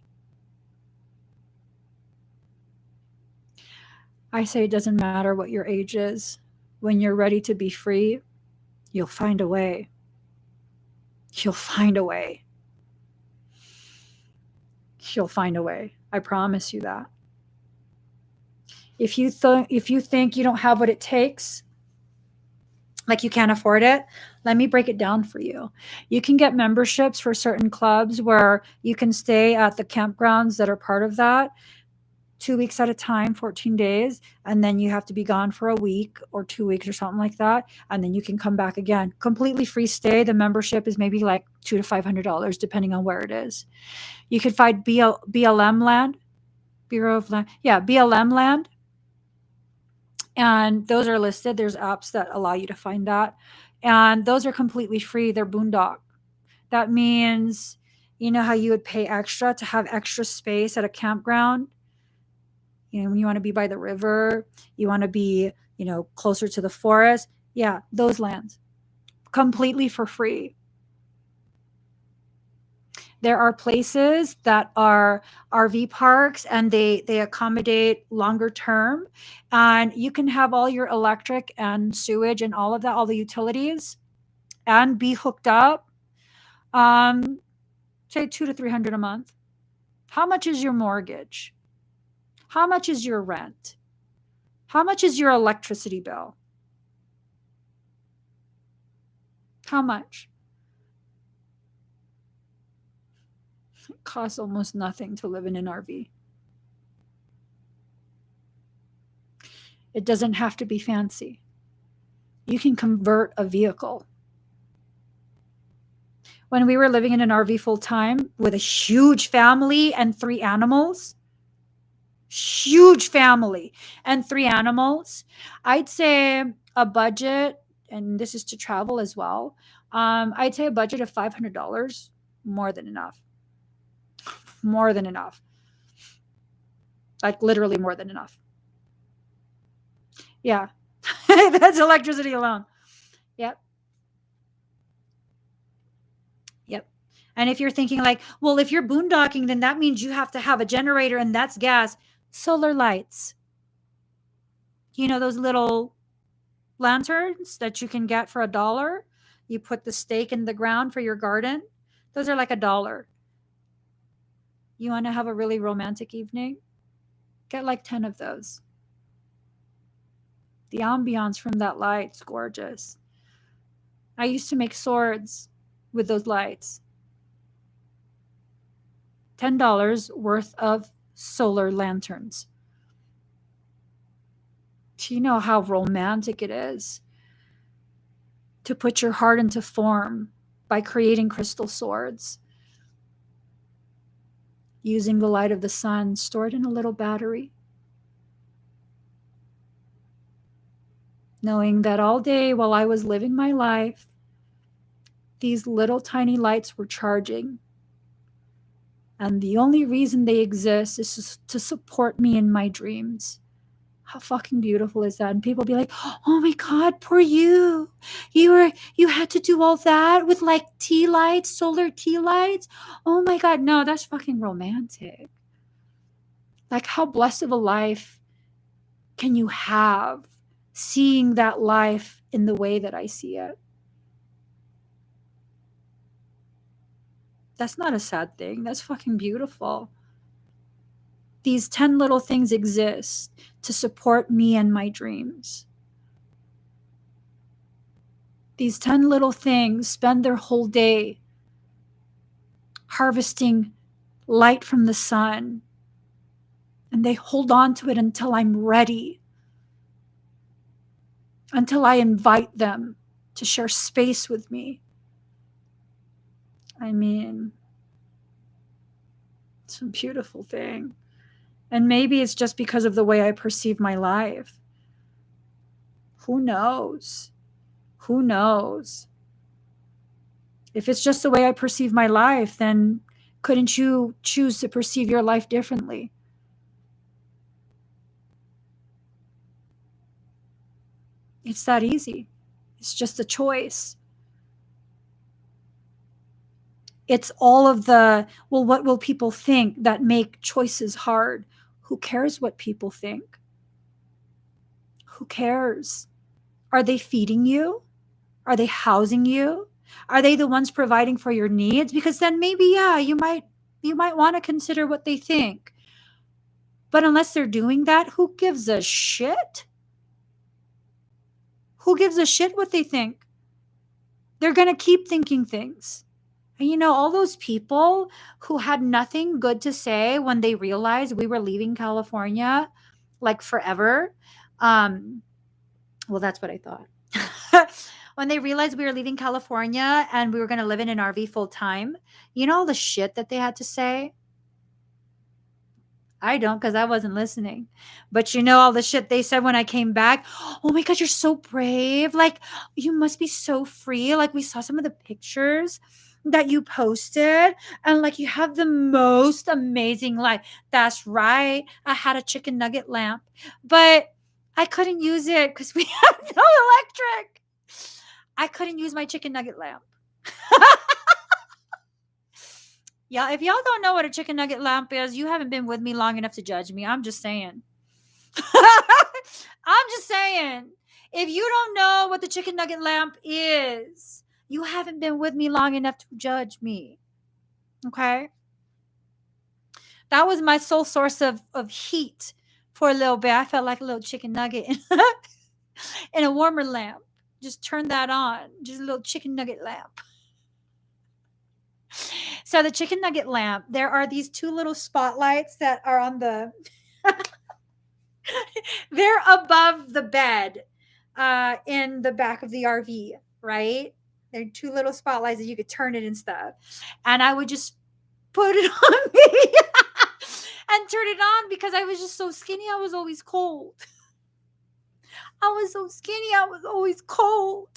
I say it doesn't matter what your age is. When you're ready to be free, you'll find a way. You'll find a way. You'll find a way. I promise you that. If you think you don't have what it takes, like you can't afford it, let me break it down for you. You can get memberships for certain clubs where you can stay at the campgrounds that are part of that 2 weeks at a time, 14 days, and then you have to be gone for a week or 2 weeks or something like that, and then you can come back again. Completely free stay. The membership is maybe like $200 to $500 depending on where it is. You could find BLM land, Bureau of Land. Yeah, BLM land. And those are listed. There's apps that allow you to find that. And those are completely free. They're boondock. That means, you know how you would pay extra to have extra space at a campground? When you want to be by the river, you want to be, closer to the forest. Yeah, those lands completely for free. There are places that are RV parks and they accommodate longer term, and you can have all your electric and sewage and all of that, all the utilities, and be hooked up. Um, say 200 to 300 a month. How much is your mortgage? How much is your rent? How much is your electricity bill? How much? It costs almost nothing to live in an RV. It doesn't have to be fancy. You can convert a vehicle. When we were living in an RV full time with a huge family and 3 animals, huge family and 3 animals, I'd say a budget, and this is to travel as well, I'd say a budget of $500, more than enough. More than enough. Like literally more than enough. Yeah. That's electricity alone. Yep. Yep. And if you're thinking like, well, if you're boondocking, then that means you have to have a generator and that's gas. Solar lights. Those little lanterns that you can get for $1? You put the stake in the ground for your garden. Those are like $1. You want to have a really romantic evening? Get like 10 of those. The ambiance from that light's gorgeous. I used to make swords with those lights. $10 worth of solar lanterns. Do you know how romantic it is to put your heart into form by creating crystal swords? Using the light of the sun stored in a little battery. Knowing that all day while I was living my life, these little tiny lights were charging. And the only reason they exist is to support me in my dreams. How fucking beautiful is that? And people be like, oh my God, poor you. You had to do all that with like tea lights, solar tea lights. Oh my God, no, that's fucking romantic. Like, how blessed of a life can you have seeing that life in the way that I see it? That's not a sad thing. That's fucking beautiful. These 10 little things exist to support me and my dreams. These 10 little things spend their whole day harvesting light from the sun, and they hold on to it until I'm ready, until I invite them to share space with me. I mean, it's a beautiful thing. And maybe it's just because of the way I perceive my life. Who knows? Who knows? If it's just the way I perceive my life, then couldn't you choose to perceive your life differently? It's that easy. It's just a choice. It's all of the, well, what will people think that make choices hard? Who cares what people think? Who cares? Are they feeding you? Are they housing you? Are they the ones providing for your needs? Because then maybe, yeah, you might want to consider what they think. But unless they're doing that, who gives a shit? Who gives a shit what they think? They're going to keep thinking things. And all those people who had nothing good to say when they realized we were leaving California, like forever. Well, that's what I thought. When they realized we were leaving California and we were going to live in an RV full time, all the shit that they had to say? I don't, because I wasn't listening. But all the shit they said when I came back. Oh my God, you're so brave. Like, you must be so free. Like, we saw some of the pictures. that you posted, and like you have the most amazing life. That's right. I had a chicken nugget lamp, but I couldn't use it because we have no electric. I couldn't use my chicken nugget lamp. Yeah, if y'all don't know what a chicken nugget lamp is, you haven't been with me long enough to judge me. I'm just saying. I'm just saying. If you don't know what the chicken nugget lamp is, you haven't been with me long enough to judge me. Okay? That was my sole source of heat for a little bit. I felt like a little chicken nugget in a warmer lamp. Just turn that on. Just a little chicken nugget lamp. So the chicken nugget lamp, there are these two little spotlights that are on the they're above the bed in the back of the RV, right? They're two little spotlights that you could turn it and stuff. And I would just put it on me and turn it on because I was just so skinny. I was always cold. I was so skinny. I was always cold.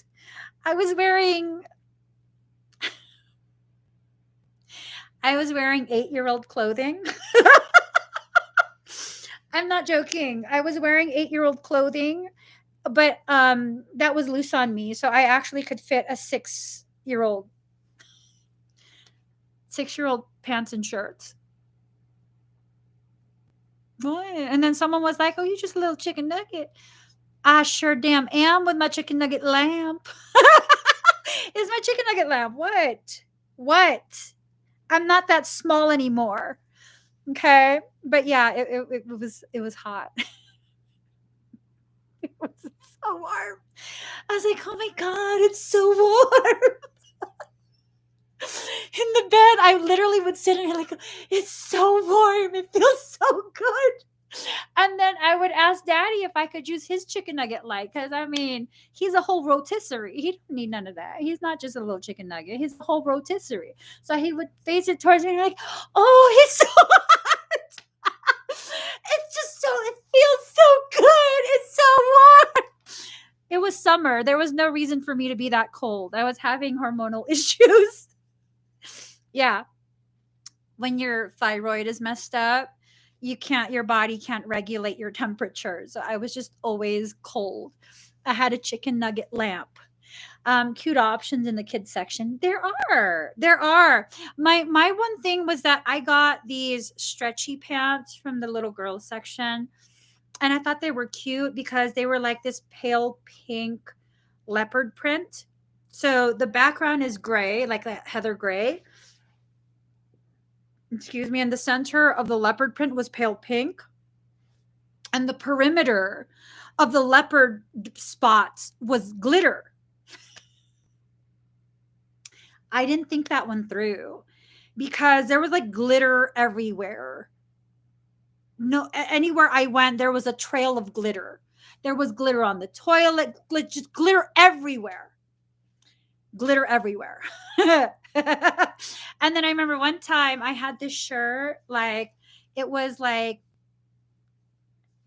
I was wearing 8-year-old clothing. I'm not joking. I was wearing 8-year-old clothing, but that was loose on me, so I actually could fit a 6-year-old pants and shirts. And then someone was like, "Oh, you just a little chicken nugget." I sure damn am with my chicken nugget lamp. Is my chicken nugget lamp? What? I'm not that small anymore. Okay, but yeah, it was hot. It was so warm. I was like, oh my God, it's so warm. In the bed, I literally would sit in here like, it's so warm. It feels so good. And then I would ask Daddy if I could use his chicken nugget light. Because, I mean, he's a whole rotisserie. He don't need none of that. He's not just a little chicken nugget. He's a whole rotisserie. So he would face it towards me and like, oh, he's so hot. It's just so, it feels so good. It's so warm. It was summer. There was no reason for me to be that cold. I was having hormonal issues. Yeah. When your thyroid is messed up, your body can't regulate your temperature. So I was just always cold. I had a chicken nugget lamp. Cute options in the kids section. There are. My one thing was that I got these stretchy pants from the little girls section. And I thought they were cute because they were like this pale pink leopard print. So the background is gray, like that heather gray. Excuse me. And the center of the leopard print was pale pink. And the perimeter of the leopard spots was glitter. I didn't think that one through because there was like glitter everywhere. No, anywhere I went, there was a trail of glitter. There was glitter on the toilet, just glitter everywhere. Glitter everywhere. And then I remember one time I had this shirt, like it was like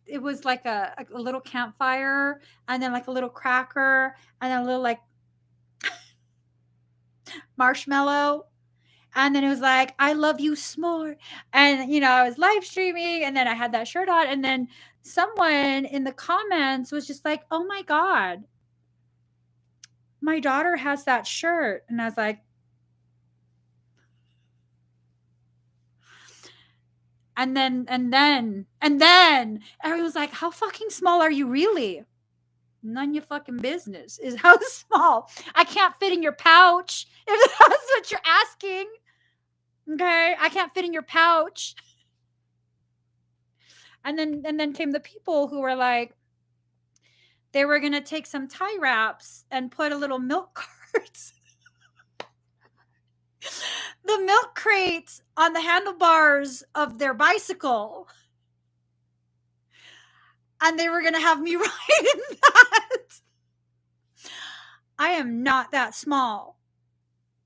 a little campfire, and then like a little cracker, and then a little like marshmallow. And then it was like, I love you s'more. And, I was live streaming and then I had that shirt on. And then someone in the comments was just like, oh my God, my daughter has that shirt. And I was like, and then everyone was like, how fucking small are you really? None of your fucking business is how small. I can't fit in your pouch if that's what you're asking. Okay, I can't fit in your pouch. And then came the people who were like, they were gonna take some tie wraps and put a little milk carts, the milk crates on the handlebars of their bicycle, and they were gonna have me ride in that. I am not that small.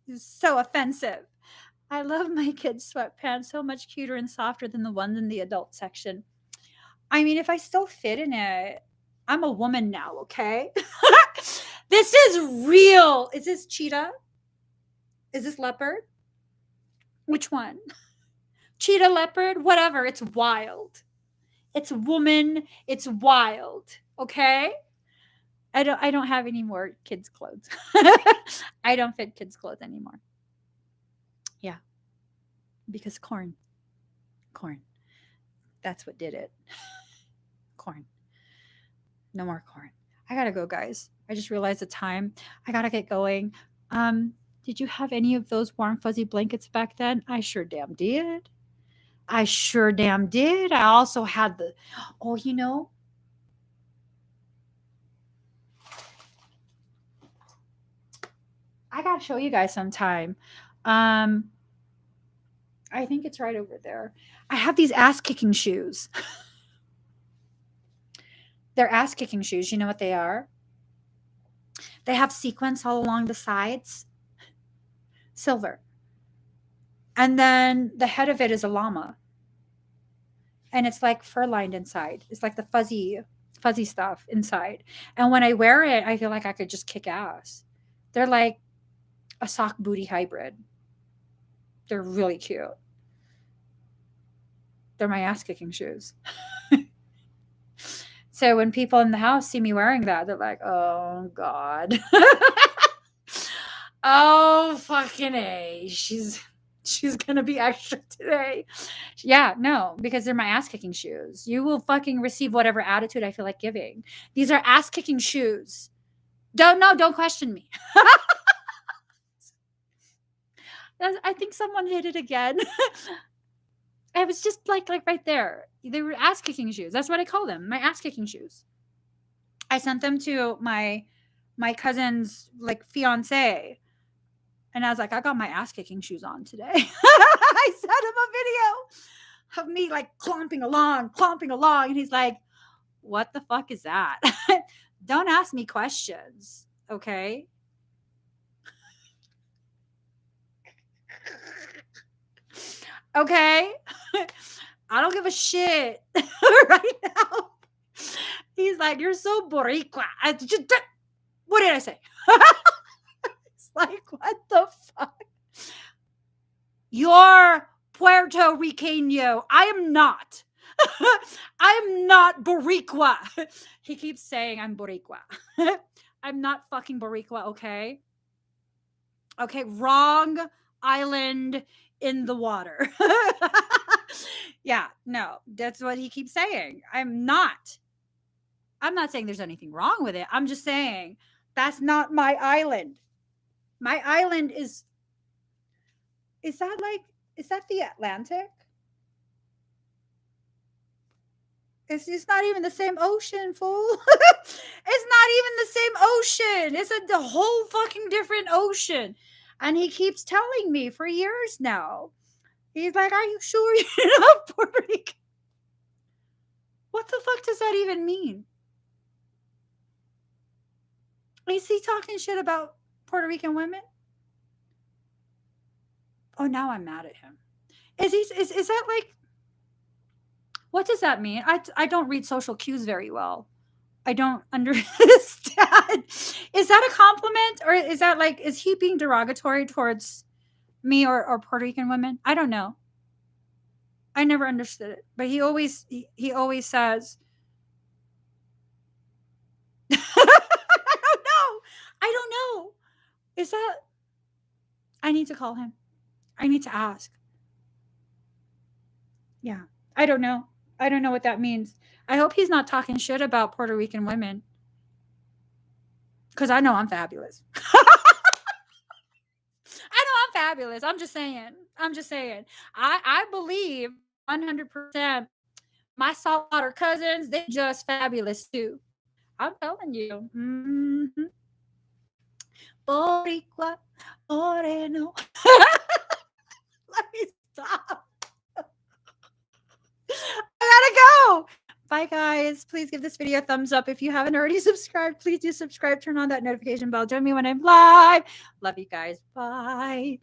It's so offensive. I love my kids' sweatpants, so much cuter and softer than the ones in the adult section. I mean, if I still fit in it, I'm a woman now, okay? This is real. Is this cheetah? Is this leopard? Which one? Cheetah, leopard, whatever. It's wild. It's woman. It's wild. Okay? I don't have any more kids' clothes. I don't fit kids' clothes anymore. Yeah. Because corn. Corn. That's what did it. Corn. No more corn. I gotta go, guys. I just realized the time. I gotta get going. Did you have any of those warm fuzzy blankets back then? I sure damn did. I sure damn did. I also had the, oh, you know, I gotta show you guys sometime. I think it's right over there. I have these ass kicking shoes. They're ass kicking shoes. You know what they are? They have sequins all along the sides, silver. And then the head of it is a llama. And it's like fur lined inside. It's like the fuzzy stuff inside. And when I wear it, I feel like I could just kick ass. They're like a sock booty hybrid. They're really cute. They're my ass kicking shoes. So when people in the house see me wearing that, they're like, oh God. Oh fucking A. She's gonna be extra today. Yeah, no, because they're my ass kicking shoes. You will fucking receive whatever attitude I feel like giving. These are ass kicking shoes. Don't question me. I think someone hit it again. I was just like right there. They were ass kicking shoes. That's what I call them. My ass kicking shoes. I sent them to my cousin's like fiance. And I was like, I got my ass kicking shoes on today. I sent him a video of me like clomping along. And he's like, what the fuck is that? Don't ask me questions. Okay. Okay. I don't give a shit right now. He's like, you're so boricua. What did I say? It's like, what the fuck? You're Puerto Riqueño. I am not. I am not Boricua. He keeps saying I'm Boricua. I'm not fucking Boricua, okay? Okay, wrong island in the water. Yeah, no, that's what he keeps saying. I'm not saying there's anything wrong with it. I'm just saying that's not my island. My island is that the Atlantic? It's not even the same ocean, fool. It's not even the same ocean. It's the whole fucking different ocean. And he keeps telling me for years now. He's like, are you sure you're not Puerto Rican? What the fuck does that even mean? Is he talking shit about Puerto Rican women? Oh, now I'm mad at him. Is that like, what does that mean? I don't read social cues very well. I don't understand. Is that a compliment, or is that like, is he being derogatory towards me or Puerto Rican women? I don't know. I never understood it, but he always says, I don't know. Is that, I need to call him. I need to ask. Yeah. I don't know. I don't know what that means. I hope he's not talking shit about Puerto Rican women. Because I know I'm fabulous. I know I'm fabulous. I'm just saying. I believe 100% my saltwater cousins, they just fabulous too. I'm telling you. Mm-hmm. Boricua, moreno. Let me stop. I gotta go. Bye, guys. Please give this video a thumbs up. If you haven't already subscribed, please do subscribe. Turn on that notification bell. Join me when I'm live. Love you guys. Bye.